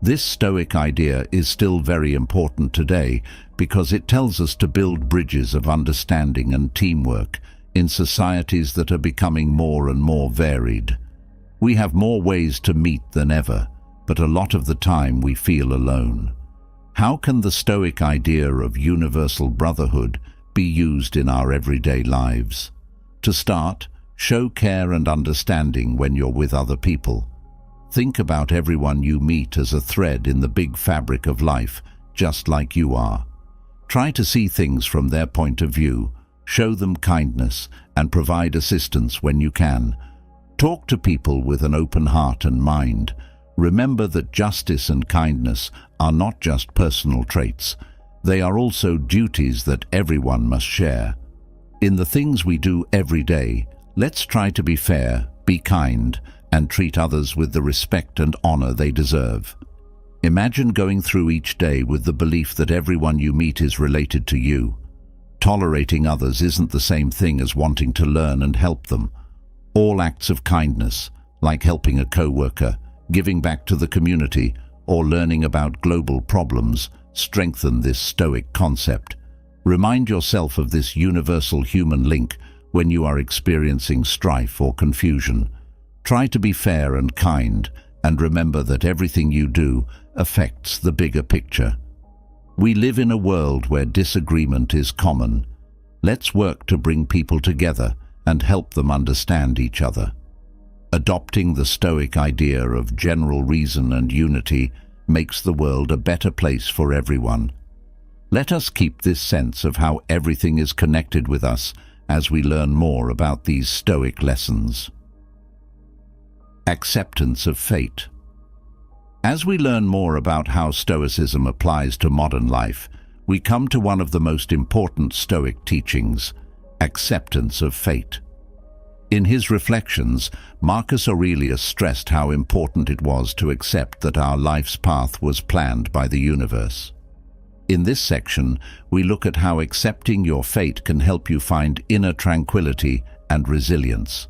This Stoic idea is still very important today because it tells us to build bridges of understanding and teamwork in societies that are becoming more and more varied. We have more ways to meet than ever, but a lot of the time we feel alone. How can the Stoic idea of universal brotherhood be used in our everyday lives? To start, show care and understanding when you're with other people. Think about everyone you meet as a thread in the big fabric of life, just like you are. Try to see things from their point of view, show them kindness, and provide assistance when you can. Talk to people with an open heart and mind. Remember that justice and kindness are not just personal traits. They are also duties that everyone must share. In the things we do every day, let's try to be fair, be kind, and treat others with the respect and honor they deserve. Imagine going through each day with the belief that everyone you meet is related to you. Tolerating others isn't the same thing as wanting to learn and help them. All acts of kindness, like helping a co-worker, giving back to the community, or learning about global problems, strengthen this Stoic concept. Remind yourself of this universal human link when you are experiencing strife or confusion. Try to be fair and kind, and remember that everything you do affects the bigger picture. We live in a world where disagreement is common. Let's work to bring people together and help them understand each other. Adopting the Stoic idea of general reason and unity makes the world a better place for everyone. Let us keep this sense of how everything is connected with us as we learn more about these Stoic lessons. Acceptance of fate. As we learn more about how Stoicism applies to modern life, we come to one of the most important Stoic teachings: acceptance of fate. In his reflections, Marcus Aurelius stressed how important it was to accept that our life's path was planned by the universe. In this section, we look at how accepting your fate can help you find inner tranquility and resilience.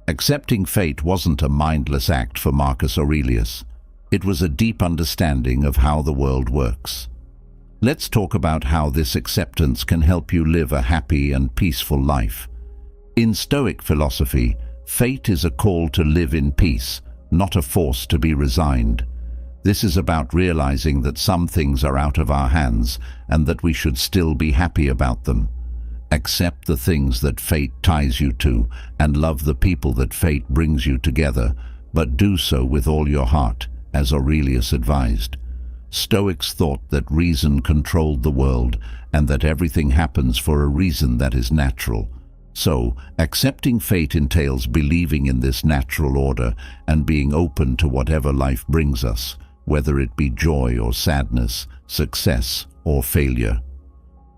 Accepting fate wasn't a mindless act for Marcus Aurelius. It was a deep understanding of how the world works. Let's talk about how this acceptance can help you live a happy and peaceful life. In Stoic philosophy, fate is a call to live in peace, not a force to be resigned. This is about realizing that some things are out of our hands and that we should still be happy about them. Accept the things that fate ties you to and love the people that fate brings you together, but do so with all your heart, as Aurelius advised. Stoics thought that reason controlled the world and that everything happens for a reason that is natural. So, accepting fate entails believing in this natural order and being open to whatever life brings us, whether it be joy or sadness, success or failure.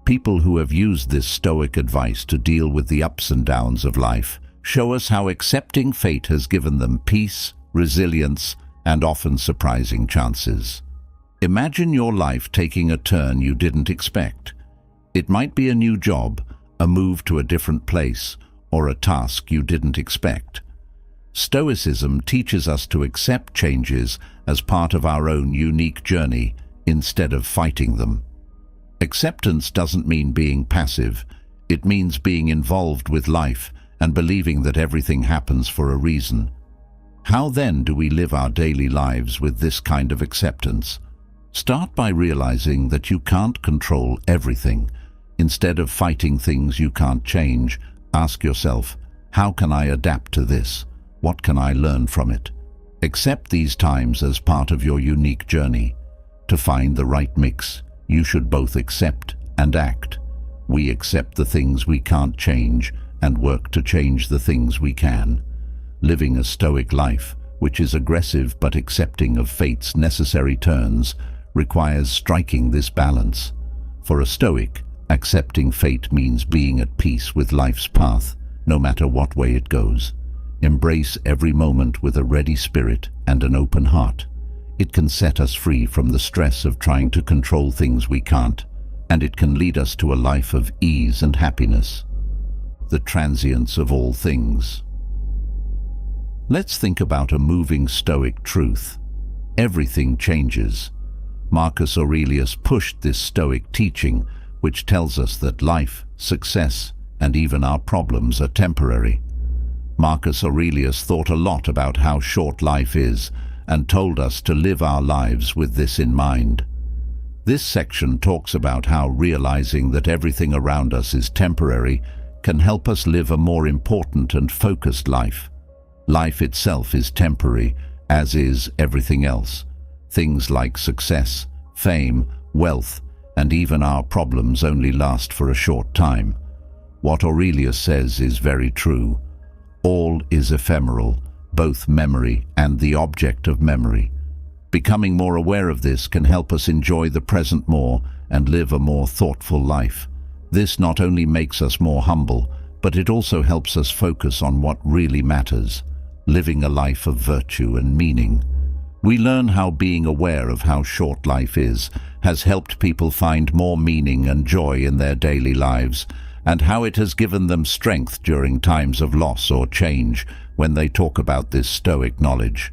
People who have used this Stoic advice to deal with the ups and downs of life show us how accepting fate has given them peace, resilience, and often surprising chances. Imagine your life taking a turn you didn't expect. It might be a new job, a move to a different place, or a task you didn't expect. Stoicism teaches us to accept changes as part of our own unique journey instead of fighting them. Acceptance doesn't mean being passive. It means being involved with life and believing that everything happens for a reason. How then do we live our daily lives with this kind of acceptance? Start by realizing that you can't control everything. Instead of fighting things you can't change, ask yourself, how can I adapt to this? What can I learn from it? Accept these times as part of your unique journey. To find the right mix, you should both accept and act. We accept the things we can't change and work to change the things we can. Living a Stoic life, which is aggressive but accepting of fate's necessary turns, requires striking this balance. For a Stoic, accepting fate means being at peace with life's path, no matter what way it goes. Embrace every moment with a ready spirit and an open heart. It can set us free from the stress of trying to control things we can't, and it can lead us to a life of ease and happiness. The transience of all things. Let's think about a moving Stoic truth. Everything changes. Marcus Aurelius pushed this Stoic teaching, which tells us that life, success, and even our problems are temporary. Marcus Aurelius thought a lot about how short life is and told us to live our lives with this in mind. This section talks about how realizing that everything around us is temporary can help us live a more important and focused life. Life itself is temporary, as is everything else. Things like success, fame, wealth, and even our problems only last for a short time. What Aurelius says is very true. All is ephemeral, both memory and the object of memory. Becoming more aware of this can help us enjoy the present more and live a more thoughtful life. This not only makes us more humble, but it also helps us focus on what really matters, living a life of virtue and meaning. We learn how being aware of how short life is has helped people find more meaning and joy in their daily lives, and how it has given them strength during times of loss or change when they talk about this Stoic knowledge.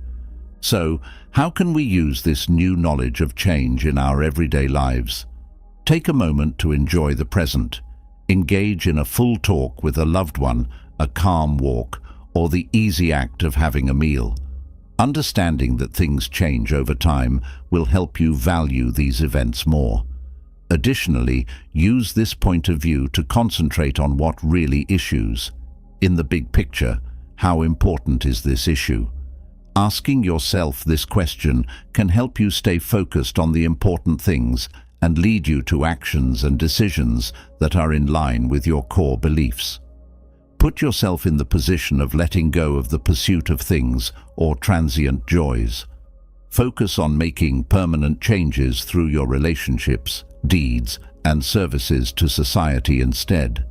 So, how can we use this new knowledge of change in our everyday lives? Take a moment to enjoy the present. Engage in a full talk with a loved one, a calm walk, or the easy act of having a meal. Understanding that things change over time will help you value these events more. Additionally, use this point of view to concentrate on what really issues. In the big picture, how important is this issue? Asking yourself this question can help you stay focused on the important things and lead you to actions and decisions that are in line with your core beliefs. Put yourself in the position of letting go of the pursuit of things or transient joys. Focus on making permanent changes through your relationships, deeds, and services to society instead.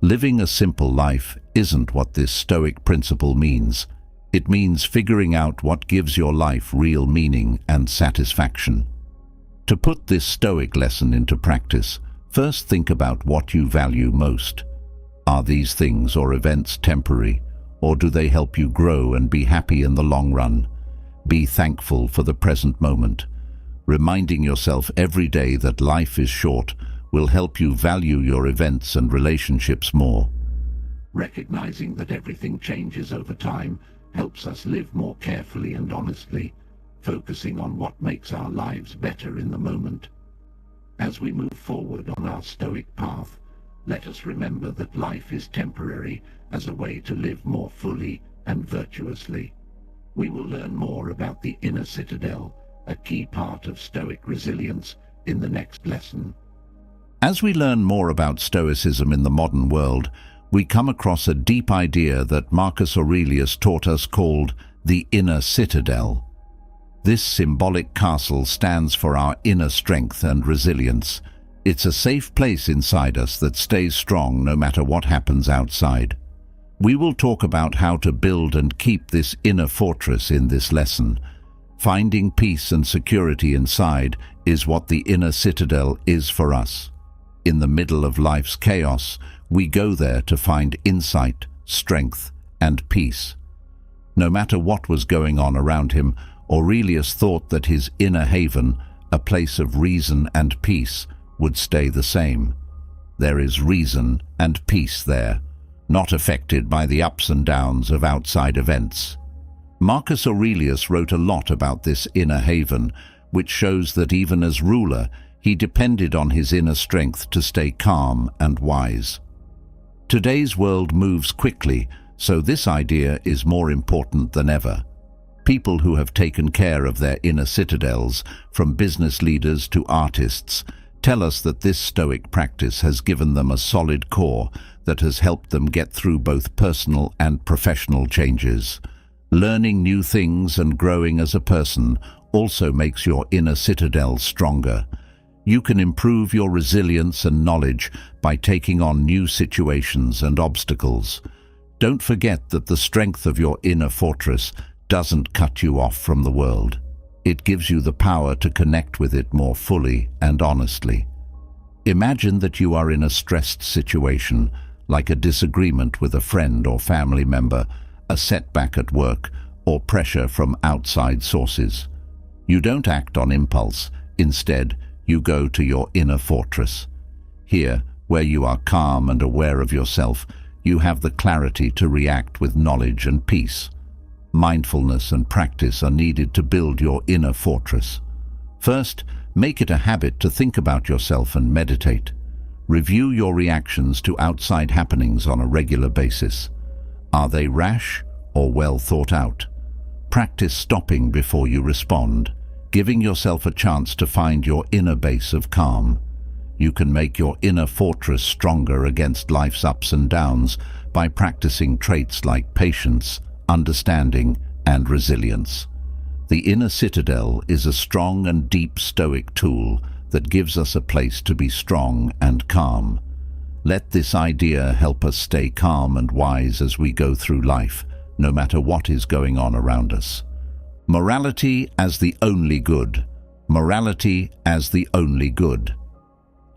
Living a simple life isn't what this Stoic principle means. It means figuring out what gives your life real meaning and satisfaction. To put this Stoic lesson into practice, first think about what you value most. Are these things or events temporary, or do they help you grow and be happy in the long run? Be thankful for the present moment. Reminding yourself every day that life is short will help you value your events and relationships more. Recognizing that everything changes over time helps us live more carefully and honestly, focusing on what makes our lives better in the moment. As we move forward on our Stoic path, let us remember that life is temporary as a way to live more fully and virtuously. We will learn more about the inner citadel, a key part of Stoic resilience, in the next lesson. As we learn more about Stoicism in the modern world, we come across a deep idea that Marcus Aurelius taught us called the inner citadel. This symbolic castle stands for our inner strength and resilience. It's a safe place inside us that stays strong no matter what happens outside. We will talk about how to build and keep this inner fortress in this lesson. Finding peace and security inside is what the inner citadel is for us. In the middle of life's chaos, we go there to find insight, strength, and peace. No matter what was going on around him, Aurelius thought that his inner haven, a place of reason and peace, would stay the same. There is reason and peace there, not affected by the ups and downs of outside events. Marcus Aurelius wrote a lot about this inner haven, which shows that even as ruler, he depended on his inner strength to stay calm and wise. Today's world moves quickly, so this idea is more important than ever. People who have taken care of their inner citadels, from business leaders to artists, tell us that this Stoic practice has given them a solid core that has helped them get through both personal and professional changes. Learning new things and growing as a person also makes your inner citadel stronger. You can improve your resilience and knowledge by taking on new situations and obstacles. Don't forget that the strength of your inner fortress doesn't cut you off from the world. It gives you the power to connect with it more fully and honestly. Imagine that you are in a stressed situation, like a disagreement with a friend or family member, a setback at work, or pressure from outside sources. You don't act on impulse. Instead, you go to your inner fortress. Here, where you are calm and aware of yourself, you have the clarity to react with knowledge and peace. Mindfulness and practice are needed to build your inner fortress. First, make it a habit to think about yourself and meditate. Review your reactions to outside happenings on a regular basis. Are they rash or well thought out? Practice stopping before you respond, giving yourself a chance to find your inner base of calm. You can make your inner fortress stronger against life's ups and downs by practicing traits like patience, understanding, and resilience. The inner citadel is a strong and deep Stoic tool that gives us a place to be strong and calm. Let this idea help us stay calm and wise as we go through life, no matter what is going on around us. Morality as the only good. Morality as the only good.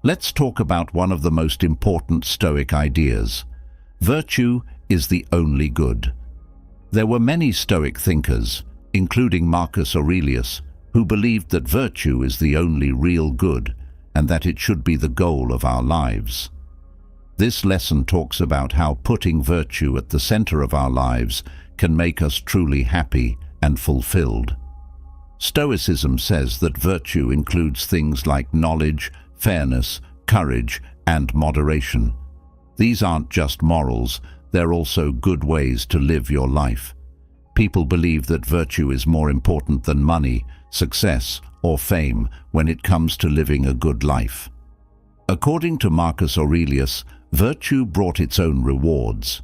Let's talk about one of the most important Stoic ideas. Virtue is the only good. There were many Stoic thinkers, including Marcus Aurelius, who believed that virtue is the only real good and that it should be the goal of our lives. This lesson talks about how putting virtue at the center of our lives can make us truly happy and fulfilled. Stoicism says that virtue includes things like knowledge, fairness, courage, and moderation. These aren't just morals, they're also good ways to live your life. People believe that virtue is more important than money, success, or fame when it comes to living a good life. According to Marcus Aurelius, virtue brought its own rewards.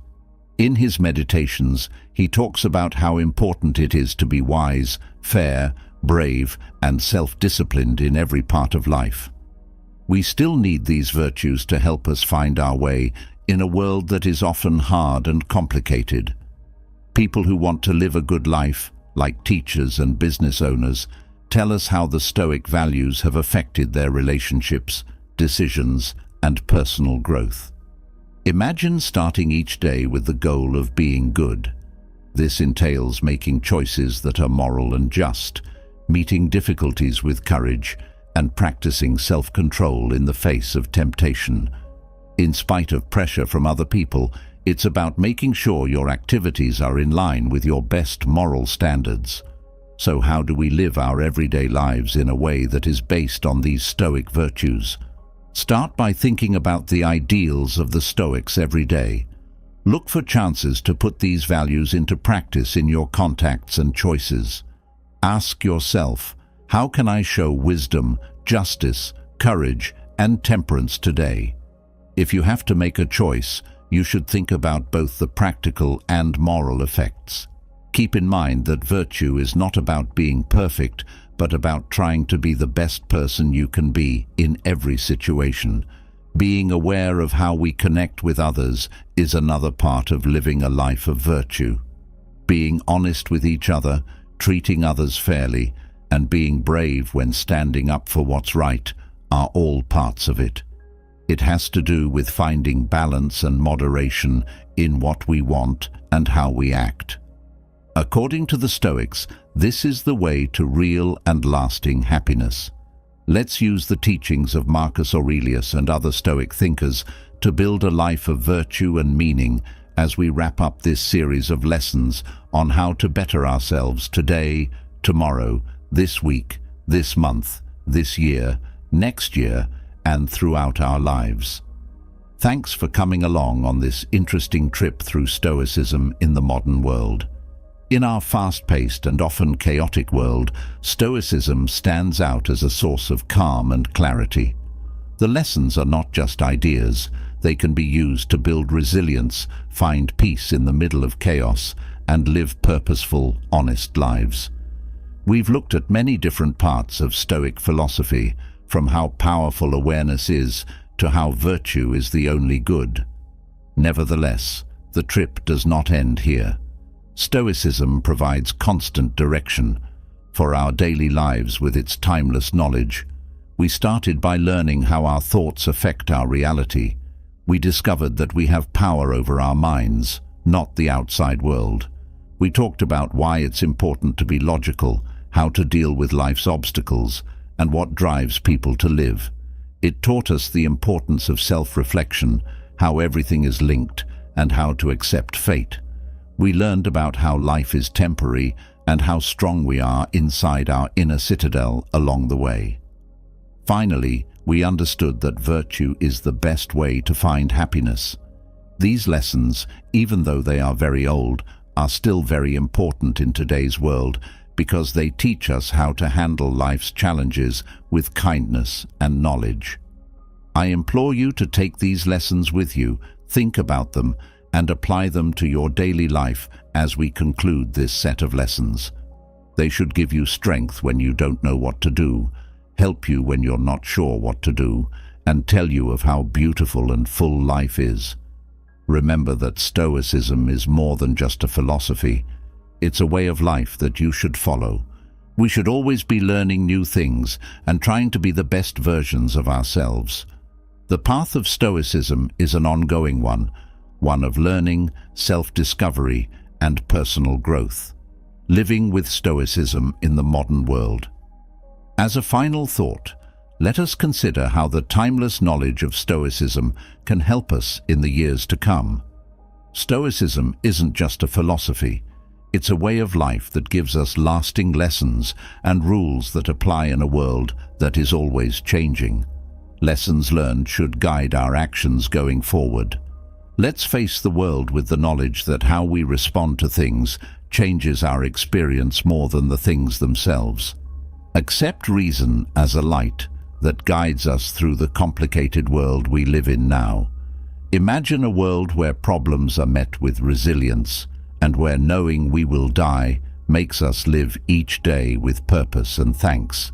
In his meditations, he talks about how important it is to be wise, fair, brave, and self-disciplined in every part of life. We still need these virtues to help us find our way in a world that is often hard and complicated. People who want to live a good life, like teachers and business owners, tell us how the Stoic values have affected their relationships, decisions, and personal growth. Imagine starting each day with the goal of being good. This entails making choices that are moral and just, meeting difficulties with courage, and practicing self-control in the face of temptation. In spite of pressure from other people, it's about making sure your activities are in line with your best moral standards. So how do we live our everyday lives in a way that is based on these Stoic virtues? Start by thinking about the ideals of the Stoics every day. Look for chances to put these values into practice in your contacts and choices. Ask yourself, how can I show wisdom, justice, courage, and temperance today? If you have to make a choice, you should think about both the practical and moral effects. Keep in mind that virtue is not about being perfect, but about trying to be the best person you can be in every situation. Being aware of how we connect with others is another part of living a life of virtue. Being honest with each other, treating others fairly, and being brave when standing up for what's right are all parts of it. It has to do with finding balance and moderation in what we want and how we act. According to the Stoics, this is the way to real and lasting happiness. Let's use the teachings of Marcus Aurelius and other Stoic thinkers to build a life of virtue and meaning as we wrap up this series of lessons on how to better ourselves today, tomorrow, this week, this month, this year, next year, and throughout our lives. Thanks for coming along on this interesting trip through Stoicism in the modern world. In our fast-paced and often chaotic world, Stoicism stands out as a source of calm and clarity. The lessons are not just ideas. They can be used to build resilience, find peace in the middle of chaos, and live purposeful, honest lives. We've looked at many different parts of Stoic philosophy, from how powerful awareness is to how virtue is the only good. Nevertheless, the trip does not end here. Stoicism provides constant direction for our daily lives with its timeless knowledge. We started by learning how our thoughts affect our reality. We discovered that we have power over our minds, not the outside world. We talked about why it's important to be logical, how to deal with life's obstacles, and what drives people to live. It taught us the importance of self-reflection, how everything is linked, and how to accept fate. We learned about how life is temporary and how strong we are inside our inner citadel along the way. Finally, we understood that virtue is the best way to find happiness. These lessons, even though they are very old, are still very important in today's world because they teach us how to handle life's challenges with kindness and knowledge. I implore you to take these lessons with you, think about them, and apply them to your daily life as we conclude this set of lessons. They should give you strength when you don't know what to do, help you when you're not sure what to do, and tell you of how beautiful and full life is. Remember that Stoicism is more than just a philosophy. It's a way of life that you should follow. We should always be learning new things and trying to be the best versions of ourselves. The path of Stoicism is an ongoing one of learning, self-discovery, and personal growth. Living with Stoicism in the modern world. As a final thought, let us consider how the timeless knowledge of Stoicism can help us in the years to come. Stoicism isn't just a philosophy. It's a way of life that gives us lasting lessons and rules that apply in a world that is always changing. Lessons learned should guide our actions going forward. Let's face the world with the knowledge that how we respond to things changes our experience more than the things themselves. Accept reason as a light that guides us through the complicated world we live in now. Imagine a world where problems are met with resilience and where knowing we will die makes us live each day with purpose and thanks.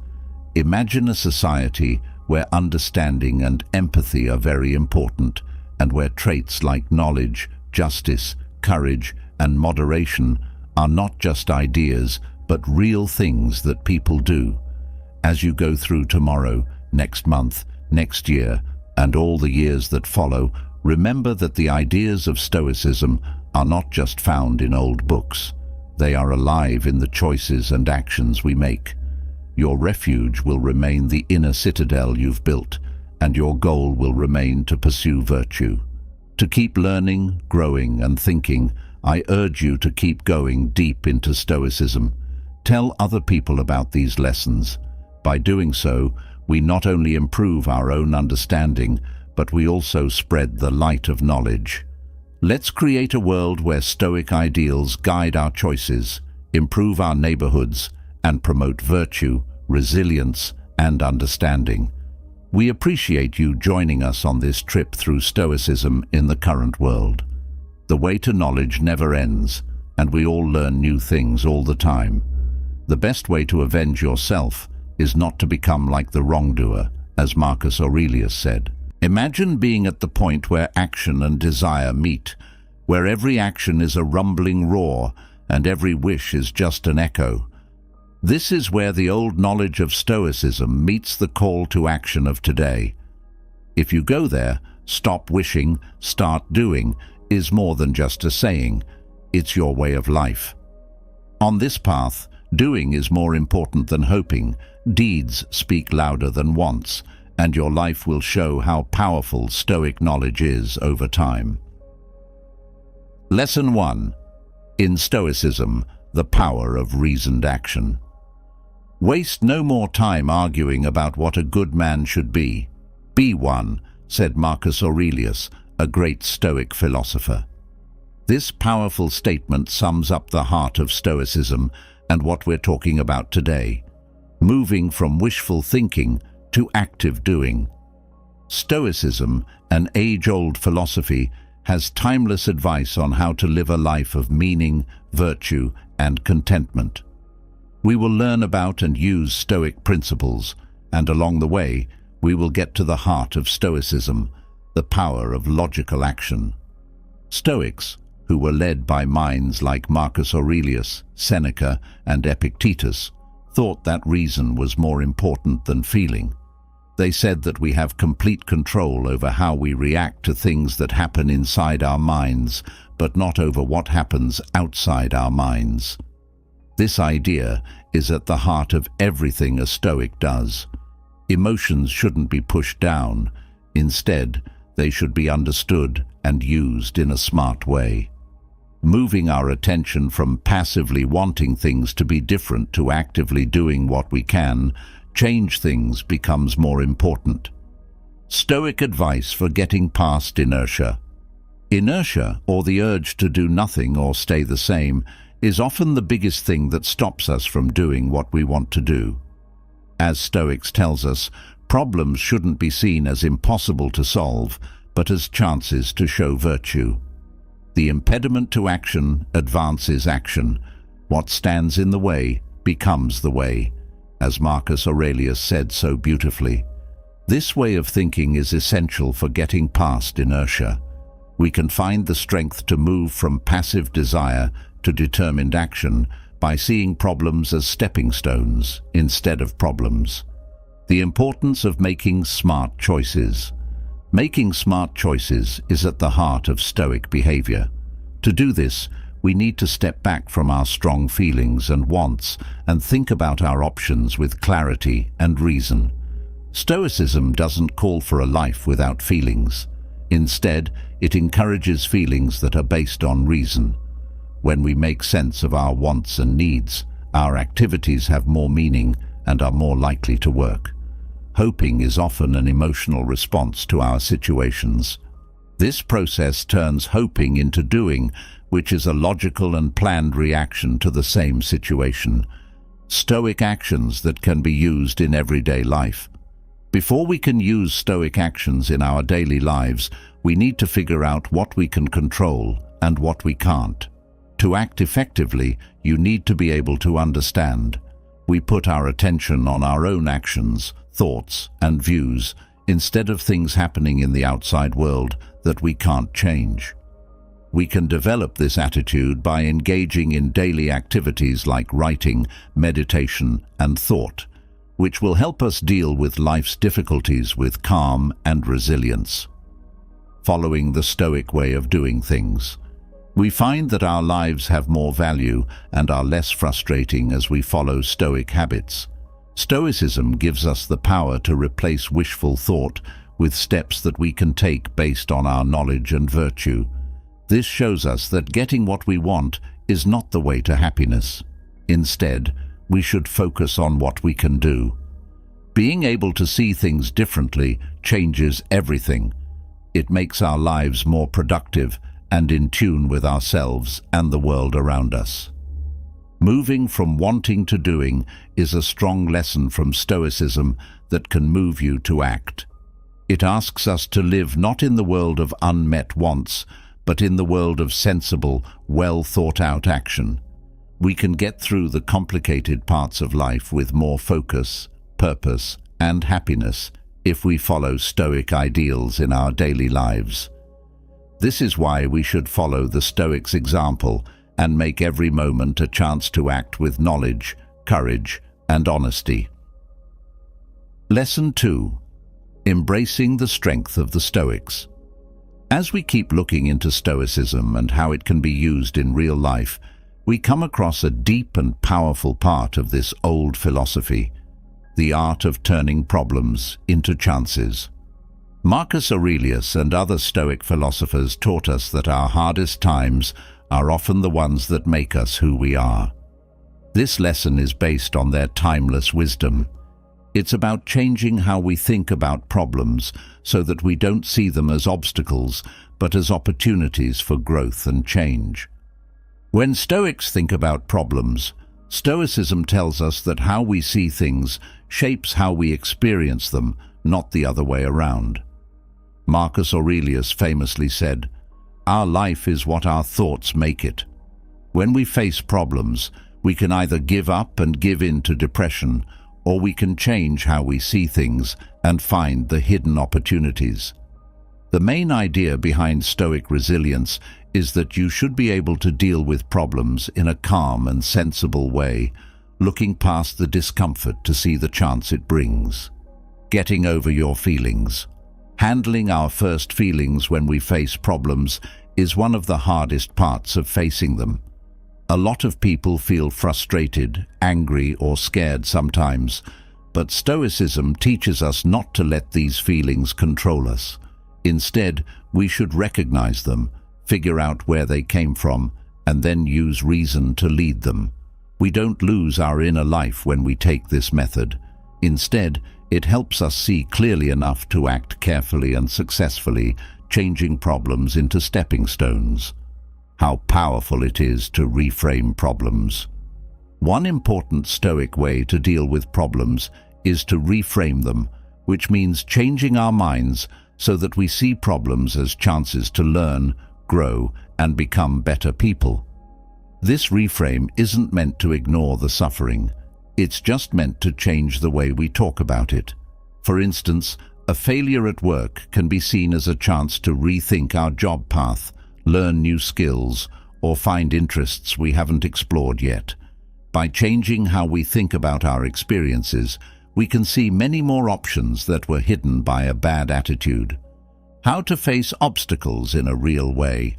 Imagine a society where understanding and empathy are very important, and where traits like knowledge, justice, courage, and moderation are not just ideas, but real things that people do. As you go through tomorrow, next month, next year, and all the years that follow, remember that the ideas of Stoicism are not just found in old books. They are alive in the choices and actions we make. Your refuge will remain the inner citadel you've built, and your goal will remain to pursue virtue. To keep learning, growing, and thinking, I urge you to keep going deep into Stoicism. Tell other people about these lessons. By doing so, we not only improve our own understanding, but we also spread the light of knowledge. Let's create a world where Stoic ideals guide our choices, improve our neighborhoods, and promote virtue, resilience, and understanding. We appreciate you joining us on this trip through Stoicism in the current world. The way to knowledge never ends, and we all learn new things all the time. The best way to avenge yourself is not to become like the wrongdoer, as Marcus Aurelius said. Imagine being at the point where action and desire meet, where every action is a rumbling roar and every wish is just an echo. This is where the old knowledge of Stoicism meets the call to action of today. If you go there, stop wishing, start doing, is more than just a saying. It's your way of life. On this path, doing is more important than hoping. Deeds speak louder than wants, and your life will show how powerful Stoic knowledge is over time. Lesson 1. In Stoicism, the power of reasoned action. Waste no more time arguing about what a good man should be. Be one, said Marcus Aurelius, a great Stoic philosopher. This powerful statement sums up the heart of Stoicism and what we're talking about today, moving from wishful thinking to active doing. Stoicism, an age-old philosophy, has timeless advice on how to live a life of meaning, virtue, and contentment. We will learn about and use Stoic principles, and along the way, we will get to the heart of Stoicism, the power of logical action. Stoics, who were led by minds like Marcus Aurelius, Seneca, and Epictetus, thought that reason was more important than feeling. They said that we have complete control over how we react to things that happen inside our minds, but not over what happens outside our minds. This idea is at the heart of everything a Stoic does. Emotions shouldn't be pushed down. Instead, they should be understood and used in a smart way. Moving our attention from passively wanting things to be different to actively doing what we can change things becomes more important. Stoic advice for getting past inertia. Inertia, or the urge to do nothing or stay the same, is often the biggest thing that stops us from doing what we want to do. As Stoics tells us, problems shouldn't be seen as impossible to solve, but as chances to show virtue. The impediment to action advances action. What stands in the way becomes the way, as Marcus Aurelius said so beautifully. This way of thinking is essential for getting past inertia. We can find the strength to move from passive desire to determined action by seeing problems as stepping stones instead of problems. The importance of making smart choices. Making smart choices is at the heart of Stoic behavior. To do this, we need to step back from our strong feelings and wants and think about our options with clarity and reason. Stoicism doesn't call for a life without feelings. Instead, it encourages feelings that are based on reason. When we make sense of our wants and needs, our activities have more meaning and are more likely to work. Hoping is often an emotional response to our situations. This process turns hoping into doing, which is a logical and planned reaction to the same situation. Stoic actions that can be used in everyday life. Before we can use Stoic actions in our daily lives, we need to figure out what we can control and what we can't. To act effectively, you need to be able to understand. We put our attention on our own actions, thoughts, and views, instead of things happening in the outside world that we can't change. We can develop this attitude by engaging in daily activities like writing, meditation, and thought, which will help us deal with life's difficulties with calm and resilience. Following the Stoic way of doing things, we find that our lives have more value and are less frustrating as we follow Stoic habits. Stoicism gives us the power to replace wishful thought with steps that we can take based on our knowledge and virtue. This shows us that getting what we want is not the way to happiness. Instead, we should focus on what we can do. Being able to see things differently changes everything. It makes our lives more productive and in tune with ourselves and the world around us. Moving from wanting to doing is a strong lesson from Stoicism that can move you to act. It asks us to live not in the world of unmet wants, but in the world of sensible, well-thought-out action. We can get through the complicated parts of life with more focus, purpose, and happiness if we follow Stoic ideals in our daily lives. This is why we should follow the Stoics' example and make every moment a chance to act with knowledge, courage, and honesty. Lesson 2. Embracing the strength of the Stoics. As we keep looking into Stoicism and how it can be used in real life, we come across a deep and powerful part of this old philosophy, the art of turning problems into chances. Marcus Aurelius and other Stoic philosophers taught us that our hardest times are often the ones that make us who we are. This lesson is based on their timeless wisdom. It's about changing how we think about problems so that we don't see them as obstacles, but as opportunities for growth and change. When Stoics think about problems, Stoicism tells us that how we see things shapes how we experience them, not the other way around. Marcus Aurelius famously said, "Our life is what our thoughts make it." When we face problems, we can either give up and give in to depression, or we can change how we see things and find the hidden opportunities. The main idea behind Stoic resilience is that you should be able to deal with problems in a calm and sensible way, looking past the discomfort to see the chance it brings. Getting over your feelings. Handling our first feelings when we face problems is one of the hardest parts of facing them. A lot of people feel frustrated, angry, or scared sometimes, but Stoicism teaches us not to let these feelings control us. Instead, we should recognize them, figure out where they came from, and then use reason to lead them. We don't lose our inner life when we take this method. Instead, it helps us see clearly enough to act carefully and successfully, changing problems into stepping stones. How powerful it is to reframe problems. One important Stoic way to deal with problems is to reframe them, which means changing our minds so that we see problems as chances to learn, grow, and become better people. This reframe isn't meant to ignore the suffering. It's just meant to change the way we talk about it. For instance, a failure at work can be seen as a chance to rethink our job path, learn new skills, or find interests we haven't explored yet. By changing how we think about our experiences, we can see many more options that were hidden by a bad attitude. How to face obstacles in a real way.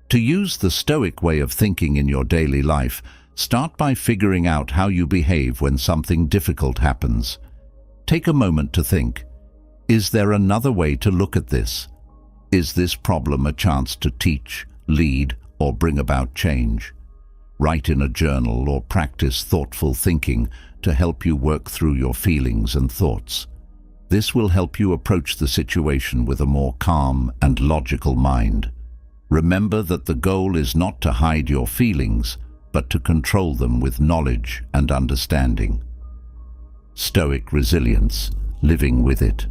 To use the Stoic way of thinking in your daily life, start by figuring out how you behave when something difficult happens. Take a moment to think, is there another way to look at this? Is this problem a chance to teach, lead, or bring about change? Write in a journal or practice thoughtful thinking to help you work through your feelings and thoughts. This will help you approach the situation with a more calm and logical mind. Remember that the goal is not to hide your feelings, but to control them with knowledge and understanding. Stoic resilience, living with it.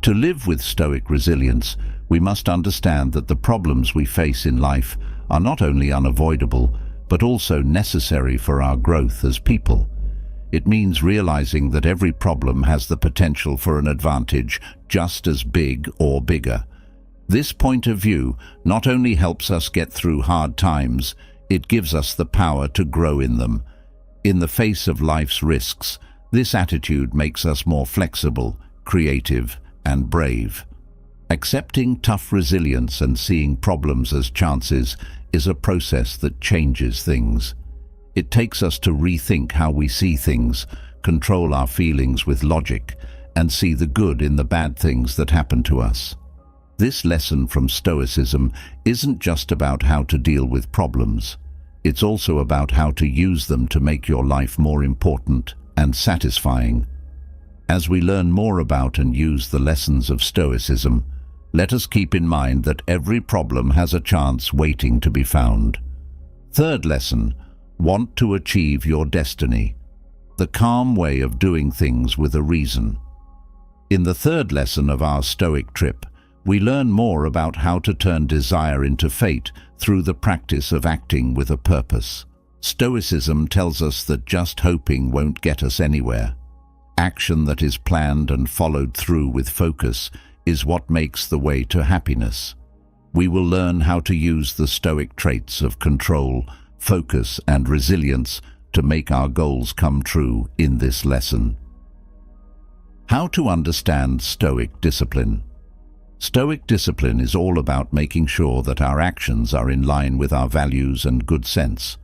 To live with Stoic resilience, we must understand that the problems we face in life are not only unavoidable, but also necessary for our growth as people. It means realizing that every problem has the potential for an advantage just as big or bigger. This point of view not only helps us get through hard times, it gives us the power to grow in them. In the face of life's risks, this attitude makes us more flexible, creative, and brave. Accepting tough resilience and seeing problems as chances is a process that changes things. It takes us to rethink how we see things, control our feelings with logic, and see the good in the bad things that happen to us. This lesson from Stoicism isn't just about how to deal with problems. It's also about how to use them to make your life more important and satisfying. As we learn more about and use the lessons of Stoicism, let us keep in mind that every problem has a chance waiting to be found. Third lesson, want to achieve your destiny. The calm way of doing things with a reason. In the third lesson of our Stoic trip, we learn more about how to turn desire into fate through the practice of acting with a purpose. Stoicism tells us that just hoping won't get us anywhere. Action that is planned and followed through with focus is what makes the way to happiness. We will learn how to use the Stoic traits of control, focus, and resilience to make our goals come true in this lesson. How to understand Stoic discipline. Stoic discipline is all about making sure that our actions are in line with our values and good sense.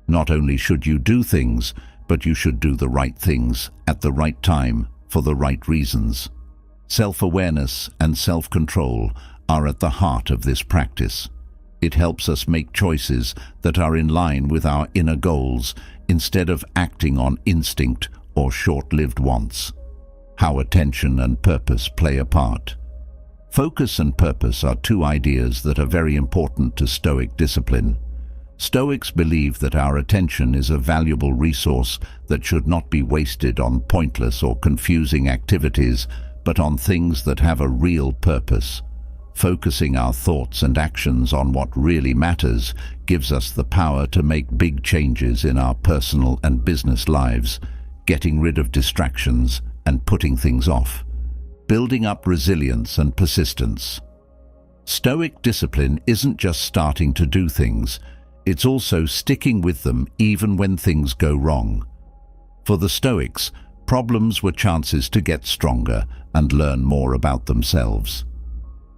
Not only should you do things, but you should do the right things at the right time for the right reasons. Self-awareness and self-control are at the heart of this practice. It helps us make choices that are in line with our inner goals instead of acting on instinct or short-lived wants. How attention and purpose play a part. Focus and purpose are two ideas that are very important to Stoic discipline. Stoics believe that our attention is a valuable resource that should not be wasted on pointless or confusing activities, but on things that have a real purpose. Focusing our thoughts and actions on what really matters gives us the power to make big changes in our personal and business lives, getting rid of distractions and putting things off. Building up resilience and persistence. Stoic discipline isn't just starting to do things, it's also sticking with them even when things go wrong. For the Stoics, problems were chances to get stronger and learn more about themselves.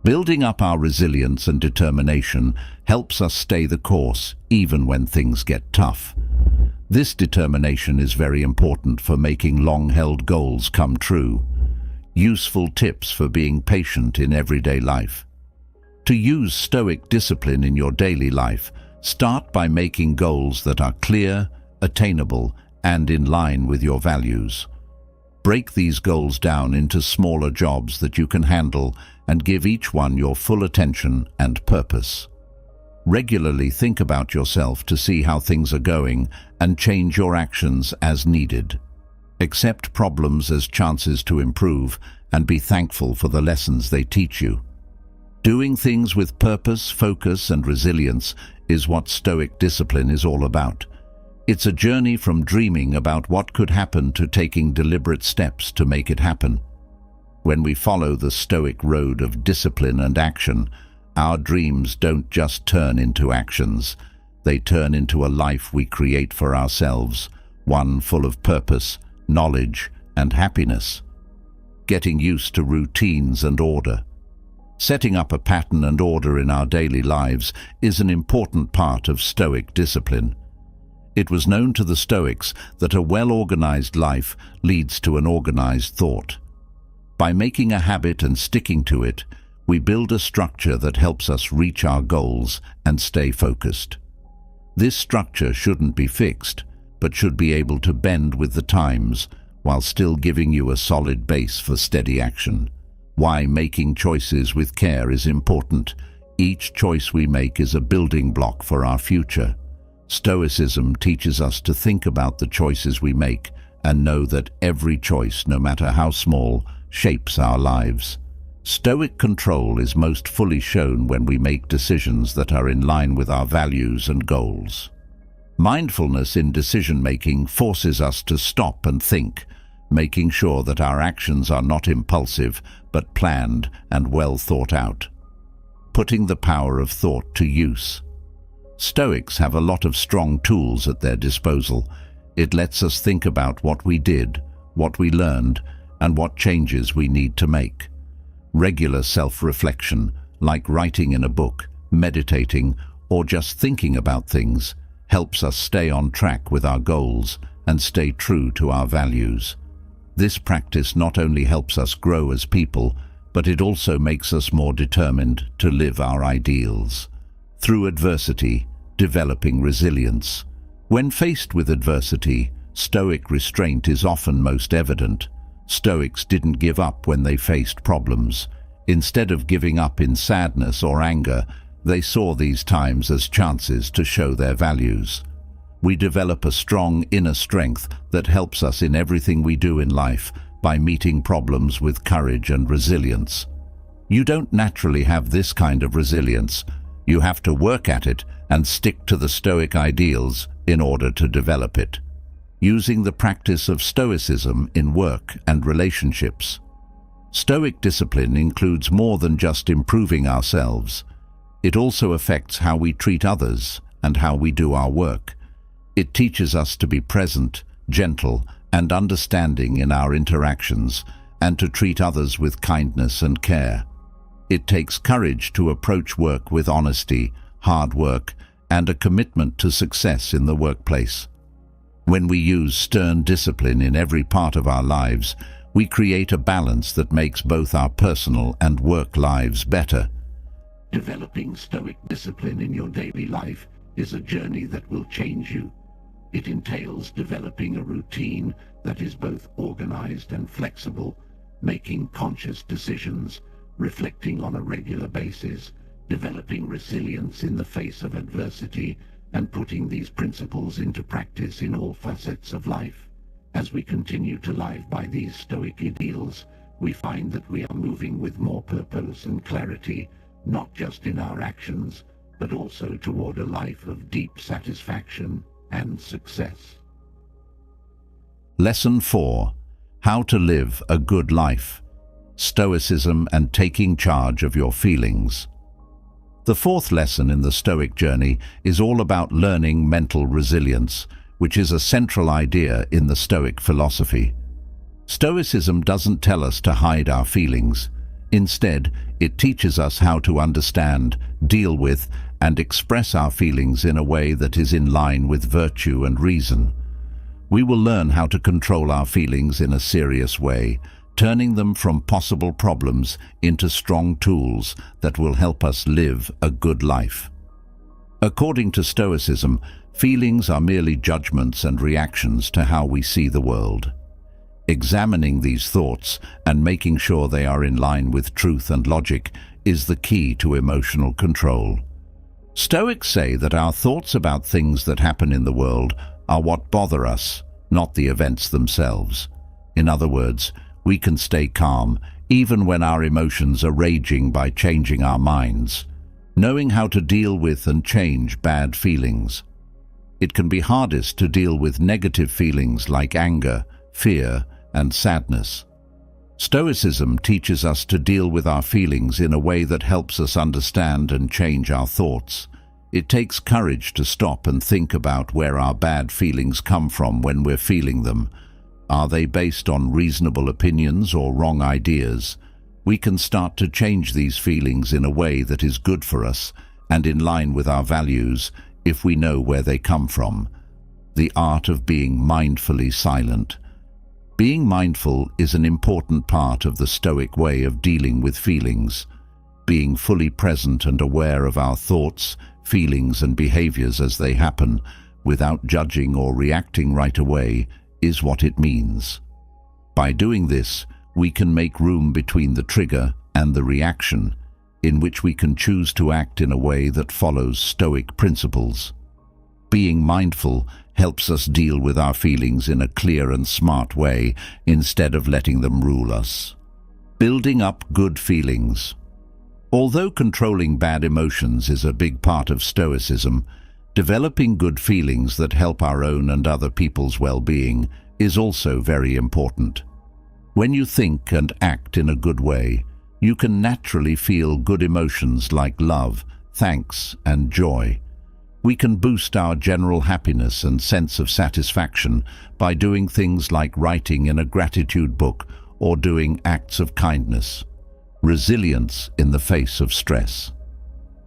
Building up our resilience and determination helps us stay the course even when things get tough. This determination is very important for making long-held goals come true. Useful tips for being patient in everyday life. To use Stoic discipline in your daily life, start by making goals that are clear, attainable, and in line with your values. Break these goals down into smaller jobs that you can handle and give each one your full attention and purpose. Regularly think about yourself to see how things are going and change your actions as needed. Accept problems as chances to improve and be thankful for the lessons they teach you. Doing things with purpose, focus, and resilience is what Stoic discipline is all about. It's a journey from dreaming about what could happen to taking deliberate steps to make it happen. When we follow the Stoic road of discipline and action, our dreams don't just turn into actions. They turn into a life we create for ourselves, one full of purpose, knowledge, and happiness. Getting used to routines and order. Setting up a pattern and order in our daily lives is an important part of Stoic discipline. It was known to the Stoics that a well-organized life leads to an organized thought. By making a habit and sticking to it, we build a structure that helps us reach our goals and stay focused. This structure shouldn't be fixed, but should be able to bend with the times while still giving you a solid base for steady action. Why making choices with care is important. Each choice we make is a building block for our future. Stoicism teaches us to think about the choices we make and know that every choice, no matter how small, shapes our lives. Stoic control is most fully shown when we make decisions that are in line with our values and goals. Mindfulness in decision-making forces us to stop and think, making sure that our actions are not impulsive but planned and well thought out. Putting the power of thought to use. Stoics have a lot of strong tools at their disposal. It lets us think about what we did, what we learned, and what changes we need to make. Regular self-reflection, like writing in a book, meditating, or just thinking about things, helps us stay on track with our goals and stay true to our values. This practice not only helps us grow as people, but it also makes us more determined to live our ideals. Through adversity, developing resilience. When faced with adversity, Stoic restraint is often most evident. Stoics didn't give up when they faced problems. Instead of giving up in sadness or anger, they saw these times as chances to show their values. We develop a strong inner strength that helps us in everything we do in life by meeting problems with courage and resilience. You don't naturally have this kind of resilience. You have to work at it and stick to the Stoic ideals in order to develop it. Using the practice of Stoicism in work and relationships. Stoic discipline includes more than just improving ourselves. It also affects how we treat others and how we do our work. It teaches us to be present, gentle, and understanding in our interactions, and to treat others with kindness and care. It takes courage to approach work with honesty, hard work, and a commitment to success in the workplace. When we use stern discipline in every part of our lives, We create a balance that makes both our personal and work lives better. Developing Stoic discipline in your daily life is a journey that will change you. It entails developing a routine that is both organized and flexible, making conscious decisions, reflecting on a regular basis, developing resilience in the face of adversity, and putting these principles into practice in all facets of life. As we continue to live by these Stoic ideals, we find that we are moving with more purpose and clarity, not just in our actions, but also toward a life of deep satisfaction and success. Lesson 4. How to live a good life. Stoicism and taking charge of your feelings. The fourth lesson in the Stoic journey is all about learning mental resilience, which is a central idea in the Stoic philosophy. Stoicism doesn't tell us to hide our feelings. Instead, it teaches us how to understand, deal with, and express our feelings in a way that is in line with virtue and reason. We will learn how to control our feelings in a serious way, turning them from possible problems into strong tools that will help us live a good life. According to Stoicism, feelings are merely judgments and reactions to how we see the world. Examining these thoughts and making sure they are in line with truth and logic is the key to emotional control. Stoics say that our thoughts about things that happen in the world are what bother us, not the events themselves. In other words, we can stay calm even when our emotions are raging by changing our minds, knowing how to deal with and change bad feelings. It can be hardest to deal with negative feelings like anger, fear, and sadness. Stoicism teaches us to deal with our feelings in a way that helps us understand and change our thoughts. It takes courage to stop and think about where our bad feelings come from when we're feeling them. Are they based on reasonable opinions or wrong ideas? We can start to change these feelings in a way that is good for us and in line with our values if we know where they come from. The art of being mindfully silent. Being mindful is an important part of the Stoic way of dealing with feelings. Being fully present and aware of our thoughts, feelings, and behaviors as they happen, without judging or reacting right away, is what it means. By doing this, we can make room between the trigger and the reaction, in which we can choose to act in a way that follows Stoic principles. Being mindful helps us deal with our feelings in a clear and smart way instead of letting them rule us. Building up good feelings. Although controlling bad emotions is a big part of Stoicism, developing good feelings that help our own and other people's well-being is also very important. When you think and act in a good way, you can naturally feel good emotions like love, thanks, and joy. We can boost our general happiness and sense of satisfaction by doing things like writing in a gratitude book or doing acts of kindness. Resilience in the face of stress.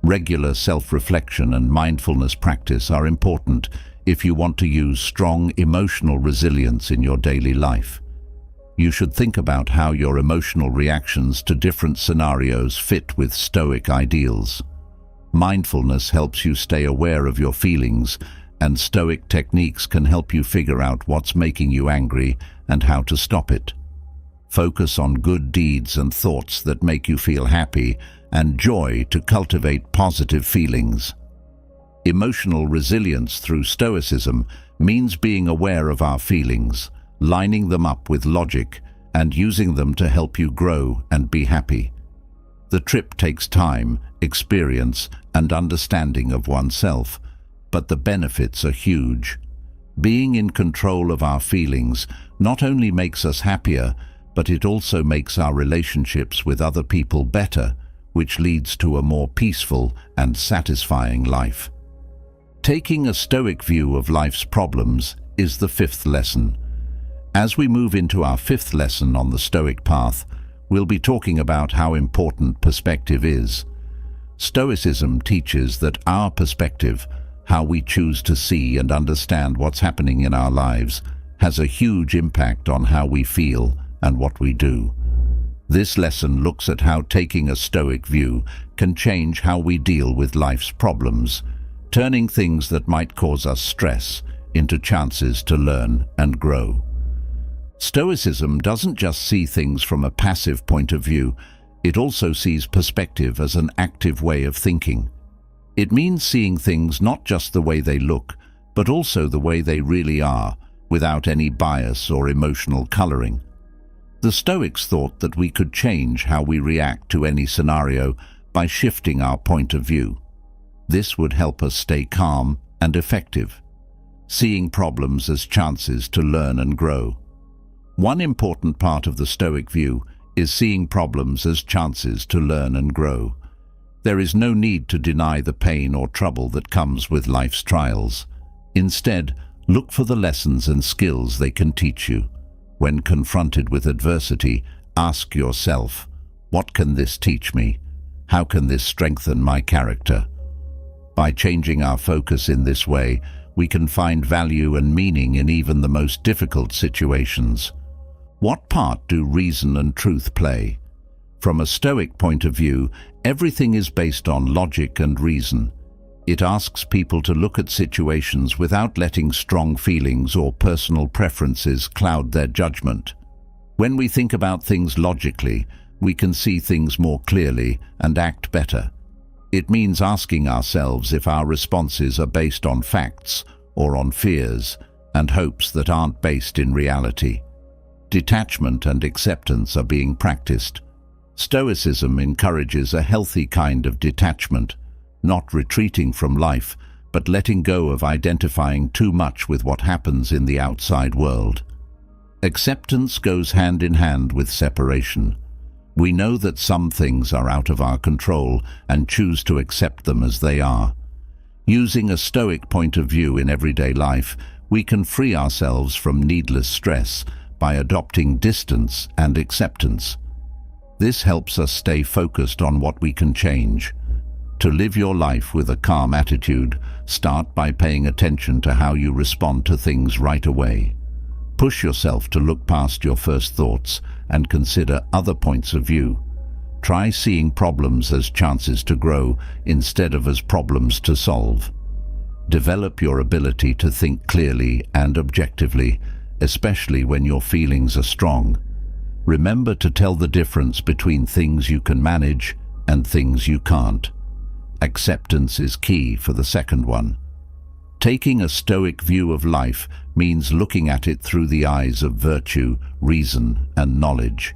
Regular self-reflection and mindfulness practice are important if you want to use strong emotional resilience in your daily life. You should think about how your emotional reactions to different scenarios fit with Stoic ideals. Mindfulness helps you stay aware of your feelings, and Stoic techniques can help you figure out what's making you angry and how to stop it. Focus on good deeds and thoughts that make you feel happy and joy to cultivate positive feelings. Emotional resilience through Stoicism means being aware of our feelings, lining them up with logic, and using them to help you grow and be happy. The trip takes time, experience, and understanding of oneself, but the benefits are huge. Being in control of our feelings not only makes us happier, but it also makes our relationships with other people better, which leads to a more peaceful and satisfying life. Taking a Stoic view of life's problems is the fifth lesson. As we move into our fifth lesson on the Stoic path, we'll be talking about how important perspective is. Stoicism teaches that our perspective, how we choose to see and understand what's happening in our lives, has a huge impact on how we feel and what we do. This lesson looks at how taking a Stoic view can change how we deal with life's problems, turning things that might cause us stress into chances to learn and grow. Stoicism doesn't just see things from a passive point of view, it also sees perspective as an active way of thinking. It means seeing things not just the way they look, but also the way they really are, without any bias or emotional coloring. The Stoics thought that we could change how we react to any scenario by shifting our point of view. This would help us stay calm and effective, seeing problems as chances to learn and grow. One important part of the Stoic view is seeing problems as chances to learn and grow. There is no need to deny the pain or trouble that comes with life's trials. Instead, look for the lessons and skills they can teach you. When confronted with adversity, ask yourself, what can this teach me? How can this strengthen my character? By changing our focus in this way, we can find value and meaning in even the most difficult situations. What part do reason and truth play? From a Stoic point of view, everything is based on logic and reason. It asks people to look at situations without letting strong feelings or personal preferences cloud their judgment. When we think about things logically, we can see things more clearly and act better. It means asking ourselves if our responses are based on facts or on fears and hopes that aren't based in reality. Detachment and acceptance are being practiced. Stoicism encourages a healthy kind of detachment, not retreating from life, but letting go of identifying too much with what happens in the outside world. Acceptance goes hand in hand with separation. We know that some things are out of our control and choose to accept them as they are. Using a Stoic point of view in everyday life, we can free ourselves from needless stress by adopting distance and acceptance. This helps us stay focused on what we can change. To live your life with a calm attitude, start by paying attention to how you respond to things right away. Push yourself to look past your first thoughts and consider other points of view. Try seeing problems as chances to grow instead of as problems to solve. Develop your ability to think clearly and objectively, especially when your feelings are strong. Remember to tell the difference between things you can manage and things you can't. Acceptance is key for the second one. Taking a Stoic view of life means looking at it through the eyes of virtue, reason, and knowledge.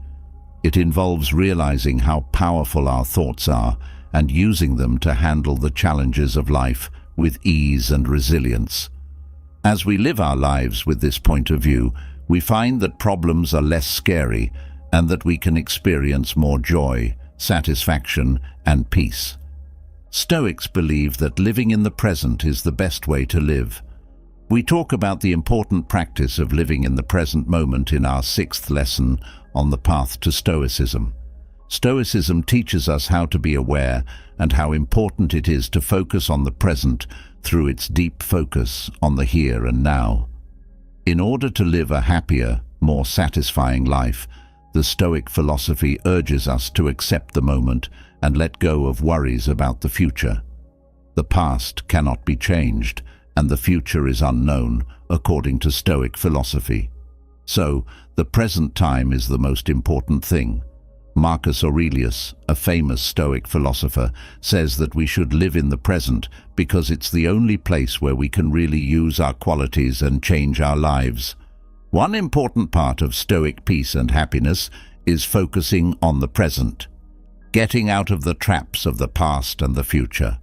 It involves realizing how powerful our thoughts are and using them to handle the challenges of life with ease and resilience. As we live our lives with this point of view, we find that problems are less scary and that we can experience more joy, satisfaction, and peace. Stoics believe that living in the present is the best way to live. We talk about the important practice of living in the present moment in our 6th lesson on the path to Stoicism. Stoicism teaches us how to be aware and how important it is to focus on the present through its deep focus on the here and now. In order to live a happier, more satisfying life, the Stoic philosophy urges us to accept the moment and let go of worries about the future. The past cannot be changed, and the future is unknown, according to Stoic philosophy. So, the present time is the most important thing. Marcus Aurelius, a famous Stoic philosopher, says that we should live in the present because it's the only place where we can really use our qualities and change our lives. One important part of Stoic peace and happiness is focusing on the present, getting out of the traps of the past and the future.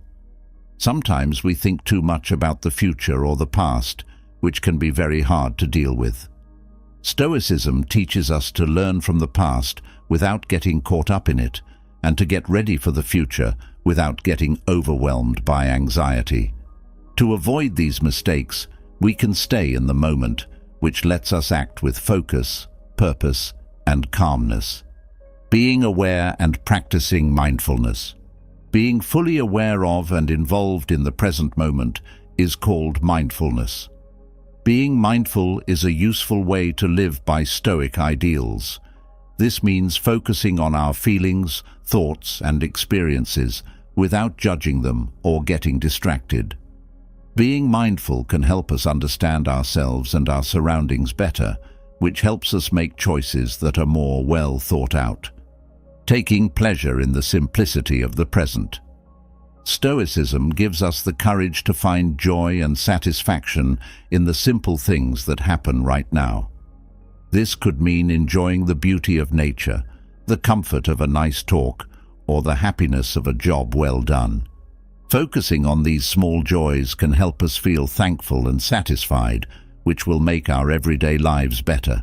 Sometimes we think too much about the future or the past, which can be very hard to deal with. Stoicism teaches us to learn from the past without getting caught up in it, and to get ready for the future without getting overwhelmed by anxiety. To avoid these mistakes, we can stay in the moment, which lets us act with focus, purpose, and calmness. Being aware and practicing mindfulness. Being fully aware of and involved in the present moment is called mindfulness. Being mindful is a useful way to live by Stoic ideals. This means focusing on our feelings, thoughts, and experiences without judging them or getting distracted. Being mindful can help us understand ourselves and our surroundings better, which helps us make choices that are more well thought out. Taking pleasure in the simplicity of the present. Stoicism gives us the courage to find joy and satisfaction in the simple things that happen right now. This could mean enjoying the beauty of nature, the comfort of a nice talk, or the happiness of a job well done. Focusing on these small joys can help us feel thankful and satisfied, which will make our everyday lives better.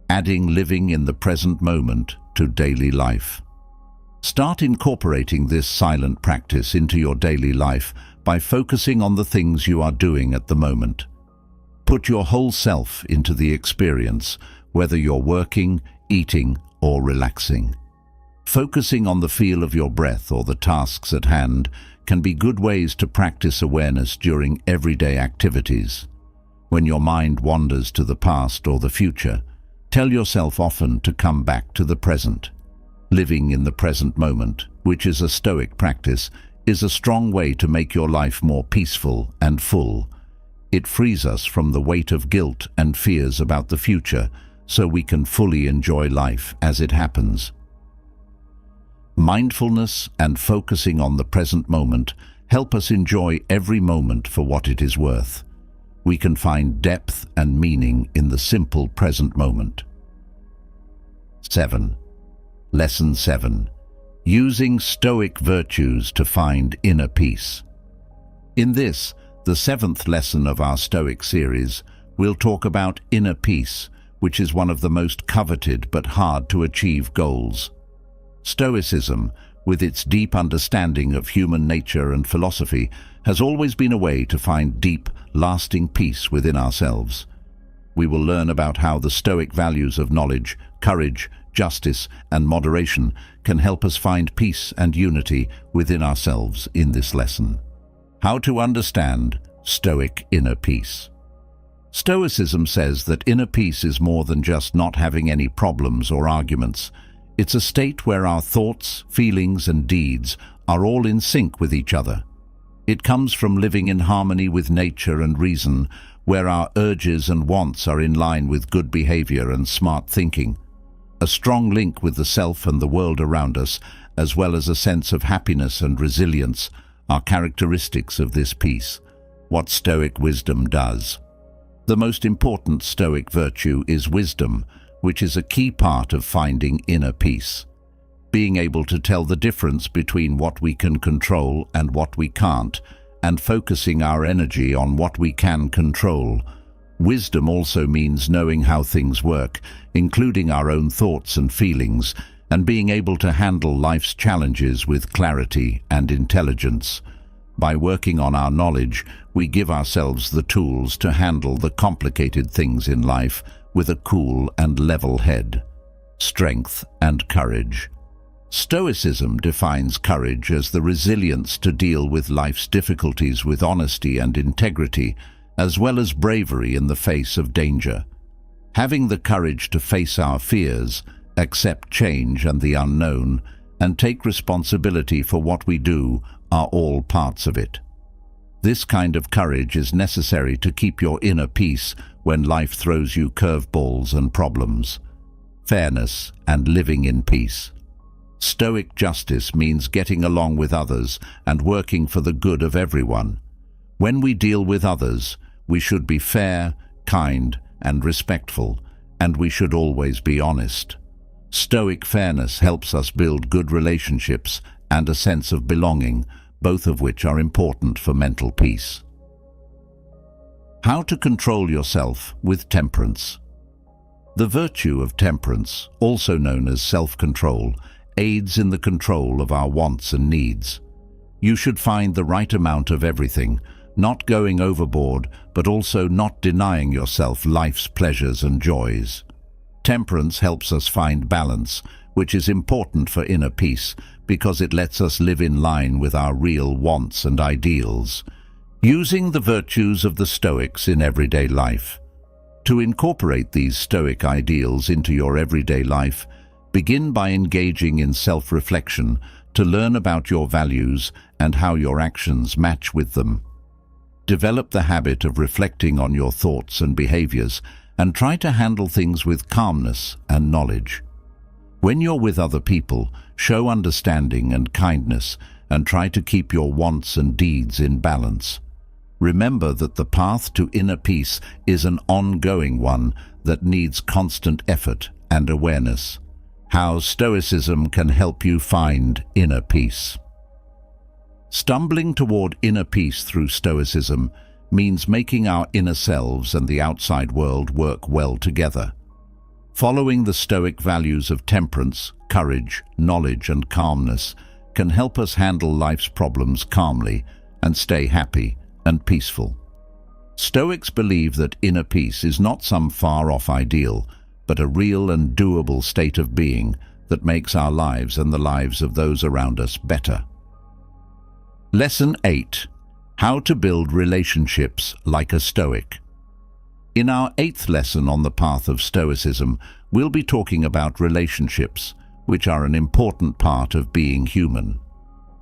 Adding living in the present moment to daily life. Start incorporating this silent practice into your daily life by focusing on the things you are doing at the moment. Put your whole self into the experience, whether you're working, eating, or relaxing. Focusing on the feel of your breath or the tasks at hand can be good ways to practice awareness during everyday activities. When your mind wanders to the past or the future, tell yourself often to come back to the present. Living in the present moment, which is a Stoic practice, is a strong way to make your life more peaceful and full. It frees us from the weight of guilt and fears about the future, so we can fully enjoy life as it happens. Mindfulness and focusing on the present moment help us enjoy every moment for what it is worth. We can find depth and meaning in the simple present moment. 7. Lesson 7. Using Stoic virtues to find inner peace. In this, the 7th lesson of our Stoic series, we'll talk about inner peace, which is one of the most coveted but hard to achieve goals. Stoicism, with its deep understanding of human nature and philosophy, has always been a way to find deep, lasting peace within ourselves. We will learn about how the Stoic values of knowledge, courage, justice, and moderation can help us find peace and unity within ourselves in this lesson. How to understand Stoic inner peace. Stoicism says that inner peace is more than just not having any problems or arguments. It's a state where our thoughts, feelings, and deeds are all in sync with each other. It comes from living in harmony with nature and reason, where our urges and wants are in line with good behavior and smart thinking. A strong link with the self and the world around us, as well as a sense of happiness and resilience, are characteristics of this peace. What Stoic wisdom does. The most important Stoic virtue is wisdom, which is a key part of finding inner peace. Being able to tell the difference between what we can control and what we can't, and focusing our energy on what we can control. Wisdom also means knowing how things work, including our own thoughts and feelings, and being able to handle life's challenges with clarity and intelligence. By working on our knowledge, we give ourselves the tools to handle the complicated things in life with a cool and level head. Strength and courage. Stoicism defines courage as the resilience to deal with life's difficulties with honesty and integrity, as well as bravery in the face of danger. Having the courage to face our fears, accept change and the unknown, and take responsibility for what we do are all parts of it. This kind of courage is necessary to keep your inner peace when life throws you curveballs and problems. Fairness and living in peace. Stoic justice means getting along with others and working for the good of everyone. When we deal with others, we should be fair, kind, and respectful, and we should always be honest. Stoic fairness helps us build good relationships and a sense of belonging, both of which are important for mental peace. How to control yourself with temperance. The virtue of temperance, also known as self-control, aids in the control of our wants and needs. You should find the right amount of everything, not going overboard, but also not denying yourself life's pleasures and joys. Temperance helps us find balance, which is important for inner peace because it lets us live in line with our real wants and ideals. Using the virtues of the Stoics in everyday life. To incorporate these Stoic ideals into your everyday life, Begin by engaging in self-reflection to learn about your values and how your actions match with them. Develop the habit of reflecting on your thoughts and behaviors and try to handle things with calmness and knowledge. When you're with other people, show understanding and kindness and try to keep your wants and deeds in balance. Remember that the path to inner peace is an ongoing one that needs constant effort and awareness. How Stoicism can help you find inner peace. Stumbling toward inner peace through Stoicism means making our inner selves and the outside world work well together. Following the Stoic values of temperance, courage, knowledge, and calmness can help us handle life's problems calmly and stay happy and peaceful. Stoics believe that inner peace is not some far-off ideal, but a real and doable state of being that makes our lives and the lives of those around us better. Lesson 8. How to build relationships like a Stoic. In our 8th lesson on the path of Stoicism, we'll be talking about relationships, which are an important part of being human.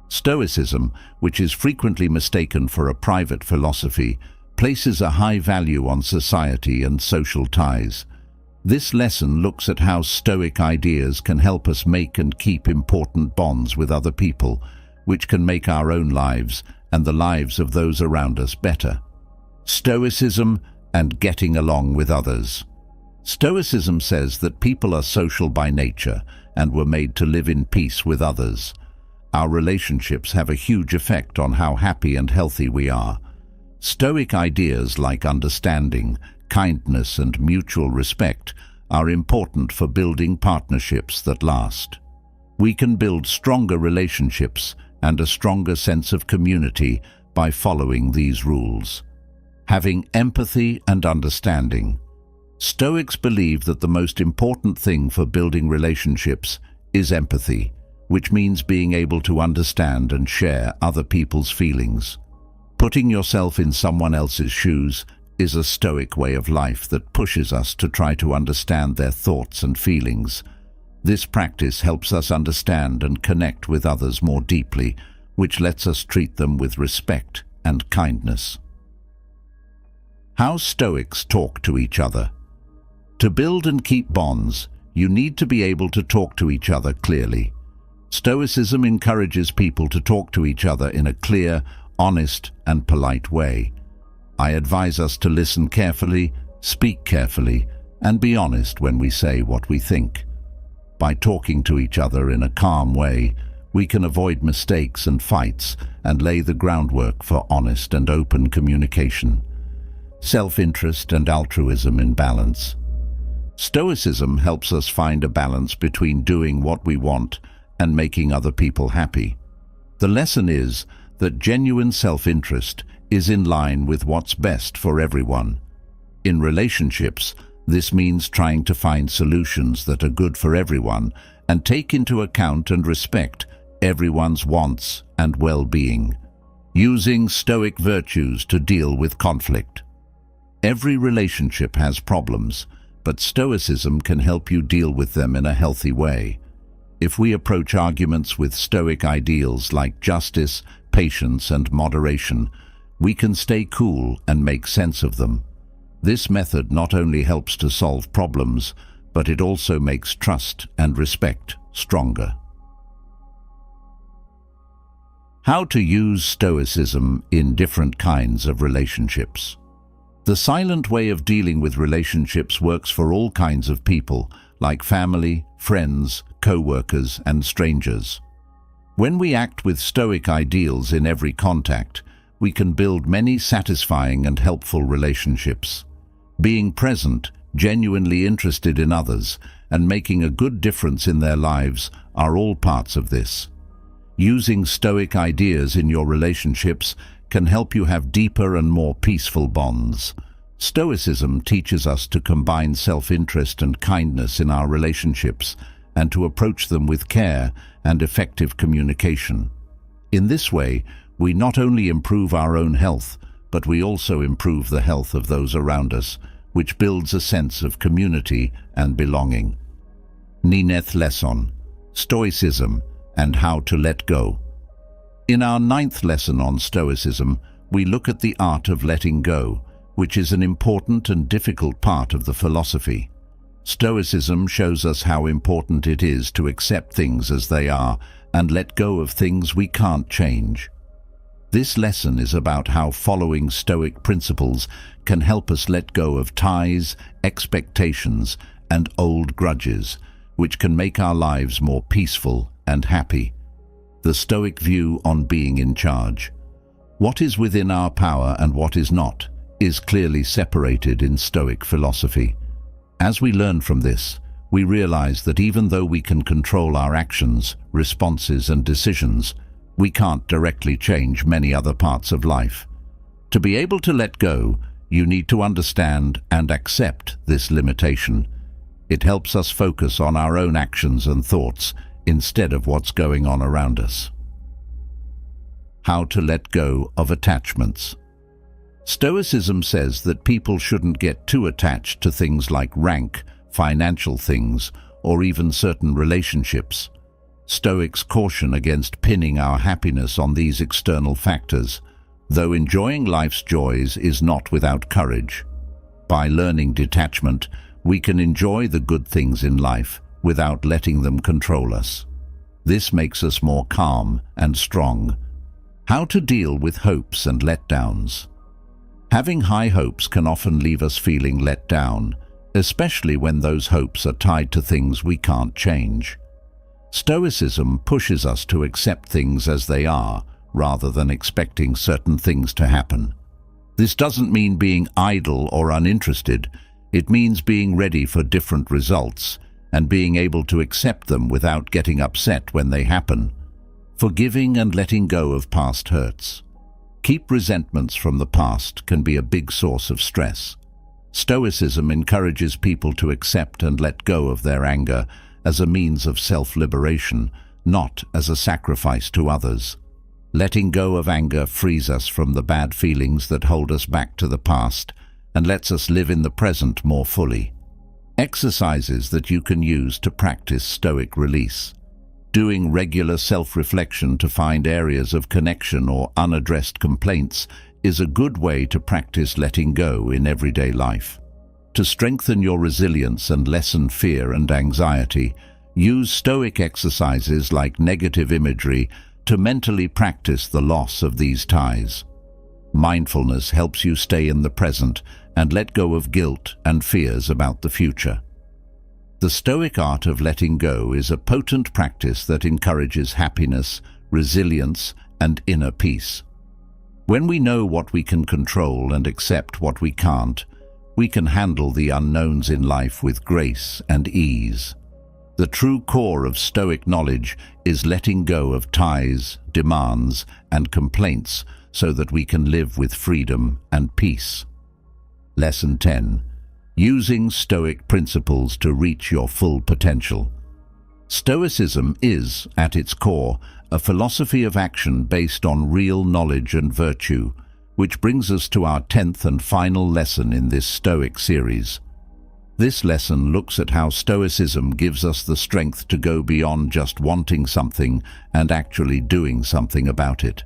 Stoicism, which is frequently mistaken for a private philosophy, places a high value on society and social ties. This lesson looks at how Stoic ideas can help us make and keep important bonds with other people, which can make our own lives and the lives of those around us better. Stoicism and getting along with others. Stoicism says that people are social by nature and were made to live in peace with others. Our relationships have a huge effect on how happy and healthy we are. Stoic ideas like understanding, kindness, and mutual respect are important for building partnerships that last. We can build stronger relationships and a stronger sense of community by following these rules. Having empathy and understanding. Stoics believe that the most important thing for building relationships is empathy, which means being able to understand and share other people's feelings. Putting yourself in someone else's shoes is a Stoic way of life that pushes us to try to understand their thoughts and feelings. This practice helps us understand and connect with others more deeply, which lets us treat them with respect and kindness. How Stoics talk to each other. To build and keep bonds, you need to be able to talk to each other clearly. Stoicism encourages people to talk to each other in a clear, honest, and polite way. I advise us to listen carefully, speak carefully, and be honest when we say what we think. By talking to each other in a calm way, we can avoid mistakes and fights and lay the groundwork for honest and open communication. Self-interest and altruism in balance. Stoicism helps us find a balance between doing what we want and making other people happy. The lesson is that genuine self-interest is in line with what's best for everyone. In relationships, this means trying to find solutions that are good for everyone and take into account and respect everyone's wants and well-being. Using Stoic virtues to deal with conflict. Every relationship has problems, but Stoicism can help you deal with them in a healthy way. If we approach arguments with Stoic ideals like justice, patience, and moderation, we can stay cool and make sense of them. This method not only helps to solve problems, but it also makes trust and respect stronger. How to use Stoicism in different kinds of relationships. The silent way of dealing with relationships works for all kinds of people, like family, friends, co-workers, and strangers. When we act with Stoic ideals in every contact, we can build many satisfying and helpful relationships. Being present, genuinely interested in others, and making a good difference in their lives are all parts of this. Using Stoic ideas in your relationships can help you have deeper and more peaceful bonds. Stoicism teaches us to combine self-interest and kindness in our relationships and to approach them with care and effective communication. In this way, we not only improve our own health, but we also improve the health of those around us, which builds a sense of community and belonging. Nineth lesson, Stoicism and how to let go. In our 9th lesson on Stoicism, we look at the art of letting go, which is an important and difficult part of the philosophy. Stoicism shows us how important it is to accept things as they are and let go of things we can't change. This lesson is about how following Stoic principles can help us let go of ties, expectations, and old grudges, which can make our lives more peaceful and happy. The Stoic view on being in charge. What is within our power and what is not is clearly separated in Stoic philosophy. As we learn from this, we realize that even though we can control our actions, responses, and decisions, we can't directly change many other parts of life. To be able to let go, you need to understand and accept this limitation. It helps us focus on our own actions and thoughts instead of what's going on around us. How to let go of attachments. Stoicism says that people shouldn't get too attached to things like rank, financial things, or even certain relationships. Stoics caution against pinning our happiness on these external factors, though enjoying life's joys is not without courage. By learning detachment, we can enjoy the good things in life without letting them control us. This makes us more calm and strong. How to deal with hopes and letdowns. Having high hopes can often leave us feeling let down, especially when those hopes are tied to things we can't change. Stoicism pushes us to accept things as they are, rather than expecting certain things to happen. This doesn't mean being idle or uninterested. It means being ready for different results and being able to accept them without getting upset when they happen. Forgiving and letting go of past hurts. Keep resentments from the past can be a big source of stress. Stoicism encourages people to accept and let go of their anger as a means of self-liberation, not as a sacrifice to others. Letting go of anger frees us from the bad feelings that hold us back to the past and lets us live in the present more fully. Exercises that you can use to practice Stoic release. Doing regular self-reflection to find areas of connection or unaddressed complaints is a good way to practice letting go in everyday life. To strengthen your resilience and lessen fear and anxiety, use Stoic exercises like negative imagery to mentally practice the loss of these ties. Mindfulness helps you stay in the present and let go of guilt and fears about the future. The Stoic art of letting go is a potent practice that encourages happiness, resilience, and inner peace. When we know what we can control and accept what we can't, we can handle the unknowns in life with grace and ease. The true core of Stoic knowledge is letting go of ties, demands, and complaints so that we can live with freedom and peace. Lesson 10. Using Stoic principles to reach your full potential. Stoicism is, at its core, a philosophy of action based on real knowledge and virtue, which brings us to our 10th and final lesson in this Stoic series. This lesson looks at how Stoicism gives us the strength to go beyond just wanting something and actually doing something about it.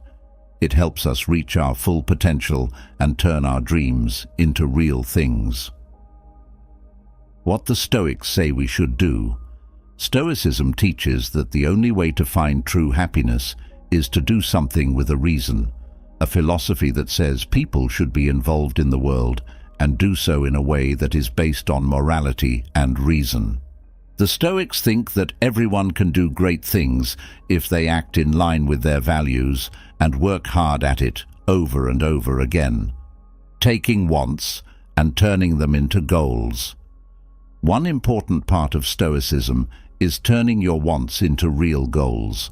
It helps us reach our full potential and turn our dreams into real things. What the Stoics say we should do. Stoicism teaches that the only way to find true happiness is to do something with a reason, a philosophy that says people should be involved in the world and do so in a way that is based on morality and reason. The Stoics think that everyone can do great things if they act in line with their values and work hard at it over and over again, taking wants and turning them into goals. One important part of Stoicism is turning your wants into real goals.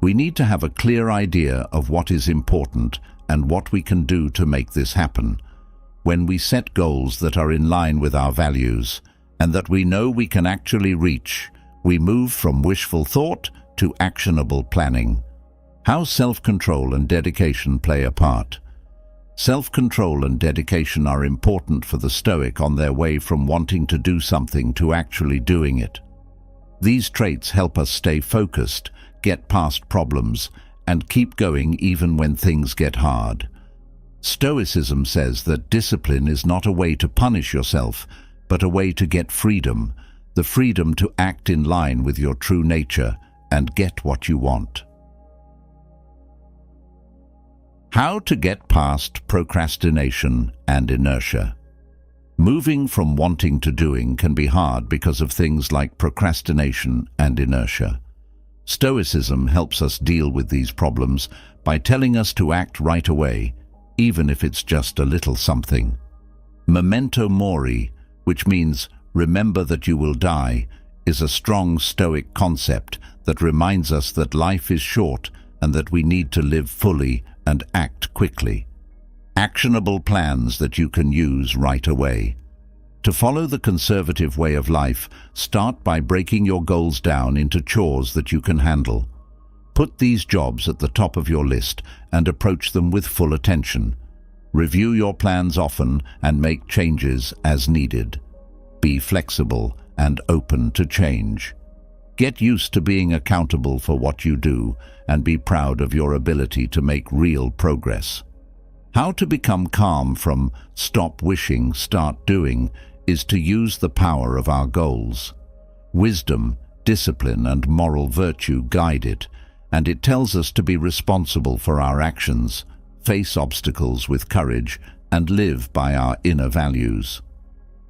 We need to have a clear idea of what is important and what we can do to make this happen. When we set goals that are in line with our values and that we know we can actually reach, we move from wishful thought to actionable planning. How self-control and dedication play a part. Self-control and dedication are important for the Stoic on their way from wanting to do something to actually doing it. These traits help us stay focused, get past problems, and keep going even when things get hard. Stoicism says that discipline is not a way to punish yourself, but a way to get freedom, the freedom to act in line with your true nature and get what you want. How to get past procrastination and inertia. Moving from wanting to doing can be hard because of things like procrastination and inertia. Stoicism helps us deal with these problems by telling us to act right away, even if it's just a little something. Memento mori, which means remember that you will die, is a strong Stoic concept that reminds us that life is short and that we need to live fully and act quickly. Actionable plans that you can use right away. To follow the conservative way of life, start by breaking your goals down into chores that you can handle. Put these jobs at the top of your list and approach them with full attention. Review your plans often and make changes as needed. Be flexible and open to change. Get used to being accountable for what you do and be proud of your ability to make real progress. How to become calm from stop wishing, start doing is to use the power of our goals. Wisdom, discipline, and moral virtue guide it, and it tells us to be responsible for our actions, face obstacles with courage, and live by our inner values.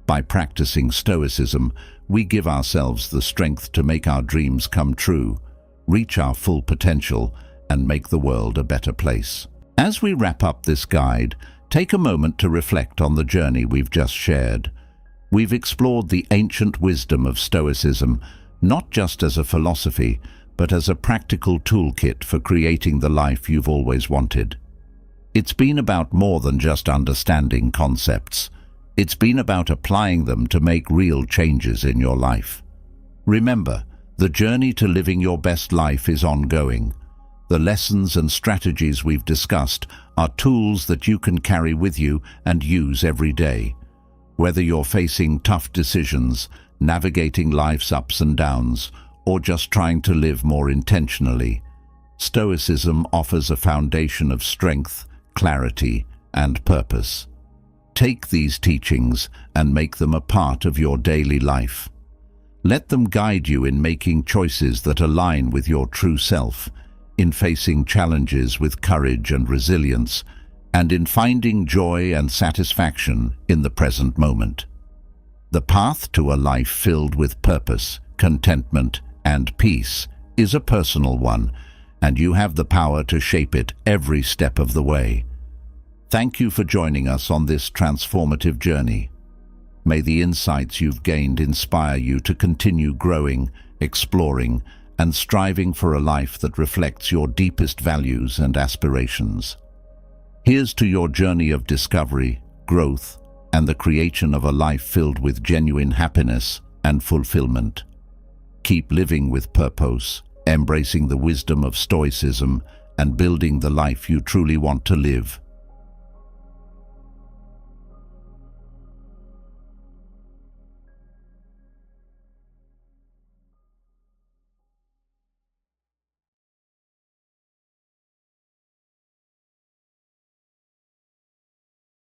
By practicing Stoicism, we give ourselves the strength to make our dreams come true, reach our full potential, and make the world a better place. As we wrap up this guide, take a moment to reflect on the journey we've just shared. We've explored the ancient wisdom of Stoicism, not just as a philosophy, but as a practical toolkit for creating the life you've always wanted. It's been about more than just understanding concepts. It's been about applying them to make real changes in your life. Remember, the journey to living your best life is ongoing. The lessons and strategies we've discussed are tools that you can carry with you and use every day. Whether you're facing tough decisions, navigating life's ups and downs, or just trying to live more intentionally, Stoicism offers a foundation of strength, clarity, and purpose. Take these teachings and make them a part of your daily life. Let them guide you in making choices that align with your true self, in facing challenges with courage and resilience, and in finding joy and satisfaction in the present moment. The path to a life filled with purpose, contentment, and peace is a personal one, and you have the power to shape it every step of the way. Thank you for joining us on this transformative journey. May the insights you've gained inspire you to continue growing, exploring, and striving for a life that reflects your deepest values and aspirations. Here's to your journey of discovery, growth, and the creation of a life filled with genuine happiness and fulfillment. Keep living with purpose, embracing the wisdom of Stoicism, and building the life you truly want to live.